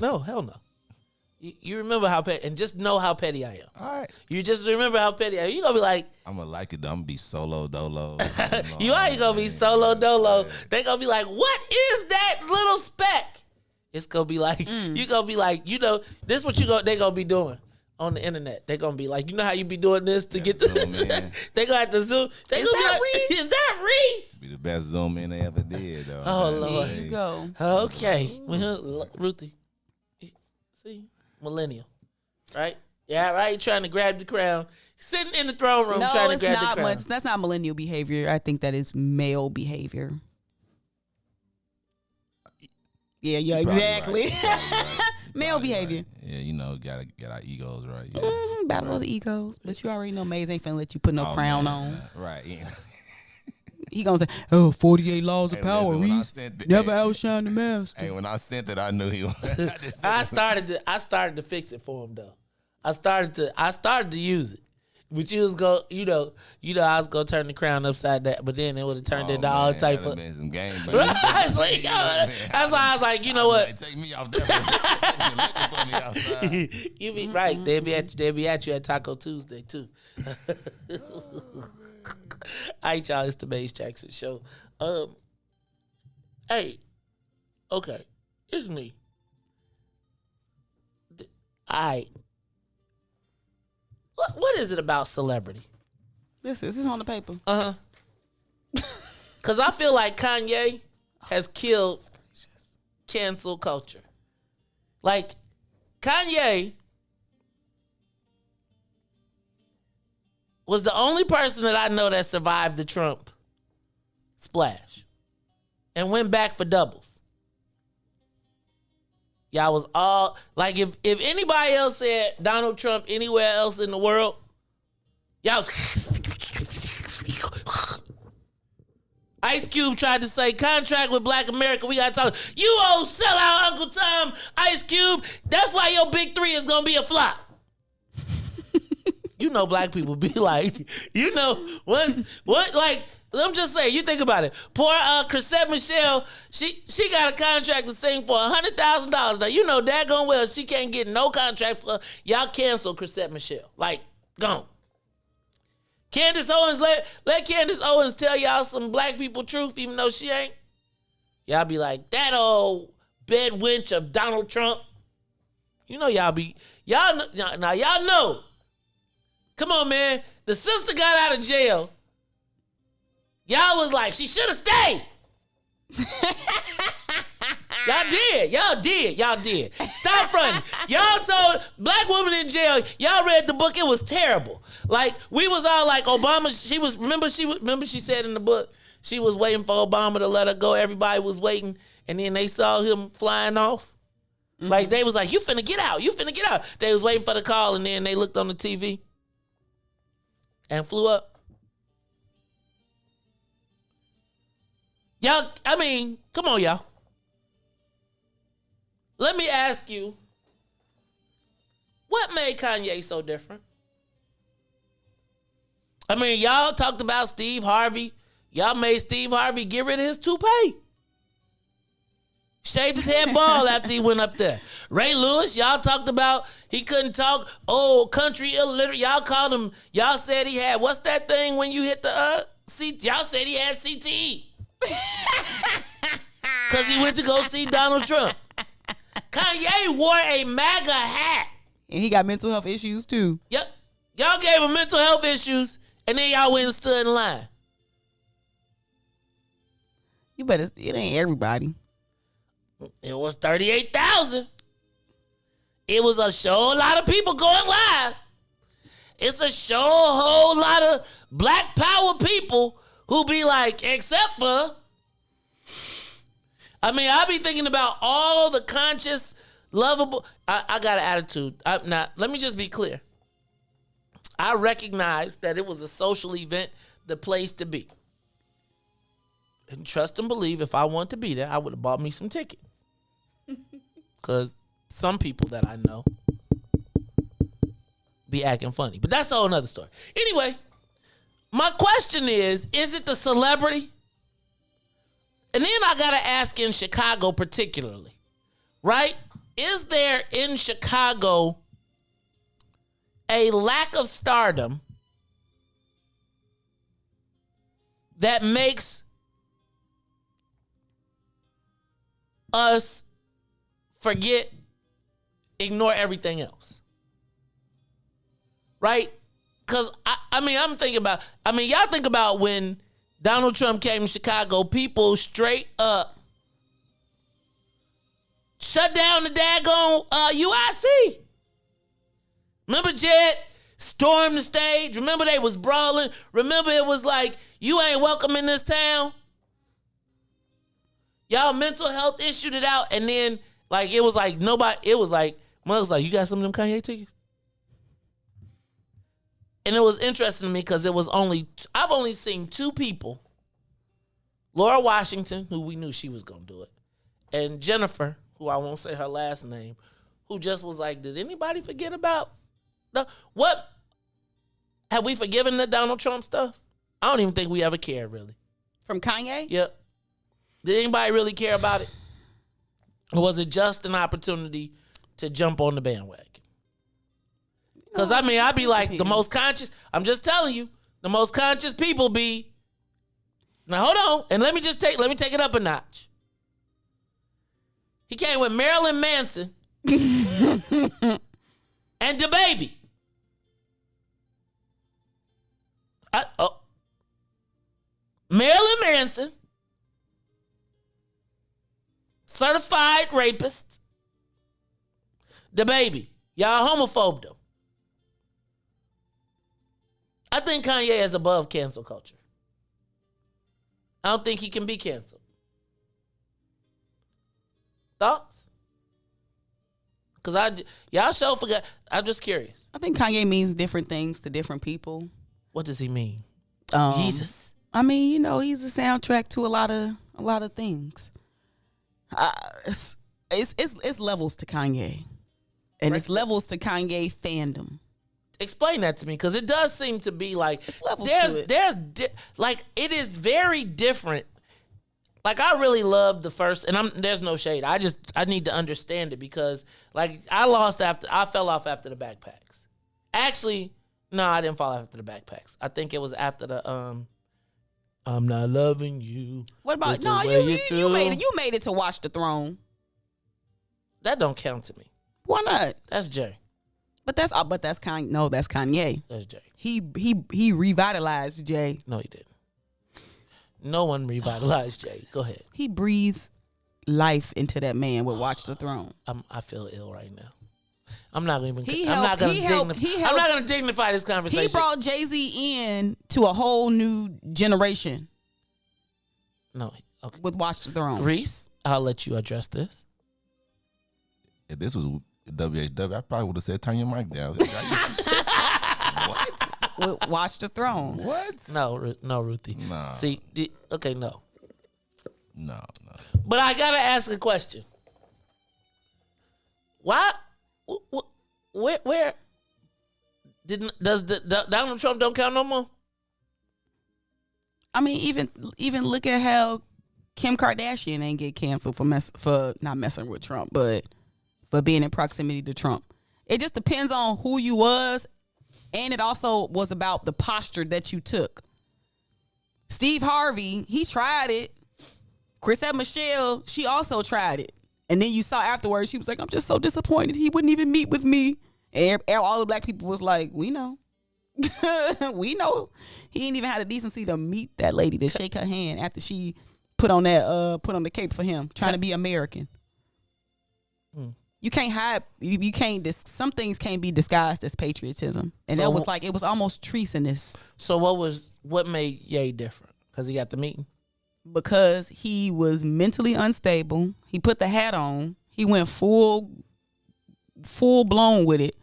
No, hell no. You remember how petty, and just know how petty I am. All right. You just remember how petty I am. You gonna be like, I'm gonna like it. I'm gonna be solo dolo. you ain't gonna be solo dolo. They gonna be like, what is that little speck? It's gonna be like, you gonna be like, this is what they gonna be doing on the internet. They gonna be like, you know how you be doing this to get to they gonna have to zoom. They Is gonna that be like, Riis? Is that Reese? Be the best zoom in they ever did, though. Oh Lord. There you go. Okay. Well, Ruthie. See? Millennial. Right? Yeah, right. Trying to grab the crown. Sitting in the throne room trying to grab the crown. Much. That's not millennial behavior. I think that is male behavior. Yeah, exactly. Right. Male behavior. Right. Yeah, got our egos right. Yeah. Battle of the egos. But you already know Maze ain't finna let you put no crown on. Right. Yeah. He gonna say, 48 laws of power, Reese. Never outshine the master. Hey, when I sent it, I knew he was. I started to fix it for him though. I started to use it. But you was I was gonna turn the crown upside down, but then it would have turned into all type of some game. That's why I was like, you know what? Take me off that. You be right. They'll be at you at Taco Tuesday too. All right, y'all. It's the Maze Jackson Show. Hey, okay, it's me. All right. What is it about celebrity? This is on the paper. Because I feel like Kanye has killed cancel culture. Like, Kanye was the only person that I know that survived the Trump splash and went back for doubles. Y'all was all like, if anybody else said Donald Trump anywhere else in the world, y'all was Ice Cube tried to say contract with Black America. We gotta talk. You old sellout Uncle Tom, Ice Cube. That's why your big three is gonna be a flop. You know, black people be like, I'm just saying, you think about it. Poor Chrisette Michelle, she got a contract to sing for $100,000. Now, you know daggone well she can't get no contract for y'all cancel Chrisette Michelle. Like, gone. Candace Owens, let Candace Owens tell y'all some black people truth, even though she ain't. Y'all be like, that old bed wench of Donald Trump. You know y'all know. Come on, man. The sister got out of jail. Y'all was like, she should have stayed. Y'all did. Stop fronting. Y'all told black woman in jail, y'all read the book, it was terrible. Like, we was all like, Obama, remember she said in the book, she was waiting for Obama to let her go. Everybody was waiting. And then they saw him flying off. Mm-hmm. Like, they was like, you finna get out. They was waiting for the call, and then they looked on the TV and flew up. Y'all, I mean, come on, y'all. Let me ask you, what made Kanye so different? I mean, y'all talked about Steve Harvey. Y'all made Steve Harvey get rid of his toupee. Shaved his head bald after he went up there. Ray Lewis, y'all talked about he couldn't talk. Oh, country illiterate. Y'all called him, y'all said he had, what's that thing when you hit the, y'all said he had CTE. Because he went to go see Donald Trump. Kanye wore a MAGA hat. And he got mental health issues too. Yep. Y'all gave him mental health issues, and then y'all went and stood in line. You better, it ain't everybody. It was 38,000. It was a lot of people going live. It's a whole lot of black power people who be like, except for, I mean, I be thinking about all the conscious, lovable, I got an attitude. Let me just be clear. I recognize that it was a social event, the place to be. And trust and believe, if I wanted to be there, I would have bought me some tickets. Because some people that I know be acting funny. But that's a whole nother story. Anyway, my question is it the celebrity? And then I gotta ask in Chicago particularly, right? Is there in Chicago a lack of stardom that makes us ignore everything else? Right? Because, I'm thinking about, y'all think about when Donald Trump came to Chicago, people straight up shut down the daggone UIC. Remember Jed stormed the stage? Remember they was brawling? Remember it was like, you ain't welcome in this town? Y'all mental health issued it out, and then it was like nobody, it was like, Mother was like, you got some of them Kanye tickets? And it was interesting to me because I've only seen two people, Laura Washington, who we knew she was going to do it, and Jennifer, who I won't say her last name, who just was like, did anybody forget about what? Have we forgiven the Donald Trump stuff? I don't even think we ever cared, really. From Kanye? Yep. Did anybody really care about it? Or was it just an opportunity to jump on the bandwagon? Because, I'd be like, the most conscious, I'm just telling you, the most conscious people be, now hold on, and let me take it up a notch. He came with Marilyn Manson and DaBaby. Marilyn Manson, certified rapist. DaBaby, y'all homophobe though. I think Kanye is above cancel culture. I don't think he can be canceled. Thoughts? Because y'all sure forgot. I'm just curious. I think Kanye means different things to different people. What does he mean? Jesus. He's a soundtrack to a lot of things. It's levels to Kanye, and it's levels to Kanye fandom. Explain that to me, because it does seem to be like it is very different. Like, I really love the first, and there's no shade. I need to understand it, because I fell off after the backpacks. Actually, no, I didn't fall off after the backpacks. I think it was after the I'm not loving you. What about you made it to Watch the Throne. That don't count to me. Why not? That's Jay. But that's Kanye. No, that's Kanye. That's Jay. He revitalized Jay. No, he didn't. No one revitalized Jay. Go ahead. He breathed life into that man with Watch the Throne. I feel ill right now. I'm not going to dignify this conversation. He brought Jay-Z in to a whole new generation. No, okay. With Watch the Throne. Riis, I'll let you address this. If this was WHW, I probably would have said, turn your mic down. What? With Watch the Throne. What? No, Ruthie. No. See, okay, no. No. But I got to ask a question. Why? Where? Does Donald Trump don't count no more? Even look at how Kim Kardashian ain't get canceled for not messing with Trump, but for being in proximity to Trump. It just depends on who you was, and it also was about the posture that you took. Steve Harvey, he tried it. Chrisette Michelle, she also tried it. And then you saw afterwards, she was like, I'm just so disappointed. He wouldn't even meet with me. And all the black people was like, we know. We know. He ain't even had the decency to meet that lady, to shake her hand after she put on the cape for him, trying to be American. You can't hide. You can't. Some things can't be disguised as patriotism, and that was it was almost treasonous. So what made Ye different? Because he got the meeting. Because he was mentally unstable. He put the hat on. He went full blown with it.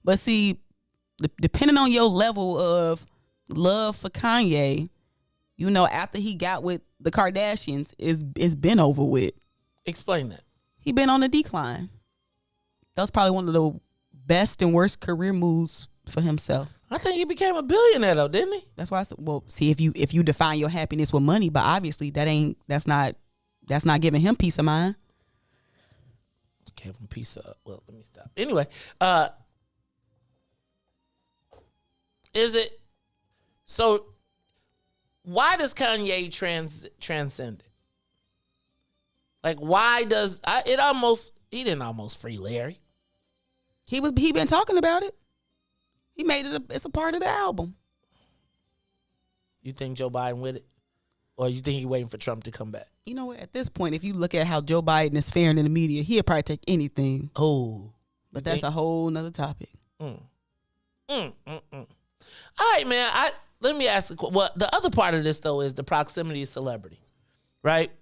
But see, depending on your level of love for Kanye, after he got with the Kardashians, it's been over with. Explain that. He been on a decline. That was probably one of the best and worst career moves for himself. I think he became a billionaire though, didn't he? That's why I said, well, see, if you define your happiness with money, but obviously that's not that's not giving him peace of mind. Give him peace of. Well, let me stop. Anyway, is it so? Why does Kanye transcend it? Like, why does it almost? He didn't almost free Larry. He been talking about it. He made it. It's a part of the album. You think Joe Biden with it, or you think he waiting for Trump to come back? You know what? At this point, if you look at how Joe Biden is faring in the media, he'll probably take anything. Oh, but that's a whole nother topic. All right, man. Let me ask you. Well, the other part of this though is the proximity of celebrity, right?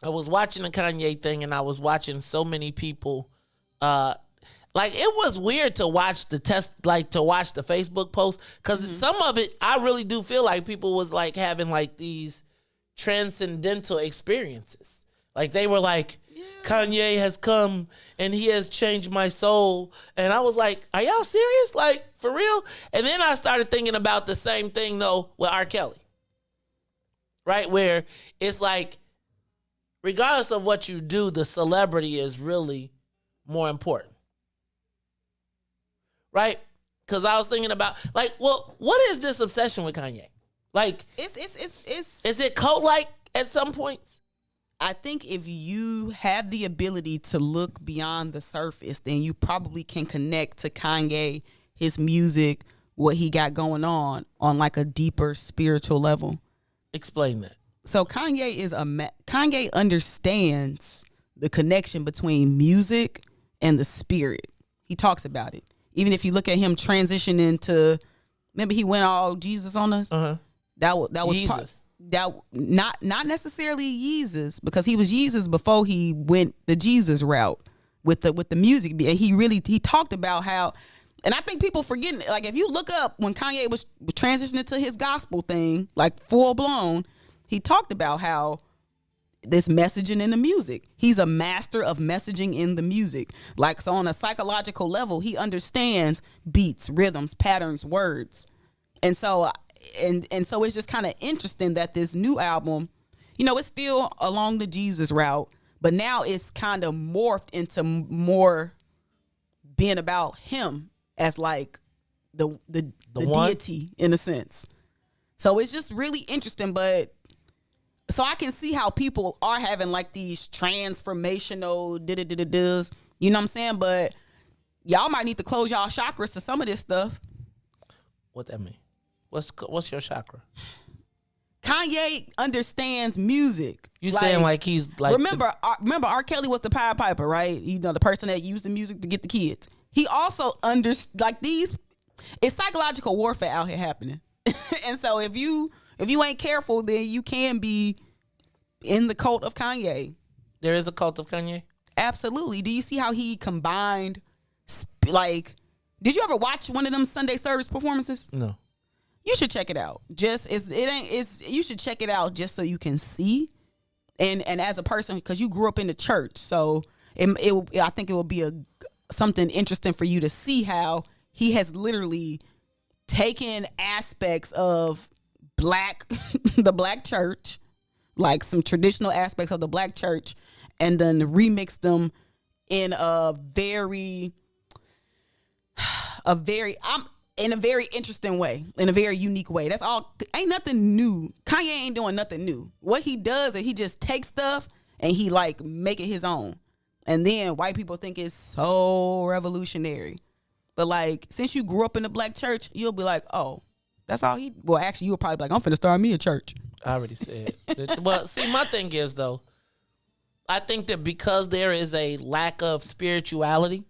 I was watching the Kanye thing, and I was watching so many people. Like, it was weird to watch the Facebook post, because some of it, I really do feel like people was like having like these transcendental experiences. Like, they were like, Kanye has come and he has changed my soul. And I was like, are y'all serious? Like, for real? And then I started thinking about the same thing though with R. Kelly. Right? Where it's like, regardless of what you do, the celebrity is really more important. Right? Because I was thinking about, like, well, what is this obsession with Kanye? Like, is it cult-like at some points? I think if you have the ability to look beyond the surface, then you probably can connect to Kanye, his music, what he got going on like a deeper spiritual level. Explain that. So Kanye understands the connection between music and the spirit. He talks about it. Even if you look at him transitioning to, remember he went all Jesus on us. That was Jesus. Not necessarily Yeezus, because he was Yeezus before he went the Jesus route with the music. And he talked about how, and I think people forgetting, like, if you look up when Kanye was transitioning to his gospel thing, like full blown, he talked about how this messaging in the music. He's a master of messaging in the music. Like, so on a psychological level, he understands beats, rhythms, patterns, words. And so it's just kind of interesting that this new album, it's still along the Jesus route, but now it's kind of morphed into more being about him as like the deity in a sense. So it's just really interesting, but so I can see how people are having like these transformational da-da-da-da-das, you know what I'm saying? But y'all might need to close y'all chakras to some of this stuff. What that mean? What's your chakra? Kanye understands music. You saying like he's like, remember R. Kelly was the Pied Piper, right? The person that used the music to get the kids. He also it's psychological warfare out here happening. And so if you ain't careful, then you can be in the cult of Kanye. There is a cult of Kanye? Absolutely. Do you see how he combined, did you ever watch one of them Sunday service performances? No. You should check it out. You should check it out just so you can see. And as a person, because you grew up in the church, so I think it will be something interesting for you to see how he has literally taken aspects of the black church, like some traditional aspects of the black church, and then remixed them in a very interesting way, in a very unique way. That's all. Ain't nothing new. Kanye ain't doing nothing new. What he does is he just takes stuff and he like make it his own. And then white people think it's so revolutionary. But like, since you grew up in the black church, you'll be like, oh, that's all he. Well, actually, you'll probably be like, I'm finna start me a church. I already said. Well, see, my thing is though, I think that because there is a lack of spirituality,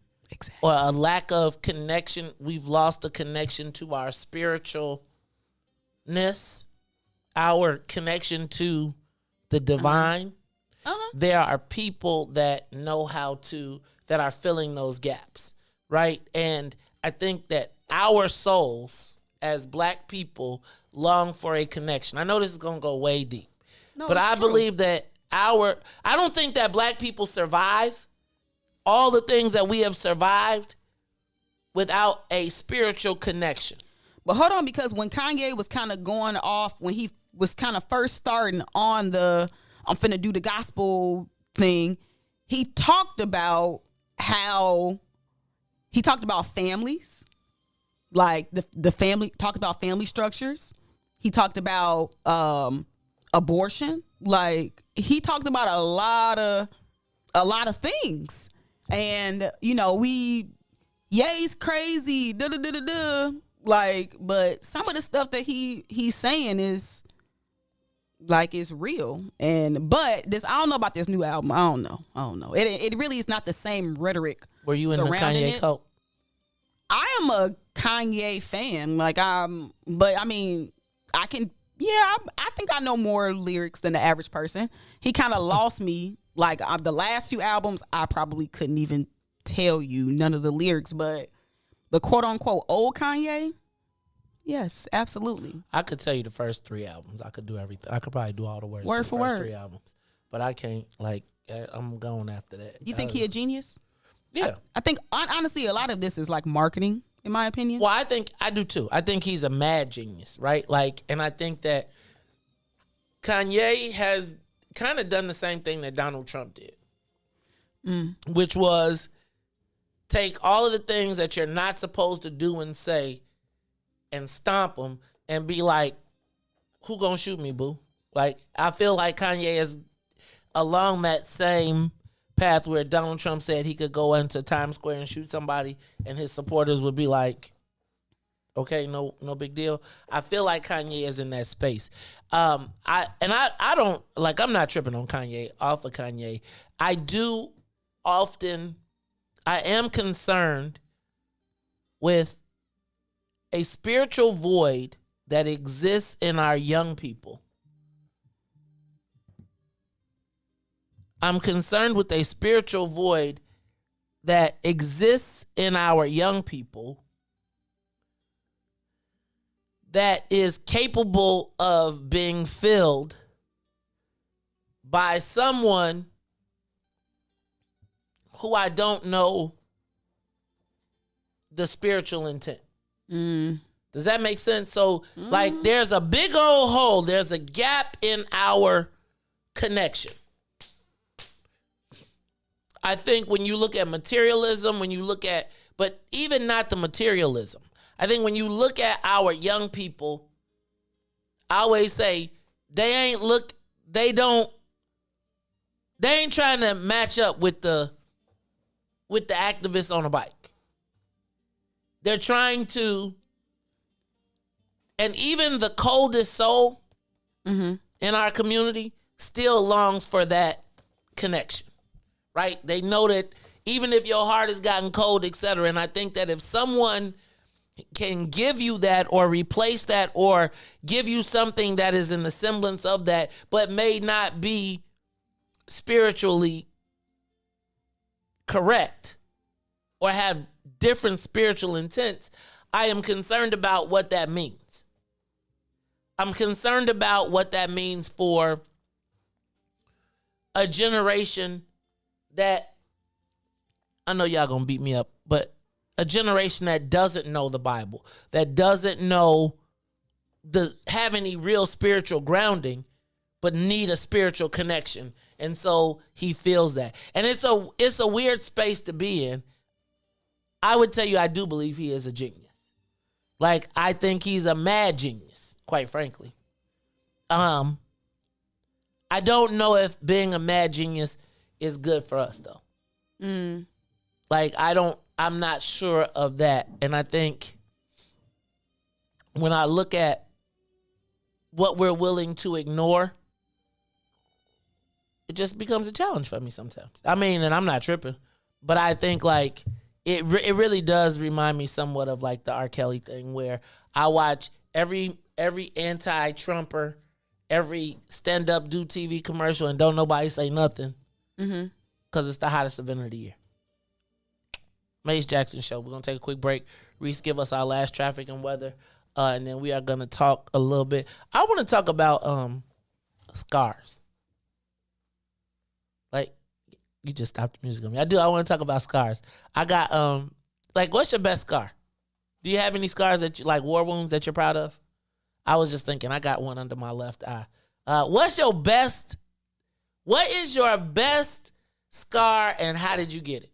or a lack of connection, we've lost the connection to our spiritualness, our connection to the divine. There are people that know how to, that are filling those gaps, right? And I think that our souls as black people long for a connection. I know this is going to go way deep, but I believe that I don't think that black people survive all the things that we have survived without a spiritual connection. But hold on, because when Kanye was kind of going off, when he was kind of first starting on the I'm finna do the gospel thing. He talked about families, like the family, talked about family structures. He talked about abortion. Like, he talked about a lot of things. And, Ye's crazy, like, but some of the stuff that he's saying is like, it's real. But I don't know about this new album. I don't know. It really is not the same rhetoric. Were you in the Kanye cult? I am a Kanye fan. Like, I think I know more lyrics than the average person. He kind of lost me. Like, the last few albums, I probably couldn't even tell you none of the lyrics, but the quote unquote old Kanye, yes, absolutely. I could tell you the first 3 albums. I could do everything. I could probably do all the words word to for the first word. 3 albums, but I can't. Like, I'm going after that. You think he a genius? Yeah, I think honestly a lot of this is like marketing, in my opinion. Well, I do too. I think he's a mad genius, right? Like, and I think that Kanye has kind of done the same thing that Donald Trump did, which was take all of the things that you're not supposed to do and say and stomp them and be like, who gonna shoot me, boo? Like, I feel like Kanye is along that same path where Donald Trump said he could go into Times Square and shoot somebody and his supporters would be like, okay, no big deal. I feel like Kanye is in that space. I'm not tripping on Kanye, off of Kanye. I am concerned with a spiritual void that exists in our young people. I'm concerned with a spiritual void that exists in our young people that is capable of being filled by someone who I don't know the spiritual intent. Does that make sense? So, like, there's a big old hole. There's a gap in our connection. I think when you look at materialism, but even not the materialism, I think when you look at our young people, I always say they ain't trying to match up with the activists on a bike. They're trying to, and even the coldest soul in our community still longs for that connection, right? They know that even if your heart has gotten cold, etc. And I think that if someone can give you that or replace that or give you something that is in the semblance of that, but may not be spiritually correct or have different spiritual intents, I am concerned about what that means. I'm concerned about what that means for a generation that, I know y'all gonna beat me up, but a generation that doesn't know the Bible, that doesn't have any real spiritual grounding, but need a spiritual connection. And so he feels that. And it's a weird space to be in. I would tell you, I do believe he is a genius. Like, I think he's a mad genius, quite frankly. I don't know if being a mad genius is good for us, though. Like, I'm not sure of that. And I think when I look at what we're willing to ignore, it just becomes a challenge for me sometimes. I mean, and I'm not tripping, but I think, like, it really does remind me somewhat of, like, the R. Kelly thing, where I watch every anti-Trumper, every stand-up do TV commercial, and don't nobody say nothing because it's the hottest event of the year. Mace Jackson Show. We're going to take a quick break. Riis, give us our last traffic and weather, and then we are going to talk a little bit. I want to talk about scars. Like, you just stopped the music on me. I want to talk about scars. I got, what's your best scar? Do you have any scars that you, like, war wounds that you're proud of? I was just thinking, I got one under my left eye. What's your best What is your best scar and how did you get it?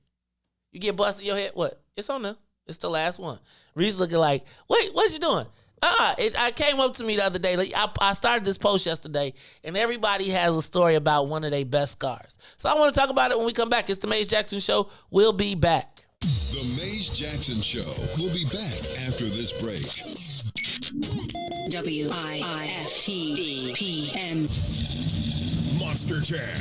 You get busted in your head? What? It's on there. It's the last one. Riis looking like, wait, what you doing? It came up to me the other day. Like, I started this post yesterday, and everybody has a story about one of their best scars. So I want to talk about it when we come back. It's the Maze Jackson Show. We'll be back. The Maze Jackson Show will be back after this break. WIIFTVPN. Monster Jam.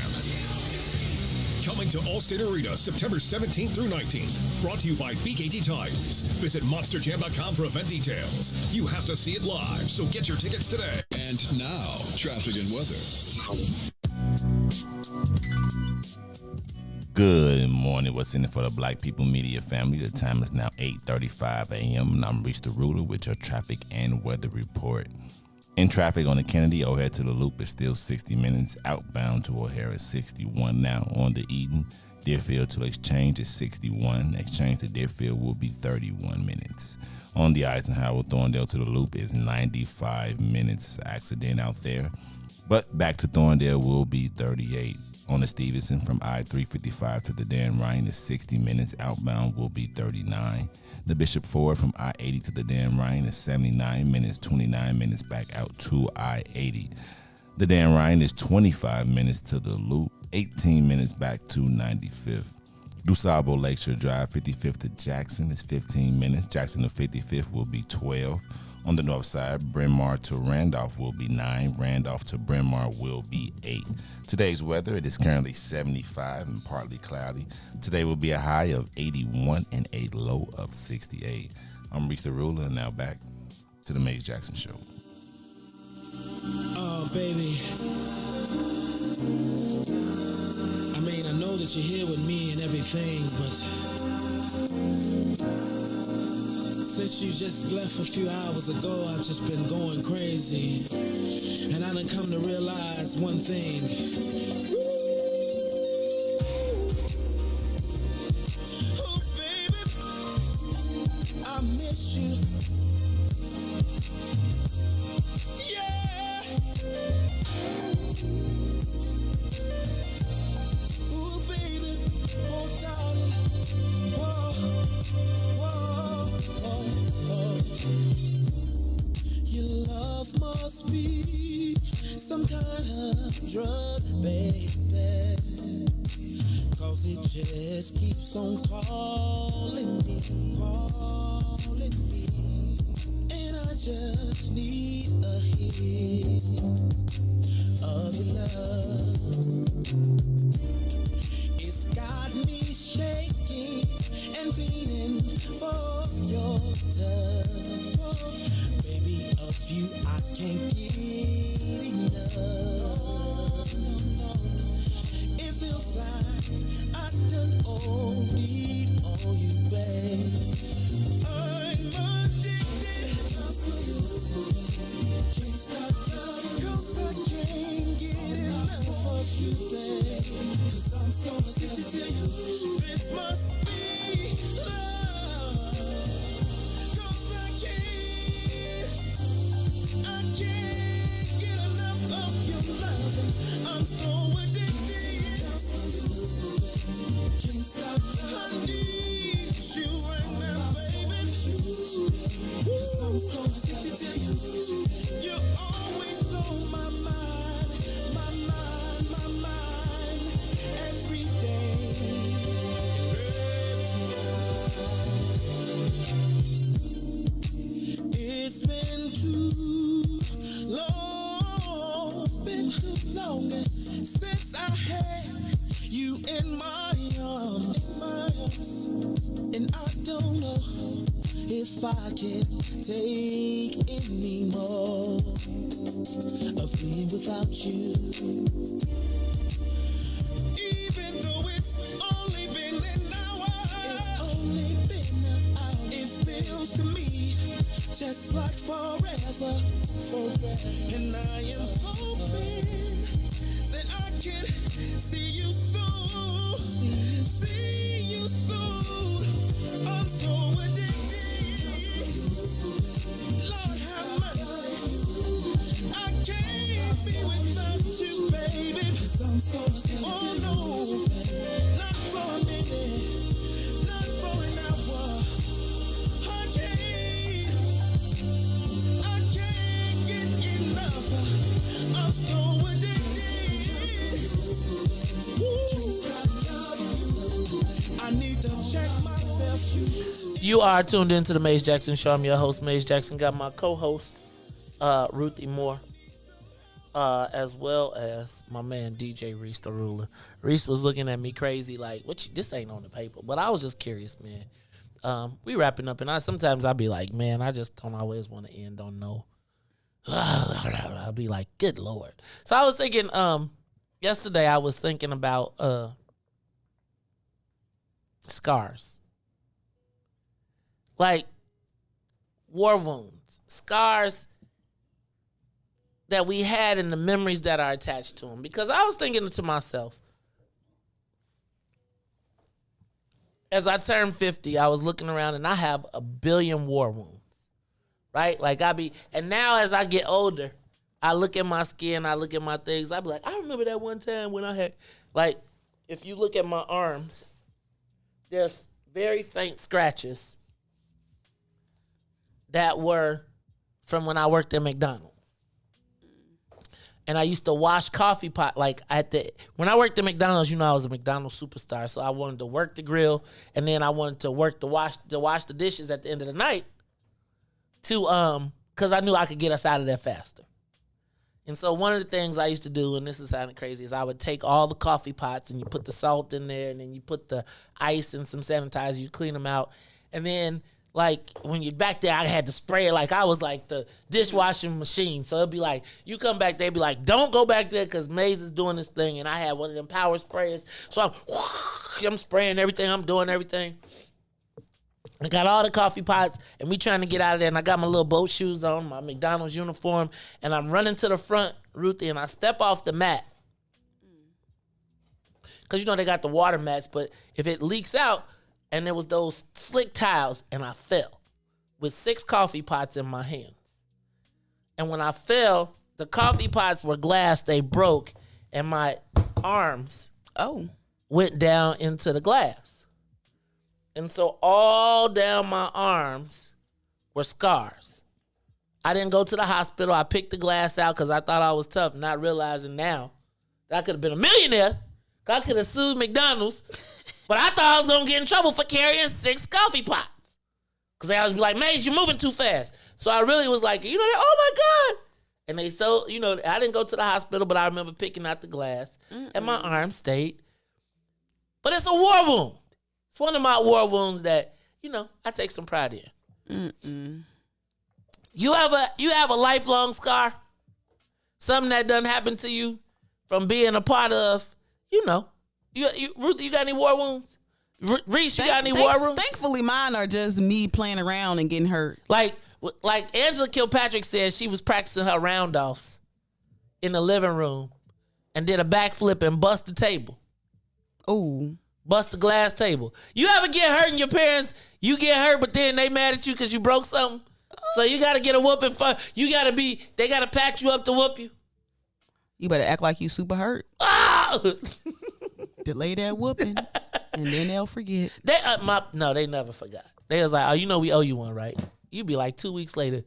Coming to Allstate Arena September 17th through 19th. Brought to you by BKT Tires. Visit monsterjam.com for event details. You have to see it live, so get your tickets today. And now, traffic and weather. Good morning. What's in it for the Black People Media family? The time is now 8:35 a.m. and I'm Riis the Ruler with your traffic and weather report. In traffic on the Kennedy, O'Hare to the Loop is still 60 minutes. Outbound to O'Hare is 61 now. On the Eden, Deerfield to Exchange is 61. Exchange to Deerfield will be 31 minutes. On the Eisenhower, Thorndale to the Loop is 95 minutes. It's an accident out there. But back to Thorndale will be 38. On the Stevenson from I-355 to the Dan Ryan is 60 minutes. Outbound will be 39. The Bishop Ford from I-80 to the Dan Ryan is 79 minutes, 29 minutes back out to I-80. The Dan Ryan is 25 minutes to the Loop, 18 minutes back to 95th. DuSable Lakeshore Drive, 55th to Jackson is 15 minutes. Jackson to 55th will be 12. On the north side, Bryn Mawr to Randolph will be 9. Randolph to Bryn Mawr will be 8. Today's weather, it is currently 75 and partly cloudy. Today will be a high of 81 and a low of 68. I'm Riis the Ruler, and now back to the Maze Jackson Show. Oh, baby. I mean, I know that you're here with me and everything, but since you just left a few hours ago, I've just been going crazy. And I done come to realize one thing. Oh, baby, I miss you. Yeah. Ooh, baby, oh, darling. Whoa, whoa, whoa. Your love must be some kind of drug, baby, 'cause it just keeps on calling me, and I just need a hit of your love. It's got me shaking and feeling for your touch. Baby, of you I can't get enough. It feels like I done OD'd on you, babe. I'm addicted for you. Can't stop loving 'cause I can't get enough of you, babe. 'Cause I'm so addicted to you. This must be love. 'Cause I can't get enough of your love. I'm so addicted. Can't stop. I need you right now, baby. 'Cause I'm so addicted to you. You're always on my mind, my mind, my mind, every day. It's been too long since I had you in my arms, and I don't know if I can take any more of being without you. Even though it's only been an hour, it feels to me just like forever. And I am hoping that I can see you soon. See you soon. I'm so addicted. Lord have mercy. I can't be without you, baby. 'Cause I'm Oh no, not for a minute, not for an hour. I can't get enough. I'm so addicted. Ooh. I need to check myself. You are tuned into the Maze Jackson Show. I'm your host, Maze Jackson. Got my co-host, Ruthie Moore, as well as my man DJ Riis the Ruler. Riis was looking at me crazy like, this ain't on the paper. But I was just curious, man. We wrapping up, and sometimes I'll be like, man, I just don't always want to end on no. I'll be like, good Lord. So I was thinking, yesterday I was thinking about scars. Like war wounds, scars that we had and the memories that are attached to them. Because I was thinking to myself, as I turned 50, I was looking around and I have a billion war wounds, right? Like and now as I get older, I look at my skin, I look at my things, I be like, I remember that one time when I had, like, if you look at my arms, there's very faint scratches that were from when I worked at McDonald's. And I used to wash coffee pot, like when I worked at McDonald's, I was a McDonald's superstar. So I wanted to work the grill, and then I wanted to work to wash the dishes at the end of the night because I knew I could get us out of there faster. And so one of the things I used to do, and this is sounding crazy, is I would take all the coffee pots and you put the salt in there, and then you put the ice and some sanitizer, you clean them out. And then like when you're back there, I had to spray it like I was like the dishwashing machine. So it'd be like, you come back, they'd be like, don't go back there because Maze is doing this thing. And I had one of them power sprayers. So I'm spraying everything, I'm doing everything. I got all the coffee pots and we trying to get out of there. And I got my little boat shoes on, my McDonald's uniform. And I'm running to the front, Ruthie, and I step off the mat. Because they got the water mats, but if it leaks out, and there was those slick tiles, and I fell with 6 coffee pots in my hands. And when I fell, the coffee pots were glass, they broke, and my arms went down into the glass. And so all down my arms were scars. I didn't go to the hospital. I picked the glass out because I thought I was tough, not realizing now that I could have been a millionaire. I could have sued McDonald's. But I thought I was going to get in trouble for carrying 6 coffee pots. Because they always be like, Maze, you're moving too fast. So I really was like, oh my God. And they I didn't go to the hospital, but I remember picking out the glass. And my arm stayed. But it's a war wound. It's one of my war wounds that, I take some pride in. You have a lifelong scar? Something that done happen to you from being a part of, Ruthie, you got any war wounds? Riis, you got any war wounds? Thankfully, mine are just me playing around and getting hurt. Like Angela Kilpatrick said, she was practicing her round-offs in the living room and did a backflip and bust the table. Ooh. Bust the glass table. You ever get hurt and your parents, you get hurt, but then they mad at you because you broke something? So you got to get a whooping for, they got to pat you up to whoop you. You better act like you super hurt. Ah! Delay that whooping, and then they'll forget. They never forgot. They was like, we owe you one, right? You be like 2 weeks later.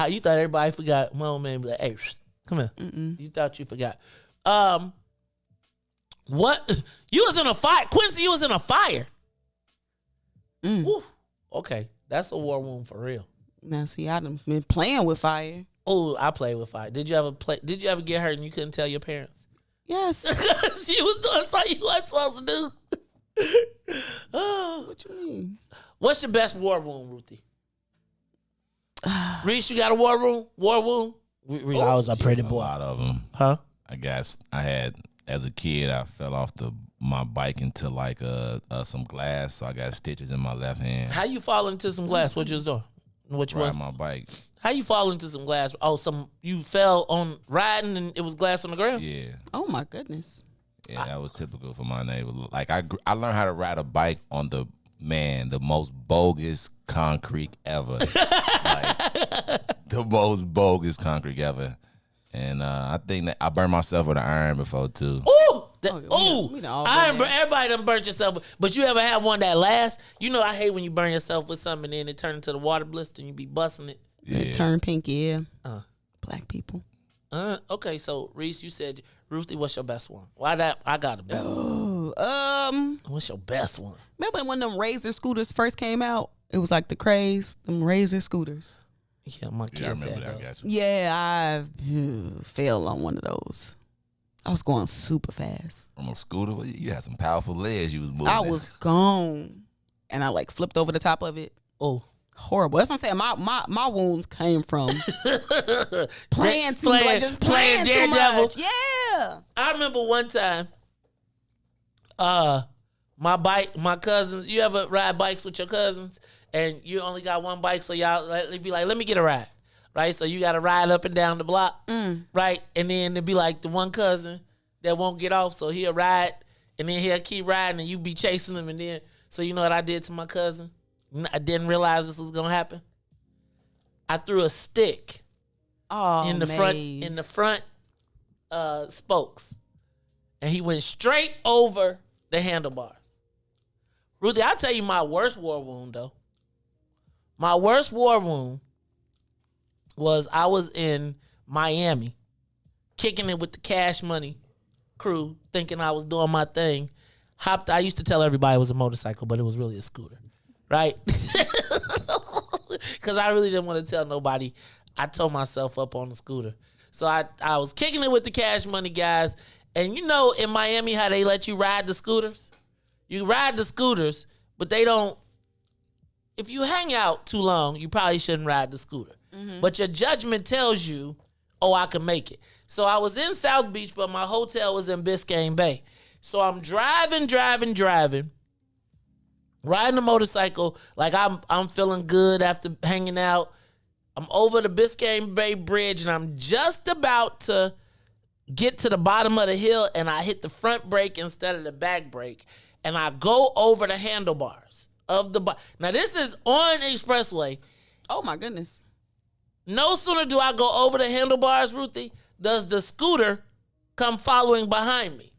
You thought everybody forgot. My old man be like, hey, come here. You thought you forgot. What? You was in a fire. Quincy, you was in a fire. Woo. Okay, that's a war wound for real. Now, see, I done been playing with fire. Oh, I played with fire. Did you ever get hurt and you couldn't tell your parents? Yes. She was doing something you weren't supposed to do. Oh, what you mean? What's your best war wound, Ruthie? Riis, you got a war wound? I was a pretty boy. A lot of them. Huh? I guess I had, as a kid, I fell off my bike into like some glass, so I got stitches in my left hand. How you fall into some glass? What you was doing? Which was my bike. How you fall into some glass? Oh, you fell on riding and it was glass on the ground? Yeah. Oh my goodness. Yeah, that was typical for my neighbor. Like I learned how to ride a bike on the most bogus concrete ever. Like the most bogus concrete ever. And I think that I burned myself with an iron before too. Ooh, we done all iron. been there. Everybody done burnt yourself. But you ever have one that lasts? You know, I hate when you burn yourself with something and then it turn into the water blister and you be busting it. It turn pink, yeah. Black people. Okay, so Reese, you said, Ruthie, what's your best one? Why that? I got a better one. What's your best one? Remember when them Razor scooters first came out? It was like the craze, them Razor scooters. Yeah, my kids had those. Yeah, I fell on one of those. I was going super fast. On a scooter, you had some powerful legs. You was moving. I was gone, and I like flipped over the top of it. Oh, horrible! That's what I'm saying. My wounds came from playing too much, just playing too Daredevil. much. Yeah. I remember one time, my cousins. You ever ride bikes with your cousins? And you only got one bike, so y'all be like, let me get a ride, right? So you got to ride up and down the block, right? And then it'd be like the one cousin that won't get off, so he'll ride, and then he'll keep riding, and you be chasing him, and then, so you know what I did to my cousin? I didn't realize this was gonna happen. I threw a stick in the front spokes, and he went straight over the handlebars. Ruthie, I'll tell you my worst war wound though. My worst war wound was I was in Miami, kicking it with the Cash Money crew, thinking I was doing my thing. I used to tell everybody it was a motorcycle, but it was really a scooter, right? Because I really didn't want to tell nobody. I tore myself up on the scooter. So I was kicking it with the Cash Money guys. And you know in Miami how they let you ride the scooters? You ride the scooters, but they don't. If you hang out too long, you probably shouldn't ride the scooter. But your judgment tells you, oh, I can make it. So I was in South Beach, but my hotel was in Biscayne Bay. So I'm driving, riding the motorcycle like I'm feeling good after hanging out. I'm over the Biscayne Bay Bridge, and I'm just about to get to the bottom of the hill, and I hit the front brake instead of the back brake, and I go over the handlebars of the bike. Now, this is on Expressway. Oh, my goodness. No sooner do I go over the handlebars, Ruthie, does the scooter come following behind me.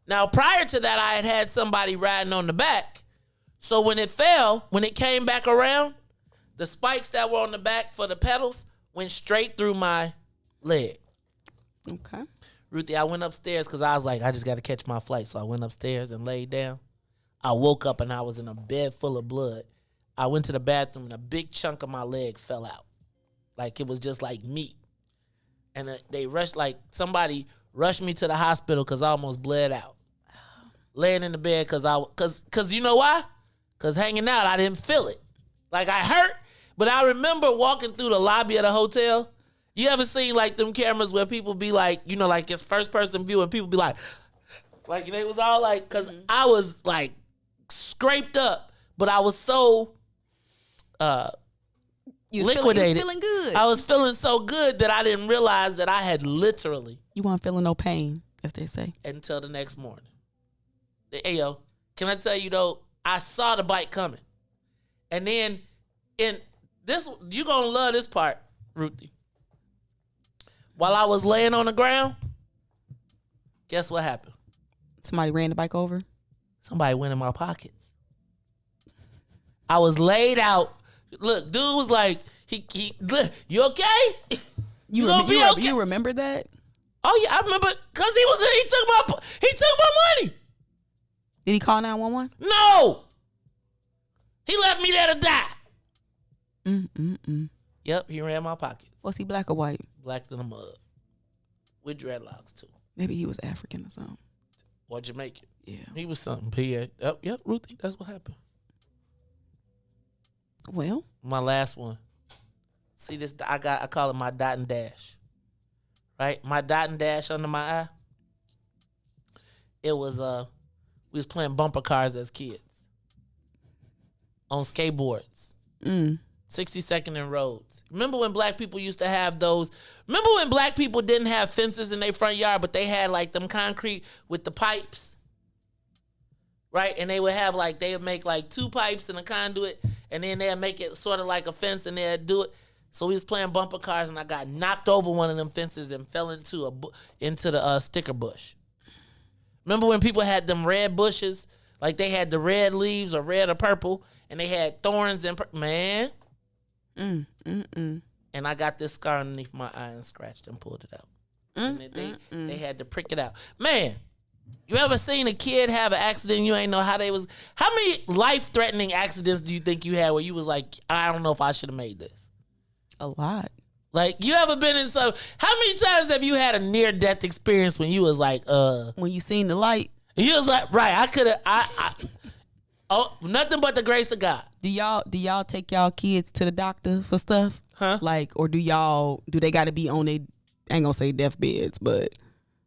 Now, prior to that, I had somebody riding on the back. So when it fell, when it came back around, the spikes that were on the back for the pedals went straight through my leg. Okay. Ruthie, I went upstairs because I was like, I just got to catch my flight. So I went upstairs and laid down. I woke up and I was in a bed full of blood. I went to the bathroom and a big chunk of my leg fell out. Like it was just like meat. And somebody rushed me to the hospital because I almost bled out. Laying in the bed because you know why? Because hanging out, I didn't feel it. Like I hurt, but I remember walking through the lobby of the hotel. You ever seen like them cameras where people be like, you know, like it's first person view and people be like they was all like, because I was like scraped up, but I was so liquidated. You was feeling good. I was feeling so good that I didn't realize that I had literally. You weren't feeling no pain, as they say. Until the next morning. Hey, yo, can I tell you though, I saw the bike coming. And then in this, you gonna love this part, Ruthie. While I was laying on the ground, guess what happened? Somebody ran the bike over? Somebody went in my pockets. I was laid out. Look, dude was like, look, you okay? You remember that? Oh yeah, I remember, cause he took my money. Did he call 911? No. He left me there to die. Yep, he ran my pockets. Was he black or white? Black than a mug. With dreadlocks too. Maybe he was African or something. Or Jamaican. Yeah. He was something. Yep, Ruthie, that's what happened. Well. My last one. See this, I call it my dot and dash. Right? My dot and dash under my eye. It was, we was playing bumper cars as kids. On skateboards. 62nd and Roads. Remember when black people used to have those? Remember when black people didn't have fences in their front yard, but they had like them concrete with the pipes? Right? And they would have they would make like 2 pipes and a conduit, and then they'd make it sort of like a fence and they'd do it. So we was playing bumper cars, and I got knocked over one of them fences and fell into the sticker bush. Remember when people had them red bushes? Like they had the red leaves or red or purple, and they had thorns and man. And I got this scar underneath my eye and scratched and pulled it out. And they had to prick it out. Man, you ever seen a kid have an accident and you ain't know how they was? How many life-threatening accidents do you think you had where you was like, I don't know if I should have made this? A lot. Like, you ever been in some... How many times have you had a near-death experience when you was like, when you seen the light? You was like, right, I could have... Oh, nothing but the grace of God. Do y'all take y'all kids to the doctor for stuff? Huh? Like, or do they got to be on their, I ain't gonna say deathbeds, but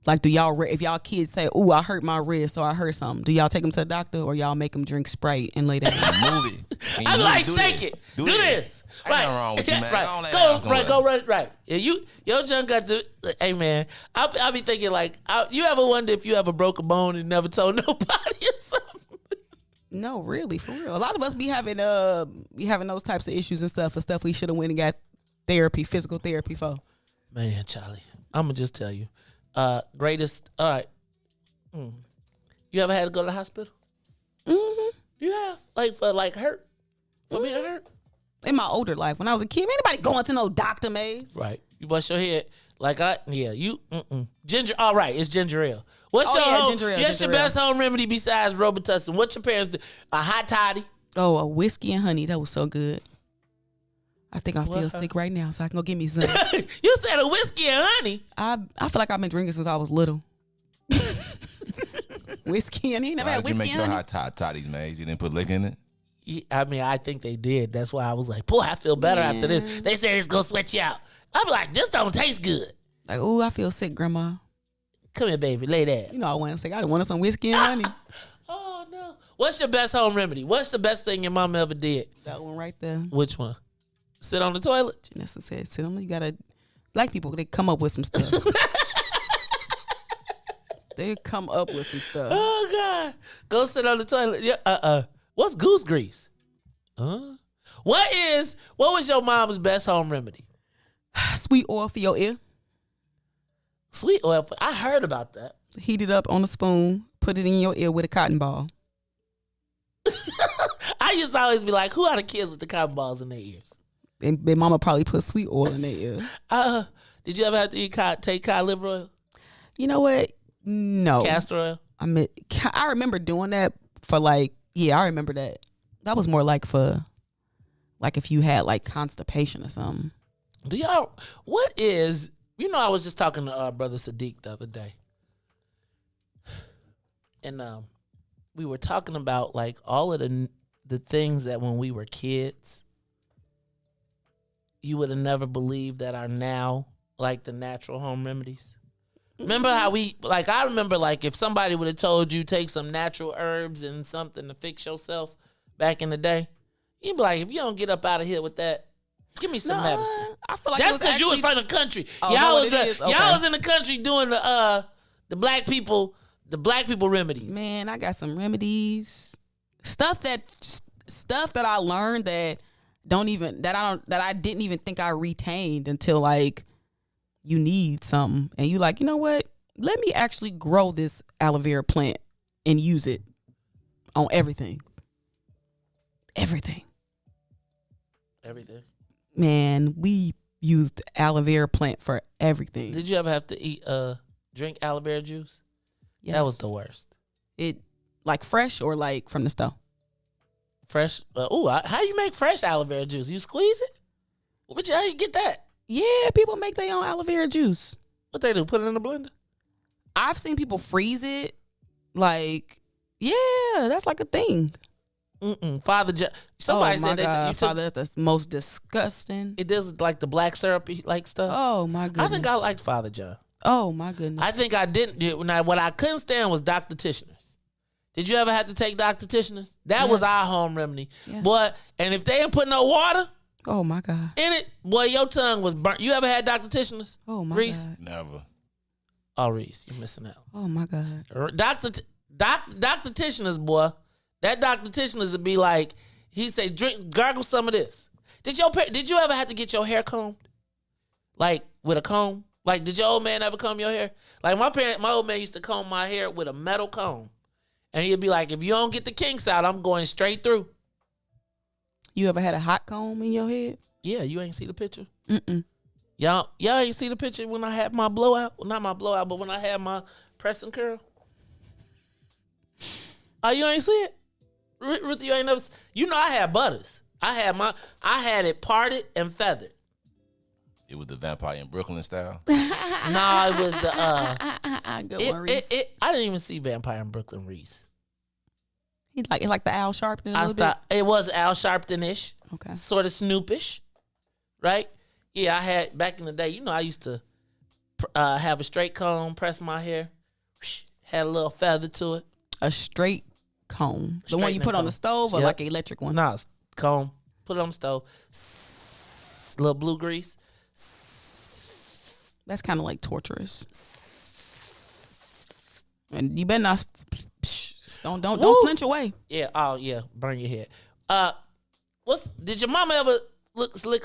like, if y'all kids say, "Ooh, I hurt my wrist or I hurt something," do y'all take them to the doctor or y'all make them drink Sprite and lay down? Movie. I'm like, shake it. Do this. Ain't nothing wrong with you, man. Right. Go right. Yeah, your junk got the. Hey, man, I'll be thinking like, you ever wonder if you ever broke a bone and never told nobody or something? No, really, for real. A lot of us be having those types of issues and stuff we should have went and got physical therapy for. Man, Charlie, I'm gonna just tell you, greatest. All right, you ever had to go to the hospital? Mm-hmm. You have, like, for hurt, for being hurt. In my older life, when I was a kid, anybody going to no doctor, Maze? Right, you bust your head ginger. All right, it's ginger ale. What's ginger ale. Your best home remedy besides Robitussin? What your parents do? A hot toddy? Oh, a whiskey and honey. That was so good. I think I feel sick right now, so I can go get me some. You said a whiskey and honey? I feel like I've been drinking since I was little. Whiskey and honey. Never had whiskey and honey. Did you make your hot toddies, Maze? You didn't put liquor in it? I mean, I think they did. That's why I was like, boy, I feel better after this. They said it's going to sweat you out. I'm like, this don't taste good. Like, ooh, I feel sick, Grandma. Come here, baby. Lay that. You know I wasn't sick. I wanted some whiskey and honey. Oh, no. What's your best home remedy? What's the best thing your mom ever did? That one right there. Which one? Sit on the toilet? Janessa said, sit on. You got to... Black people, they come up with some stuff. They come up with some stuff. Oh, God. Go sit on the toilet. Yeah, What's goose grease? What was your mom's best home remedy? Sweet oil for your ear. Sweet oil? I heard about that. Heat it up on a spoon. Put it in your ear with a cotton ball. I used to always be like, who are the kids with the cotton balls in their ears? And their mama probably put sweet oil in their ear. Did you ever have to take cod liver oil? You know what? No. Castor oil? I remember doing that for I remember that. That was more like for, if you had constipation or something. I was just talking to Brother Sadiq the other day. And we were talking about all of the things that when we were kids, you would have never believed that are now the natural home remedies. Remember how I remember if somebody would have told you take some natural herbs and something to fix yourself back in the day, you'd be like, if you don't get up out of here with that, give me some medicine. I feel like that's because you was from the country. Oh, y'all was in the country doing the black people remedies. Man, I got some remedies. Stuff that I learned that I didn't even think I retained until you need something and you you know what? Let me actually grow this aloe vera plant and use it on everything. Everything. Man, we used aloe vera plant for everything. Did you ever have to drink aloe vera juice? Yes. That was the worst. It fresh or from the stove? Fresh. How you make fresh aloe vera juice? You squeeze it? How you get that? Yeah, people make their own aloe vera juice. What they do? Put it in the blender? I've seen people freeze it. That's a thing. Father John. Somebody said that. Father, that's the most disgusting. It does the black syrupy stuff. Oh my goodness. I think I liked Father John. Oh my goodness. I think I didn't. Now, what I couldn't stand was Dr. Tishner's. Did you ever have to take Dr. Tishner's? That was our home remedy. Yes. Boy, and if they didn't put no water, oh my God, in it, boy, your tongue was burnt. You ever had Dr. Tishner's? Oh my Riis? God. Never. Oh, Riis, you're missing out. Oh my God. Dr. Tishner's, boy. That Dr. Tishner's would be like, he say, gargle some of this. Did you ever have to get your hair combed? Like with a comb? Like, did your old man ever comb your hair? Like my old man used to comb my hair with a metal comb. And he'd be like, if you don't get the kinks out, I'm going straight through. You ever had a hot comb in your head? Yeah, you ain't see the picture? Mm-mm. Y'all ain't see the picture when I had my blowout? Well, not my blowout, but when I had my press and curl? Oh, you ain't see it? Ruthie, you ain't never... You know I had butters. I had it parted and feathered. It was the Vampire in Brooklyn style? No, it was the... Good one, Riis. I didn't even see Vampire in Brooklyn, Riis. He like the Al Sharpton a little bit? It was Al Sharpton-ish. Okay. Sort of Snoopish, right? Yeah, I had, back in the day, you know, I used to have a straight comb, press my hair, had a little feather to it. A straight comb? The one you put on the stove or like an electric one? Nah, comb. Put it on the stove. Little blue grease. That's kind of like torturous. And you better not... Don't flinch away. Yeah. Oh yeah. Burn your head. Did your mama ever lick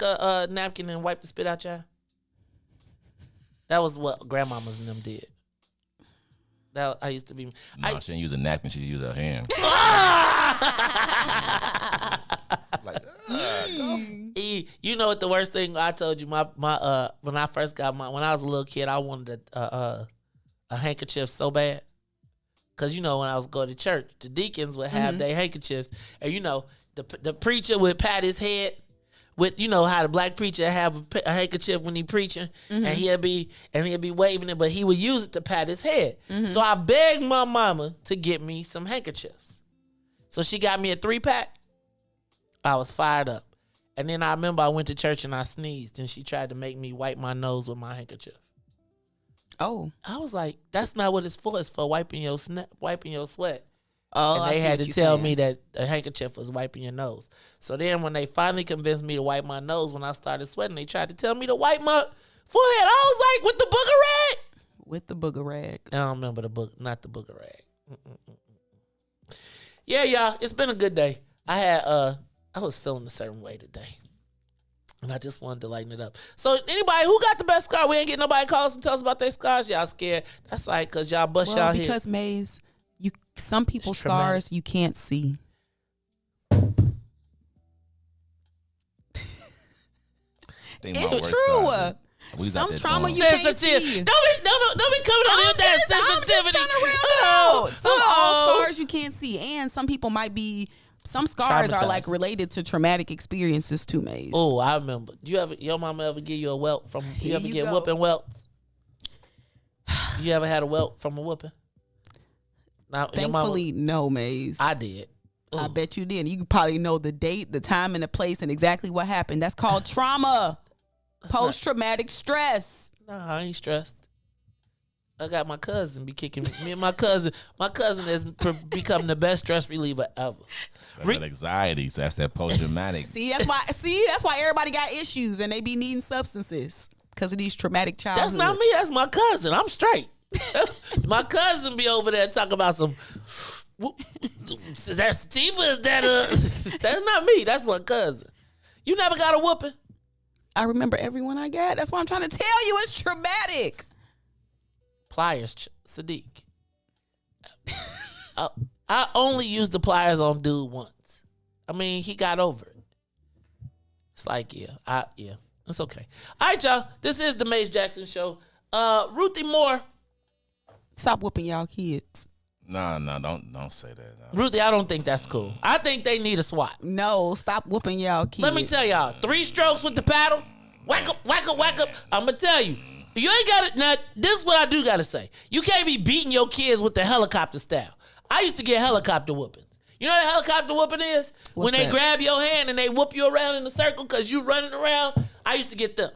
a napkin and wipe the spit out y'all? That was what grandmamas and them did. That I used to be. No, she didn't use a napkin. She used her hand. You know what the worst thing I told you? My when I first got when I was a little kid, I wanted a handkerchief so bad. Cause you know when I was going to church, the deacons would have their handkerchiefs, and you know the preacher would pat his head with, you know how the black preacher have a handkerchief when he preaching, and he'll be waving it, but he would use it to pat his head. So I begged my mama to get me some handkerchiefs. So she got me a 3-pack. I was fired up, and then I remember I went to church and I sneezed, and she tried to make me wipe my nose with my handkerchief. Oh, I was like, that's not what it's for. It's for wiping your sweat. Oh, and they had to tell me that a handkerchief was wiping your nose. So then when they finally convinced me to wipe my nose when I started sweating, they tried to tell me to wipe my forehead. I was like, with the booger rag? With the booger rag. I don't remember not the booger rag. Yeah, y'all, it's been a good day. I was feeling a certain way today. And I just wanted to lighten it up. So anybody who got the best scar? We ain't getting nobody calls and tell us about their scars. Y'all scared? That's like because y'all bust y'all head. Because Maze, some people's scars you can't see. It's true. Some trauma you can't see. Don't be coming on that sensitivity. Some all scars you can't see, and some people might be. Some scars are like related to traumatic experiences too, Maze. Oh, I remember. Your mama ever give you a welt from? You ever get whooping welts? You ever had a welt from a whooping? Now, thankfully, no, Maze. I did. Ooh. I bet you did. You probably know the date, the time, and the place, and exactly what happened. That's called trauma. Post-traumatic stress. No, I ain't stressed. I got my cousin be kicking me and my cousin. My cousin has become the best stress reliever ever. That's that anxiety. So that's that post-traumatic. That's why everybody got issues and they be needing substances because of these traumatic childhoods. That's not me. That's my cousin. I'm straight. My cousin be over there talking about some. Is that sativa? Is that That's not me. That's my cousin. You never got a whooping? I remember everyone I got. That's why I'm trying to tell you it's traumatic. Pliers, Sadiq. I only used the pliers on dude once. I mean, he got over it. It's like, yeah, it's okay. All right, y'all. This is the Maze Jackson Show. Ruthie Moore. Stop whooping y'all kids. No, don't say that. No. Ruthie, I don't think that's cool. I think they need a swat. No, stop whooping y'all kids. Let me tell y'all, 3 strokes with the paddle, whack up, whack up, whack up. I'm gonna tell you, you ain't got it. Now, this is what I do gotta say. You can't be beating your kids with the helicopter style. I used to get helicopter whoopings. You know what a helicopter whooping is? When they grab your hand and they whoop you around in a circle because you running around. I used to get them.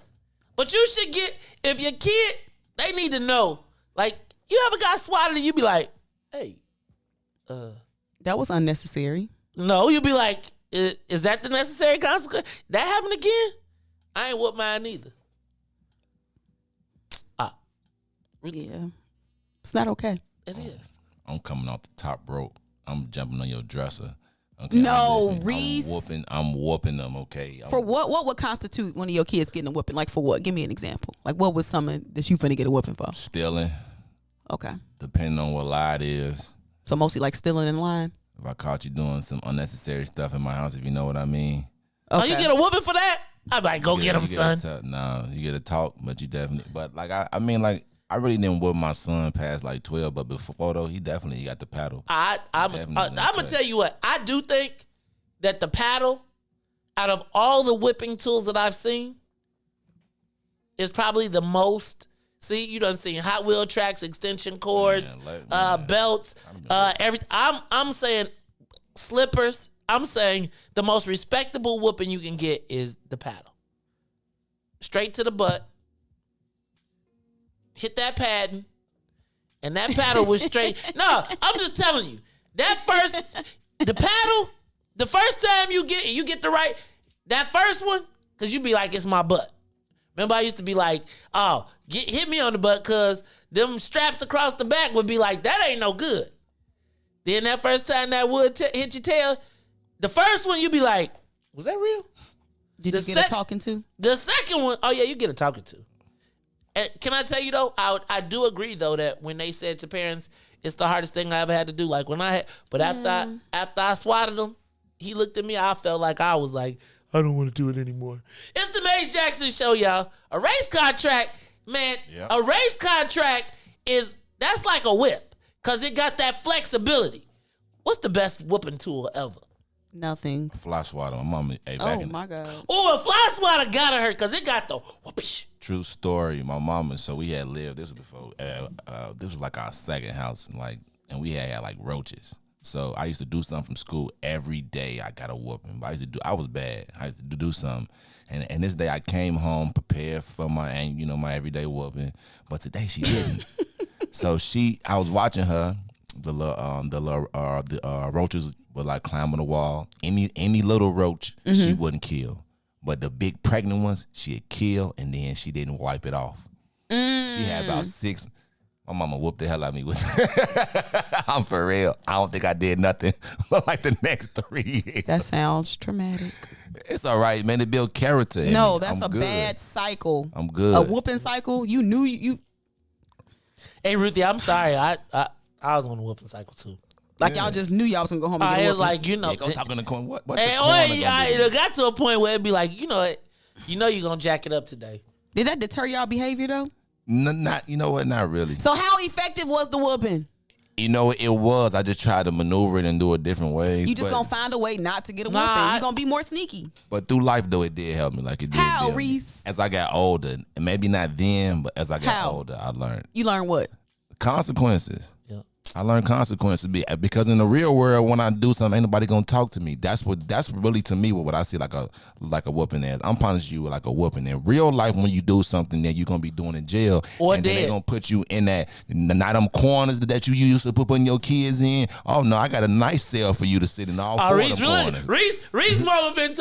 But you should get, if your kid, they need to know. Like, you ever got swatted and you be like, hey. That was unnecessary. No, you be like, is that the necessary consequence? That happened again? I ain't whoop mine either. Yeah. It's not okay. It is. I'm coming off the top rope. I'm jumping on your dresser. Okay, No, Riis. I'm whooping them. Okay. For what would constitute one of your kids getting a whooping? Like for what? Give me an example. Like what was something that you finna get a whooping for? Stealing. Okay. Depending on what lie it is. So mostly like stealing in line. If I caught you doing some unnecessary stuff in my house, if you know what I mean. Okay. Oh, you get a whooping for that? I'm like, go get him, son. No, you get a talk, but you definitely. But like I mean, like I really didn't whoop my son past like 12, but before though, he definitely got the paddle. I'm gonna tell you what, I do think that the paddle, out of all the whipping tools that I've seen, is probably the most. See, you done seen Hot Wheel tracks, extension cords, belts, everything. I'm saying slippers. I'm saying the most respectable whooping you can get is the paddle. Straight to the butt. Hit that padding. And that paddle was straight. No, I'm just telling you. The paddle, the first time you get the right, that first one, because you be like, it's my butt. Remember, I used to be like, oh, hit me on the butt, because them straps across the back would be like, that ain't no good. Then that first time that wood hit your tail, the first one, you be like, was that real? Did you get a talking to? The second one, oh yeah, you get a talking to. And can I tell you though, I do agree though that when they said to parents, it's the hardest thing I ever had to do. Like when after I swatted him, he looked at me, I felt like I was like, I don't want to do it anymore. It's the Maze Jackson Show, y'all. A race contract, man, a race contract that's like a whip, because it got that flexibility. What's the best whooping tool ever? Nothing. Fly swatter. My mama. My God. Oh, a fly swatter gotta hurt, because it got the whoopish. True story. My mama. So we had lived. This was before. This was like our second house, and we had like roaches. So I used to do something from school every day. I got a whooping. I was bad. I used to do something, and this day I came home prepared for my everyday whooping. But today she didn't. So I was watching her. The roaches would like climb on the wall. Any little roach she wouldn't kill, but the big pregnant ones she'd kill, and then she didn't wipe it off. She had about 6. My mama whooped the hell out of me with. I'm for real. I don't think I did nothing for like the next 3 years. That sounds traumatic. It's all right, man. It build character. No, that's a bad cycle. I'm good. A whooping cycle. You knew you. Hey Ruthie, I'm sorry. I was on a whooping cycle too. Like y'all just knew y'all was gonna go home and get a was like, go talk in the corner. What it got to a point where it'd be like, you're gonna jack it up today. Did that deter y'all behavior though? Not Not really. So how effective was the whooping? It was. I just tried to maneuver it and do it different ways. You just gonna find a way not to get a whooping. You're gonna be more sneaky. But through life though, it did help me. Like it did. How, Riis? As I got older, and maybe not then, but as I got older, I learned. You learned what? Consequences. Yeah. I learned consequences because in the real world, when I do something, ain't nobody gonna talk to me. That's really to me what I see like a whooping is. I'm punishing you with like a whooping. In real life, when you do something that you're gonna be doing in jail, and then they gonna put you in that not them corners that you used to put your kids in. Oh no, I got a nice cell for you to sit in all 4 of them corners. Reese mama been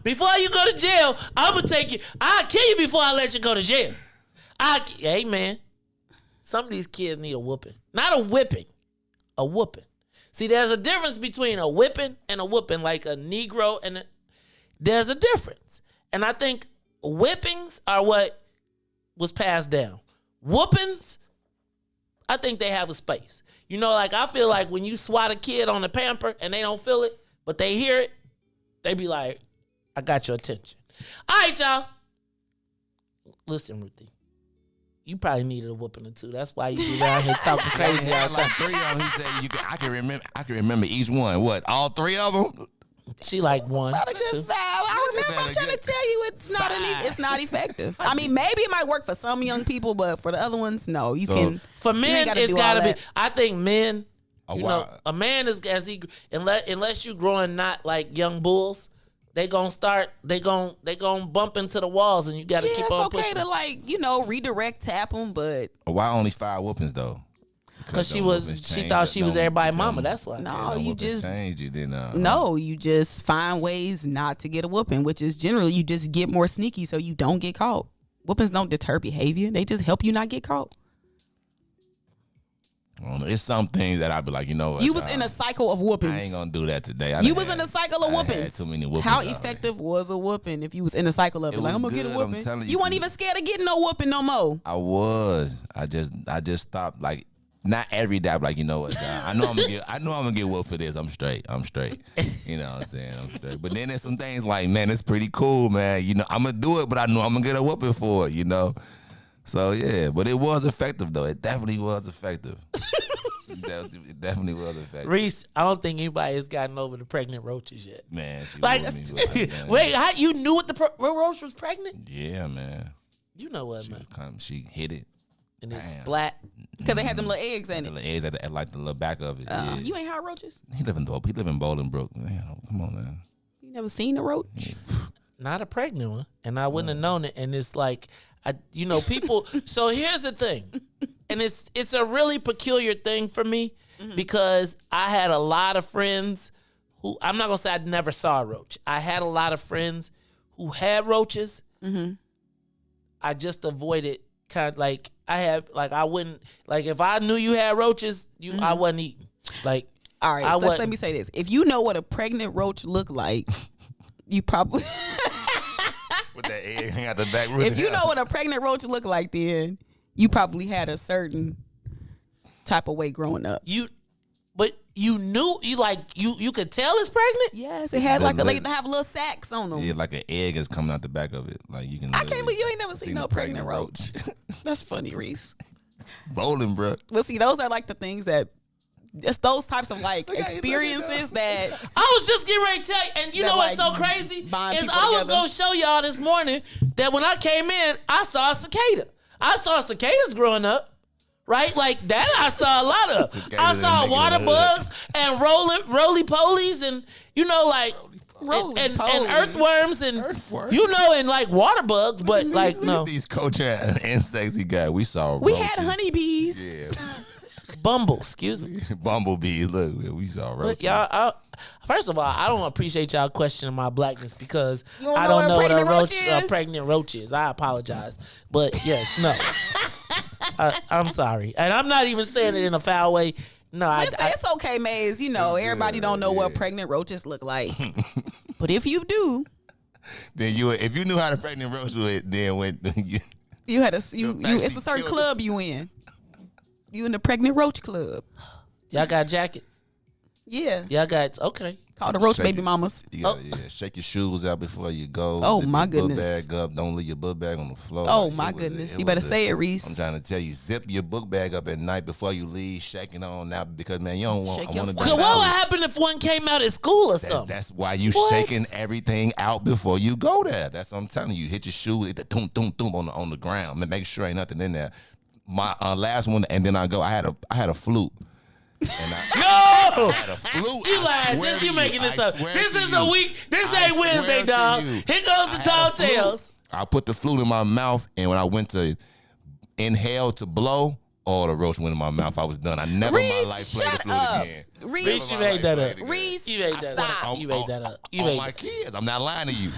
before you go to jail, I'm gonna take you. I'll kill you before I let you go to jail. Hey man, some of these kids need a whooping. Not a whipping, a whooping. See, there's a difference between a whipping and a whooping, like a Negro there's a difference. And I think whippings are what was passed down. Whoopings, I think they have a space. I feel like when you swat a kid on the pamper and they don't feel it, but they hear it, they be like, I got your attention. All right, y'all. Listen, Ruthie. You probably needed a whooping or two. That's why you be down here talking crazy all the time. Like 3 of them. He said, I can remember each one. What? All 3 of them? She like 1. Not a good 5. I'm trying to tell you it's not effective. I mean, maybe it might work for some young people, but for the other ones, no. For men, it's gotta be. I think men. A man is unless you growing not like young bulls. They gonna bump into the walls, and you gotta keep on pushing. It's okay to redirect, tap them, but why only 5 whoopings though? Because she thought she was everybody's mama. That's why. No, you just change it. Then you just find ways not to get a whooping, which is generally you just get more sneaky so you don't get caught. Whoopings don't deter behavior; they just help you not get caught. I don't know. It's some things that I'd be like, you know what? You was in a cycle of whoopings. I ain't gonna do that today. You was in a cycle of I whoopings. had too many whoopings. How already. effective was a whooping if you was in a cycle of it? Like, was I'm gonna get a good, I'm whooping. telling You you, weren't too. even scared of getting no whooping no more. I was. I just stopped. Like, not every day. I'm like, you know what? God, I know I'm gonna get whooped for this. I'm straight. You know what I'm saying? I'm straight. But then there's some things like, man, it's pretty cool, man. You know, I'm gonna do it, but I know I'm gonna get a whooping for it. You know. So yeah, but it was effective though. It definitely was effective. It definitely was effective. Reese, I don't think anybody has gotten over the pregnant roaches yet. Man, she Like, whooped me with that, man. wait, how you knew what the roach was pregnant? Yeah, man. You know what, man? She hit it. And it splat. Because they had them little eggs in The it. little eggs at like the little back of it. Yeah. You ain't had roaches? He live in Bolingbrook. Man, come on, man. You never seen a roach? Not a pregnant one, and I wouldn't have known it. And it's like, people. So here's the thing, and it's a really peculiar thing for me because I had a lot of friends who, I'm not gonna say I never saw a roach. I had a lot of friends who had roaches. I just avoided kind of like I wouldn't like if I knew you had roaches, I wasn't eating. Like, all right, so let me say this: if you know what a pregnant roach look like, you probably. With that egg hang out the back. If you know what a pregnant roach look like, then you probably had a certain type of way growing up. But you knew you could tell it's pregnant. Yes, it had they have little sacks on them. Yeah, like an egg is coming out the back of it. Like you can. I can't believe you ain't never seen no pregnant roach. That's funny, Reese. Bowling, bro. Well, see, those are like the things that. It's those types of like experiences that I was just getting ready to tell you, and you know what's so crazy is I was gonna show y'all this morning that when I came in, I saw a cicada. I saw cicadas growing up, right? Like that, I saw a lot of. I saw water bugs and roly polies, and and earthworms and and like water bugs, but like no these culture insects he got. We saw. We had honeybees. Yeah. Excuse me. Bumblebees. Look, we saw roaches. Look, y'all. First of all, I don't appreciate y'all questioning my blackness because I don't don't know know what what a pregnant roach is. I apologize, but yes, no. I'm sorry, and I'm not even saying it in a foul way. No, it's okay, Maze. You know, everybody don't know what pregnant roaches look like, but if you do, then if you knew how the pregnant roach was, then when you had it's a certain club you in. You in the pregnant roach club. Y'all got jackets? Yeah. Y'all got, okay. Called the roach baby mamas. You gotta, shake your shoes out before you go. Oh, zip my your goodness. Book bag up. Don't leave your book bag on the floor. Oh, my goodness. You better say it, Reese. I'm trying to tell you, zip your book bag up at night before you leave. Shake it on now because, man, you don't want to be. What would happen if one came out at school or something? That's why you shaking everything out before you go there. That's what I'm telling you. Hit your shoe, hit the thump, thump, thump on the ground. Make sure ain't nothing in there. My last one, and then I had a flute. And I had a flute. You lying? You making this up? This is a week. This ain't Wednesday, dog. Here goes the tall tales. I put the flute in my mouth, and when I went to inhale to blow, the roach went in my mouth. I was done. I never in my life played the flute again. Reese, you made that up. Reese, you made that up. You made that up. On my kids. I'm not lying to you.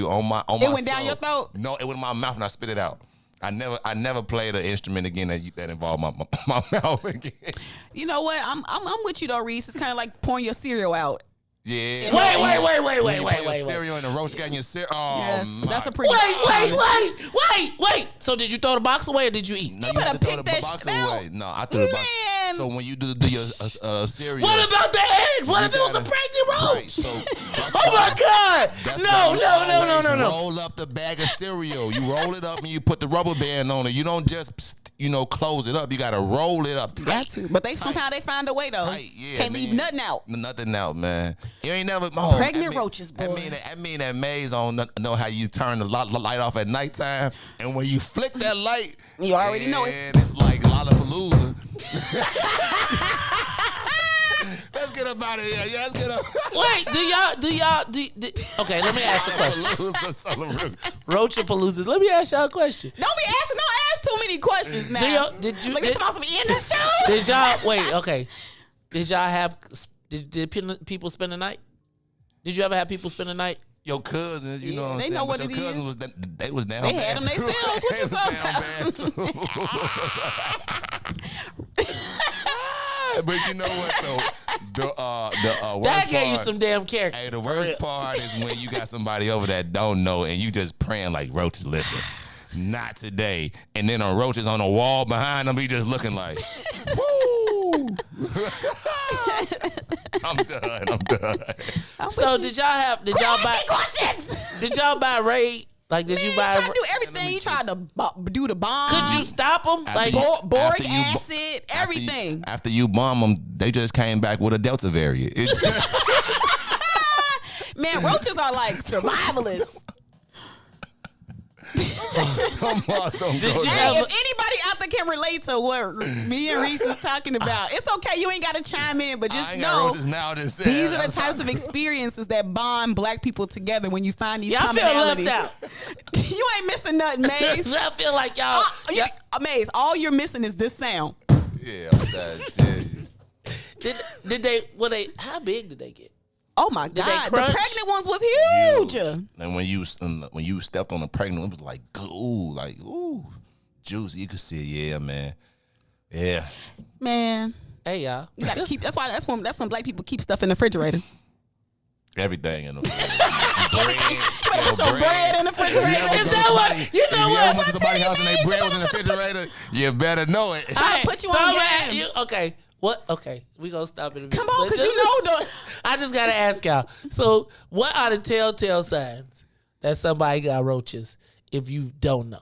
On my It went down your throat? No, it went in my mouth, and I spit it out. I never played an instrument again that involved my mouth again. You know what? I'm with you though, Reese. It's kind of like pouring your cereal out. Yeah. Wait. Cereal and the roach got in your cereal. Oh, yes, that's a pretty. Wait. So did you throw the box away or did you eat? No, you had to throw the box away. No, I threw the box. So when you do your cereal. What about the eggs? What if it was a pregnant roach? Right, so oh my God! No. Roll up the bag of cereal. You roll it up and you put the rubber band on it. You don't just close it up. You gotta roll it up. You got to, but sometimes they find a way though. Tight, yeah, can't leave nothing out. Nothing out, man. You ain't never pregnant roaches, boy. I mean that Maze on know how you turn the light off at nighttime, and when you flick that light, you already know it's like Lollapalooza. Let's get up out of here. Yeah, let's get up. Wait, okay, let me ask a question. Roachapaloozas. Let me ask y'all a question. Don't ask too many questions now. Did supposed to be in the show? Did y'all wait? Okay. Did y'all have? Did people spend the night? Did you ever have people spend the night? Your cousins, you know what I'm saying? They know what your it cousins is. They was down They bad had them themselves. What you talking about? But you know what though? The worst That gave you part- some damn character. Hey, the worst part is when you got somebody over that don't know and you just praying like, roaches, listen, not today. And then a roach is on the wall behind them, he just looking like, woo. I'm done. So did y'all buy Raid? Like, did you buy? He tried to do everything. He tried to do the bomb. Could you stop him? Like boric acid, everything. After you bomb them, they just came back with a Delta variant. Man, roaches are like survivalists. Don't go Hey, there. if anybody out there can relate to what me and Riis is talking about, it's okay. You ain't got to chime in, but just know these are the types of experiences that bond black people together when you find these Y'all feel commonalities. left out. You ain't missing nothing, Maze. I feel like y'all. Maze, all you're missing is this sound. Yeah, I'm trying to tell you. Did they? How big did they get? Oh my Did they God, the crunch? pregnant ones was huge. And when you stepped on a pregnant, it was like, ooh, juicy. You could see it, yeah, man. Yeah. Man. Hey y'all. You gotta keep that's when black people keep stuff in the refrigerator. Everything in the refrigerator. Put your bread in the refrigerator. Is that what? You know what? Went to somebody's house and their bread was in the refrigerator. You better know it. I'll put you on game. Okay. What? Okay, we gonna stop it. Come on, because you know the. I just gotta ask y'all. So, what are the telltale signs that somebody got roaches? If you don't know,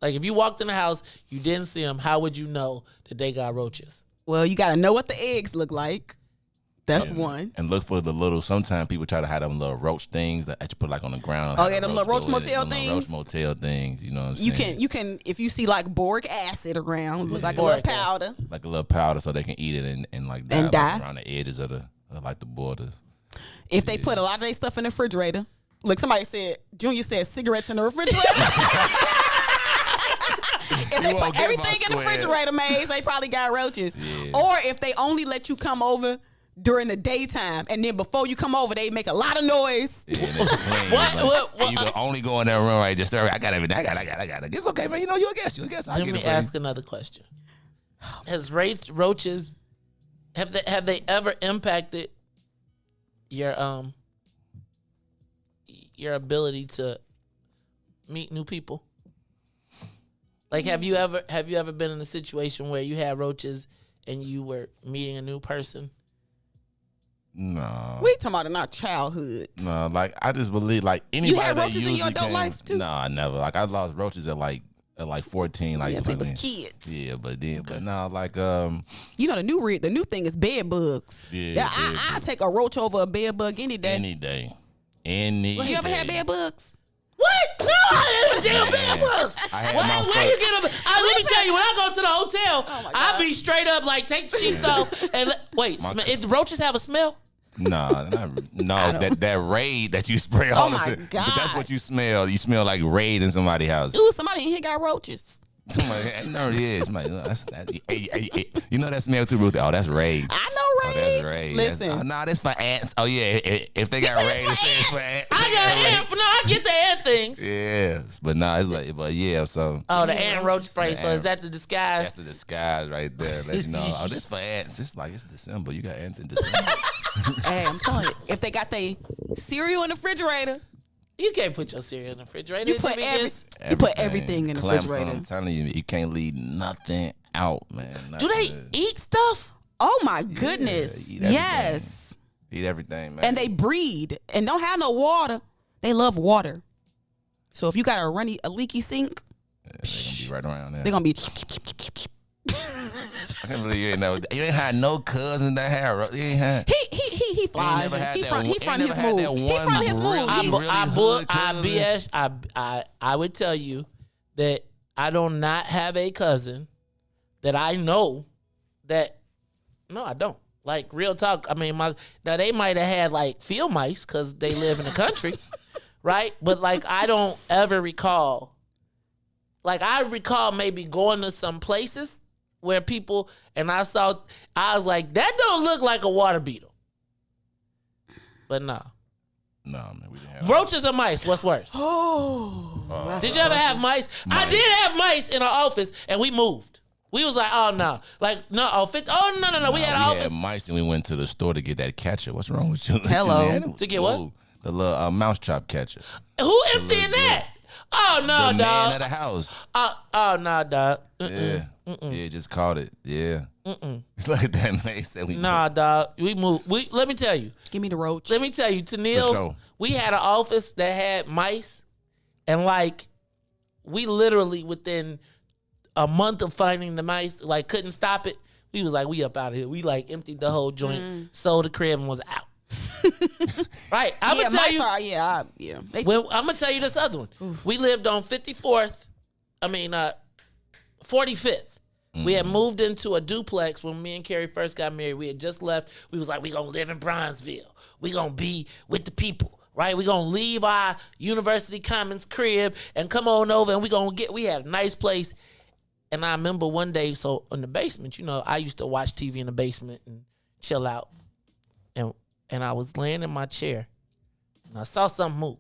like if you walked in the house, you didn't see them, how would you know that they got roaches? Well, you gotta know what the eggs look like. That's one. And look for the little. Sometimes people try to have them little roach things that you put like on the ground. Oh yeah, them little roach motel things. Roach motel things. You know what I'm saying? You can if you see like boric acid around, look like a little powder. Like a little powder, so they can eat it and like die, like around the edges of the like the borders. If they put a lot of their stuff in the refrigerator, look, somebody said Junior said cigarettes in the refrigerator. If they put everything in the refrigerator, Maze, they probably got roaches. Yeah. Or if they only let you come over during the daytime, and then before you come over, they make a lot of noise. Yeah, and it's clean. What? You can only go in that room, right? Just I got everything. I got it. It's okay, man. You know, you're a guest. Let me ask another question. Has roaches have they ever impacted your ability to meet new people? Like, have you ever been in a situation where you had roaches and you were meeting a new person? No. We talking about in our childhood. No, like I just believe like anybody you had that roaches usually in your adult came, life too? No, I never. Like I lost roaches at like 14. Like yes, we was kids. Yeah, but now like you know the new thing is bed bugs. Yeah, I take a roach over a bed bug any day. Any day. Well, you ever had bed bugs? What? No, I didn't damn bed bugs. Where you get them? Let me tell you, when I go to the hotel, I be straight up like take the sheets off and the roaches have a smell? No, that raid that you spray all the time. God. But that's what you smell. You smell like raid in somebody's house. Ooh, somebody in here got roaches. Somebody, no, it is. Hey, you know that smell too, Ruthie? Oh, that's raid. I know raid. Oh, that's raid. Listen. That's for ants. Oh, yeah. If they got raid, it's for ants. I got ant. No, I get the ant things. Yes. But no, it's like, but yeah, so. Oh, the ant roach spray. So is that the disguise? That's the disguise right there. Let you know. Oh, this for ants. It's like, it's December. You got ants in December. Hey, I'm telling you, if they got their cereal in the refrigerator, you can't put your cereal in the refrigerator. You put everything in the refrigerator. I'm telling you, you can't leave nothing out, man. Do they eat stuff? Oh my goodness! Yeah, yes, eat everything, man. And they breed and don't have no water. They love water. So if you got a leaky sink, they're gonna be right around there. They're gonna be. I can't believe you ain't had no cousins that had. You ain't had. He flies. He front his move. He front his move. I would tell you that I do not have a cousin that I know that. No, I don't. Like, real talk. I mean, now they might have had like field mice because they live in the country, right? But like, I don't ever recall. Like, I recall maybe going to some places where people, and I was like, that don't look like a water beetle. But no. No, man, we didn't have roaches or mice, what's worse? Oh. Did you ever have mice? I did have mice in our office, and we moved. We was like, oh no, like no, oh, 50, oh no. We had an office. We had mice and we went to the store to get that catcher. What's wrong with you? Hello. To get what? The little mouse trap catcher. Who emptying that? Oh no, the dog. man of the house. Oh no, dog. Yeah, just caught it. Yeah. Look at that. They said we. Nah, dog. We moved. Let me tell you. Give me the roach. Let me tell you, Tennille, sure. we had an office that had mice, and like, we literally within a month of finding the mice, like, couldn't stop it. We was like, we up out of here. We like emptied the whole joint, sold the crib, and was out. Right. I'm gonna tell you. I'm gonna tell you this other one. We lived on 45th 45th. We had moved into a duplex when me and Carrie first got married. We had just left. We was like, we gonna live in Bronzeville. We gonna be with the people, right? We gonna leave our University Commons crib and come on over, and we have a nice place. And I remember one day, so in the basement, I used to watch TV in the basement and chill out. And I was laying in my chair, and I saw something move.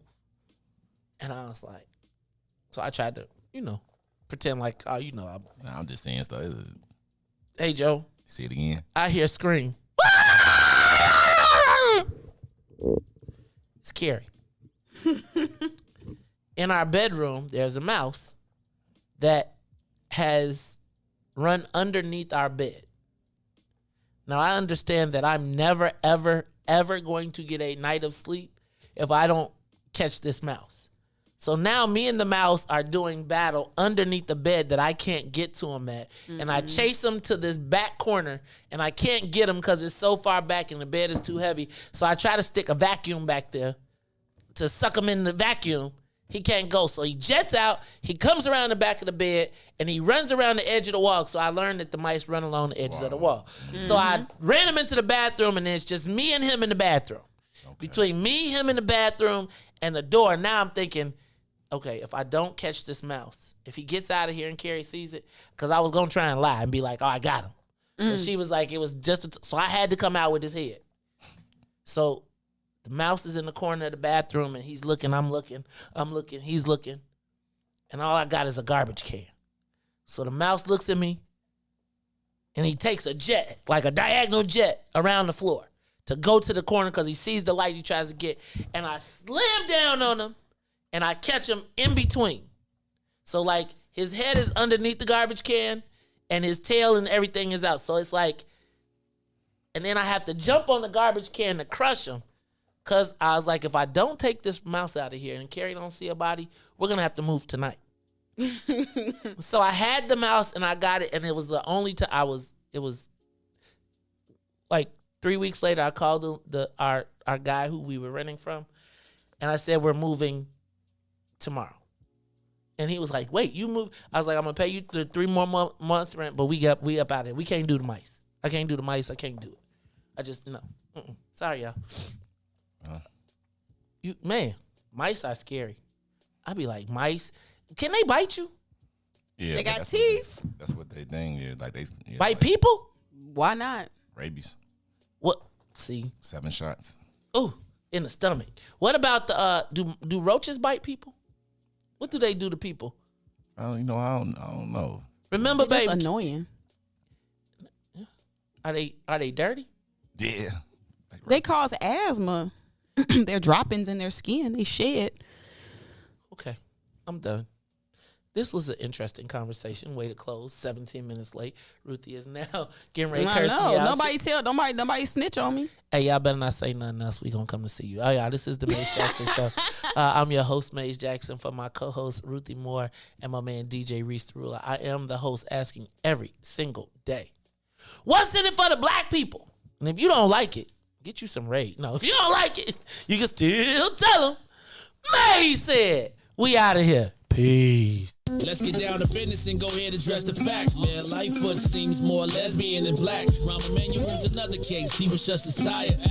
And I was like, so I tried to, pretend like, I'm just saying stuff. Hey, Joe. See it again. I hear scream. It's Carrie. In our bedroom, there's a mouse that has run underneath our bed. Now, I understand that I'm never, ever, ever going to get a night of sleep if I don't catch this mouse. So now me and the mouse are doing battle underneath the bed that I can't get to him at. And I chase him to this back corner, and I can't get him because it's so far back and the bed is too heavy. So I try to stick a vacuum back there to suck him in the vacuum. He can't go. So he jets out, he comes around the back of the bed, and he runs around the edge of the wall. So I learned that the mice run along the edges of the wall. So I ran him into the bathroom, and it's just me and him in the bathroom. Okay. Between me, him in the bathroom, and the door, now I'm thinking, okay, if I don't catch this mouse, if he gets out of here and Carrie sees it, because I was going to try and lie and be like, oh, I got him. But she was like, it was just, so I had to come out with his head. So the mouse is in the corner of the bathroom, and he's looking, I'm looking, he's looking. And all I got is a garbage can. So the mouse looks at me, and he takes a jet, like a diagonal jet, around the floor to go to the corner because he sees the light he tries to get. And I slam down on him, and I catch him in between. So, like, his head is underneath the garbage can, and his tail and everything is out. So it's like, and then I have to jump on the garbage can to crush him. Because I was like, if I don't take this mouse out of here and Carrie don't see a body, we're going to have to move tonight. So I had the mouse, and I got it, and it was the only time it was like 3 weeks later, I called our guy who we were renting from, and I said, we're moving tomorrow. And he was like, wait, you move? I was like, I'm going to pay you the 3 more months rent, but we up out of here. We can't do the mice. I can't do the mice. I can't do it. I just, no. Sorry, y'all. Mice are scary. I be like, mice, can they bite you? Yeah, they got teeth. That's what they think. Yeah, like they bite people. Why not? Rabies. What? See, 7 shots. Oh, in the stomach. What about the do roaches bite people? What do they do to people? I don't know. Remember, They're baby, just annoying. Are they dirty? Yeah. They cause asthma. Their droppings in their skin, they shed. Okay, I'm done. This was an interesting conversation. Way to close. 17 minutes late. Ruthie is now getting ready to curse me out. Nobody snitch on me. Hey, y'all better not say nothing else. We gonna come to see you. Oh yeah, this is the Maze Jackson Show. I'm your host, Maze Jackson, for my co-host Ruthie Moore and my man DJ Riis the Ruler. I am the host, asking every single day, what's in it for the black people? And if you don't like it, get you some raid. No, if you don't like it, you can still tell them. Maze said, we out of here. Peace. Let's get down to business and go ahead and address the facts, man. Lightfoot seems more lesbian than black. Rahm Emanuel's another case. He was just as tired.